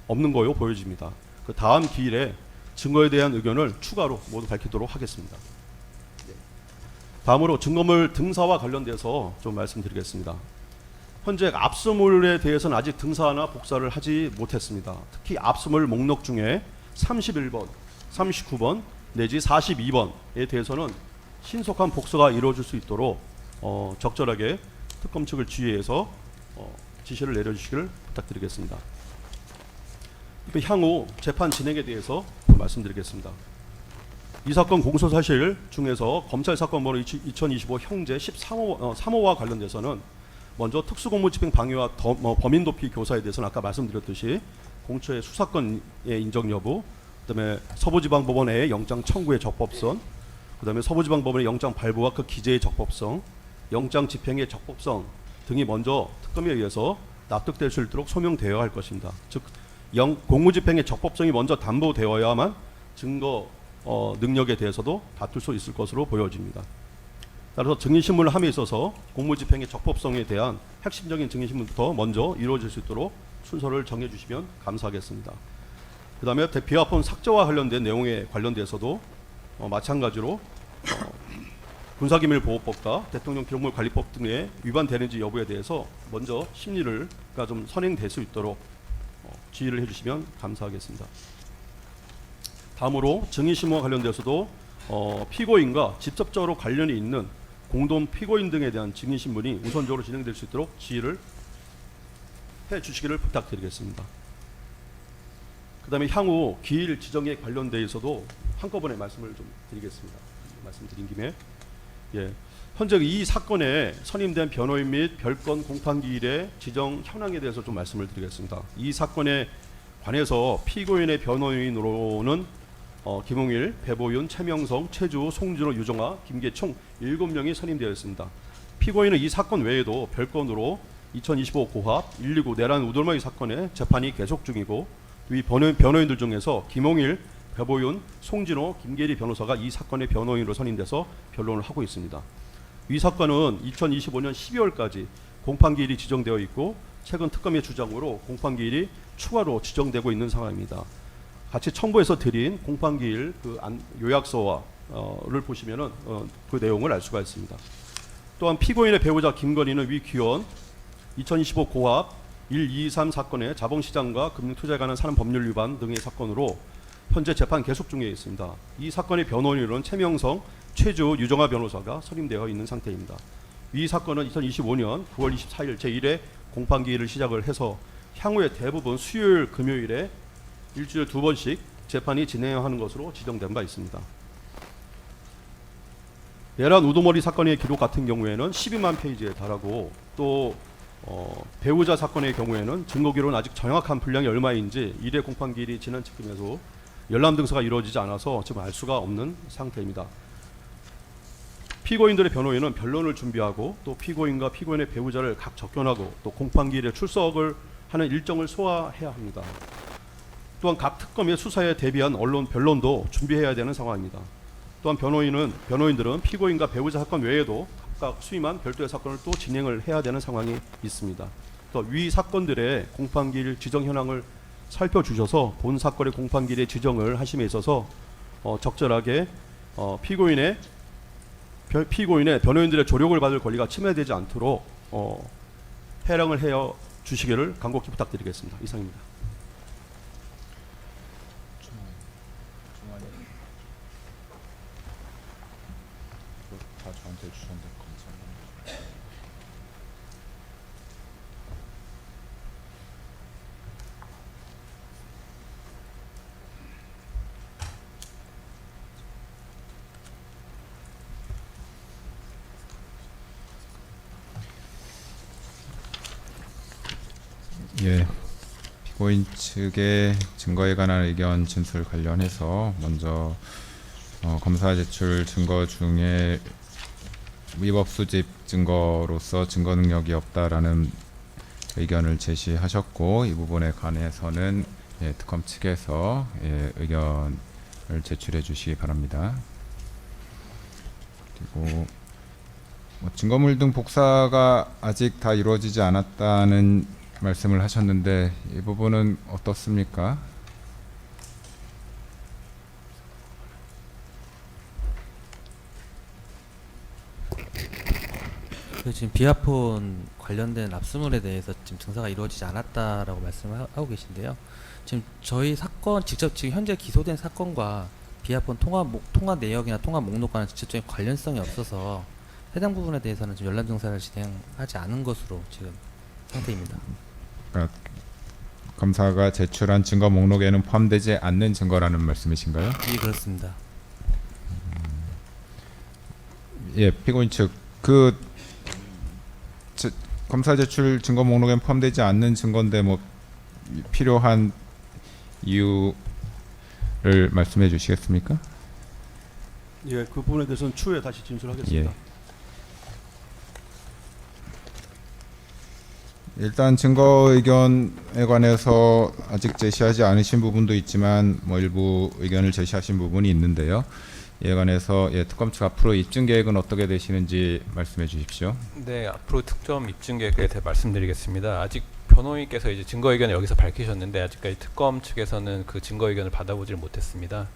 없는 거로 보여집니다. 그 다음 기일에 증거에 대한 의견을 추가로 모두 밝히도록 하겠습니다. 다음으로 증거물 등사와 관련돼서 좀 말씀드리겠습니다. 현재 압수물에 대해서는 아직 등사나 복사를 하지 못했습니다. 특히 압수물 목록 중에 31번, 39번 내지 42번에 대해서는 신속한 복사가 이루어질 수 있도록 적절하게 특검 측을 지휘해서 지시를 내려주시기를 부탁드리겠습니다. 향후 재판 진행에 대해서 말씀드리겠습니다. 이 사건 공소사실 중에서 검찰 사건 번호 2025 형제 13호와 관련돼서는 먼저 특수공무집행 방해와 범인 도피 교사에 대해서는 아까 말씀드렸듯이 공처의 수사권의 인정 여부, 그다음에 서부지방법원의 영장 청구의 적법성, 그다음에 서부지방법원의 영장 발부와 그 기재의 적법성, 영장 집행의 적법성 등이 먼저 특검에 의해서 납득될 수 있도록 소명되어야 할 것입니다. 즉 공무집행의 적법성이 먼저 담보되어야만 증거 능력에 대해서도 다툴 수 있을 것으로 보여집니다. 따라서 증인신문을 함에 있어서 공무집행의 적법성에 대한 핵심적인 증인신문부터 먼저 이루어질 수 있도록 순서를 정해주시면 감사하겠습니다. 그 다음에 비화폰 삭제와 관련된 내용에 관련돼서도 마찬가지로 군사기밀보호법과 대통령 기록물 관리법 등에 위반되는지 여부에 대해서 먼저 심리가 좀 선행될 수 있도록 지휘를 해주시면 감사하겠습니다. 다음으로 증인신문과 관련돼서도 피고인과 직접적으로 관련이 있는 공동 피고인 등에 대한 증인신문이 우선적으로 진행될 수 있도록 지휘를 해주시기를 부탁드리겠습니다. 그 다음에 향후 기일 지정에 관련돼서도 한꺼번에 말씀을 좀 드리겠습니다. 말씀드린 김에 현재 이 사건에 선임된 변호인 및 별건 공판기일의 지정 현황에 대해서 좀 말씀을 드리겠습니다. 이 사건에 관해서 피고인의 변호인으로는 김홍일, 배보윤, 최명성, 최주, 송준호, 유정아, 김계 총 7명이 선임되어 있습니다. 피고인은 이 사건 외에도 별건으로 2025 고합 129 내란 우돌마이 사건의 재판이 계속 중이고 이 변호인들 중에서 김홍일, 배보윤, 송진호, 김계리 변호사가 이 사건의 변호인으로 선임돼서 변론을 하고 있습니다. 이 사건은 2025년 12월까지 공판기일이 지정되어 있고 최근 특검의 주장으로 공판기일이 추가로 지정되고 있는 상황입니다. 같이 첨부해서 드린 공판기일 요약서를 보시면은 그 내용을 알 수가 있습니다. 또한 피고인의 배우자 김건희는 위 기원 2025 고합 1, 2, 3 사건의 자본시장과 금융투자에 관한 산업법률 위반 등의 사건으로 현재 재판 계속 중에 있습니다. 이 사건의 변호인으로는 최명성, 최주, 유정아 변호사가 선임되어 있는 상태입니다. 이 사건은 2025년 9월 24일 제1회 공판기일을 시작을 해서 향후에 대부분 수요일, 금요일에 일주일에 2번씩 재판이 진행하는 것으로 지정된 바 있습니다. 내란 우두머리 사건의 기록 같은 경우에는 12만 페이지에 달하고 또 배우자 사건의 경우에는 증거기록은 아직 정확한 분량이 얼마인지 1회 공판기일이 지난 지금에도 열람 등서가 이루어지지 않아서 지금 알 수가 없는 상태입니다. 피고인들의 변호인은 변론을 준비하고 또 피고인과 피고인의 배우자를 각 접견하고 또 공판기일에 출석을 하는 일정을 소화해야 합니다. 또한 각 특검의 수사에 대비한 언론 변론도 준비해야 되는 상황입니다. 또한 변호인들은 피고인과 배우자 사건 외에도 각각 수임한 별도의 사건을 또 진행을 해야 되는 상황이 있습니다. 또 위 사건들의 공판기일 지정 현황을 살펴주셔서 본 사건의 공판기일의 지정을 하심에 있어서 적절하게 피고인의 변호인들의 조력을 받을 권리가 침해되지 않도록 해량을 해 주시기를 간곡히 부탁드리겠습니다. 이상입니다. 다 저한테 주셨는데 감사합니다. 피고인 측의 증거에 관한 의견 진술 관련해서 먼저 검사 제출 증거 중에 위법 수집 증거로서 증거 능력이 없다라는 의견을 제시하셨고 이 부분에 관해서는 특검 측에서 의견을 제출해 주시기 바랍니다. 그리고 증거물 등 복사가 아직 다 이루어지지 않았다는 말씀을 하셨는데 이 부분은 어떻습니까? 그 지금 비아폰 관련된 압수물에 대해서 지금 증사가 이루어지지 않았다라고 말씀을 하고 계신데요. 지금 저희 사건 직접 지금 현재 기소된 사건과 비아폰 통화 내역이나 통화 목록과는 직접적인 관련성이 없어서 해당 부분에 대해서는 지금 연람 증사를 진행하지 않은 것으로 지금 상태입니다. 그러니까 검사가 제출한 증거 목록에는 포함되지 않는 증거라는 말씀이신가요? 예, 그렇습니다. 예, 피고인 측 검사 제출 증거 목록엔 포함되지 않는 증거인데 뭐 필요한 이유를 말씀해 주시겠습니까? 예, 그 부분에 대해서는 추후에 다시 진술하겠습니다. 예. 일단 증거 의견에 관해서 아직 제시하지 않으신 부분도 있지만 뭐 일부 의견을 제시하신 부분이 있는데요. 이에 관해서 특검 측 앞으로 입증 계획은 어떻게 되시는지 말씀해 주십시오. 네, 앞으로 특검 입증 계획에 대해 말씀드리겠습니다. 아직 변호인께서 이제 증거 의견을 여기서 밝히셨는데 아직까지 특검 측에서는 그 증거 의견을 받아보질 못했습니다.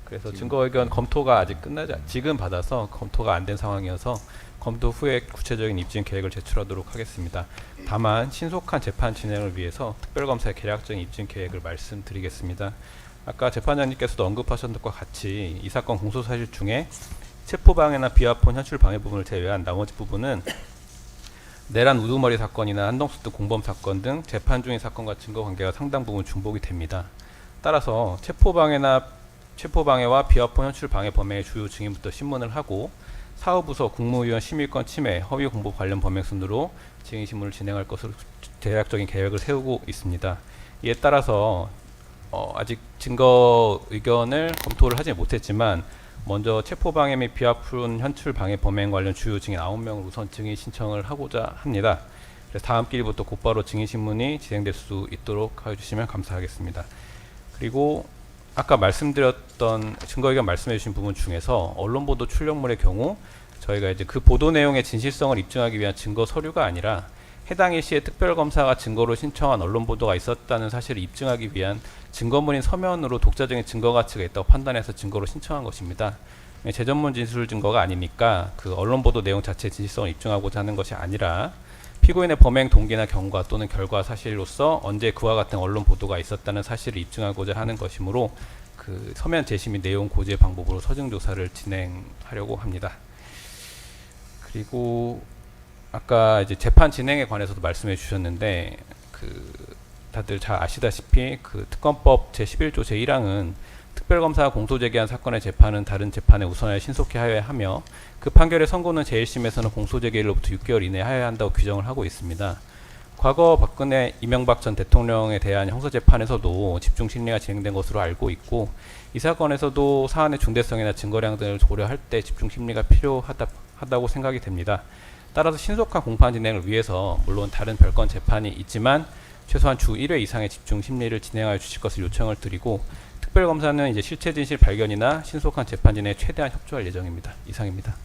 그래서 증거 의견 검토가 아직 지금 받아서 검토가 안 된 상황이어서 검토 후에 구체적인 입증 계획을 제출하도록 하겠습니다. 다만 신속한 재판 진행을 위해서 특별검사의 개략적인 입증 계획을 말씀드리겠습니다. 아까 재판장님께서도 언급하셨던 것과 같이 이 사건 공소사실 중에 체포방해나 비아폰 현출 방해 부분을 제외한 나머지 부분은 내란 우두머리 사건이나 한동숙 등 공범 사건 등 재판 중인 사건과 증거 관계가 상당 부분 중복이 됩니다. 따라서 체포방해와 비아폰 현출 방해 범행의 주요 증인부터 신문을 하고 사후부서 국무위원 심의권 침해, 허위 공보 관련 범행 순으로 증인 신문을 진행할 것으로 대략적인 계획을 세우고 있습니다. 이에 따라서 아직 증거 의견을 검토를 하지 못했지만 먼저 체포방해 및 비아폰 현출 방해 범행 관련 주요 증인 9명을 우선 증인 신청을 하고자 합니다. 그래서 다음 기일부터 곧바로 증인 신문이 진행될 수 있도록 해주시면 감사하겠습니다. 그리고 아까 말씀드렸던 증거 의견 말씀해 주신 부분 중에서 언론 보도 출력물의 경우 저희가 이제 그 보도 내용의 진실성을 입증하기 위한 증거 서류가 아니라 해당 일시에 특별검사가 증거로 신청한 언론 보도가 있었다는 사실을 입증하기 위한 증거물인 서면으로 독자적인 증거 가치가 있다고 판단해서 증거로 신청한 것입니다. 재전문 진술 증거가 아니니까 그 언론 보도 내용 자체의 진실성을 입증하고자 하는 것이 아니라 피고인의 범행 동기나 경과 또는 결과 사실로서 언제 그와 같은 언론 보도가 있었다는 사실을 입증하고자 하는 것이므로 그 서면 제시 및 내용 고지의 방법으로 서증 조사를 진행하려고 합니다. 그리고 아까 이제 재판 진행에 관해서도 말씀해 주셨는데 다들 잘 아시다시피 그 특검법 제11조 제1항은 특별검사가 공소 제기한 사건의 재판은 다른 재판에 우선하여 신속히 하여야 하며 그 판결의 선고는 제1심에서는 공소 제기일로부터 6개월 이내에 하여야 한다고 규정을 하고 있습니다. 과거 박근혜 이명박 전 대통령에 대한 형사재판에서도 집중심리가 진행된 것으로 알고 있고 이 사건에서도 사안의 중대성이나 증거량 등을 고려할 때 집중심리가 필요하다고 생각이 됩니다. 따라서 신속한 공판 진행을 위해서 물론 다른 별건 재판이 있지만 최소한 주 1회 이상의 집중 심리를 진행하여 주실 것을 요청을 드리고 특별검사는 이제 실체 진실 발견이나 신속한 재판 진행에 최대한 협조할 예정입니다. 이상입니다.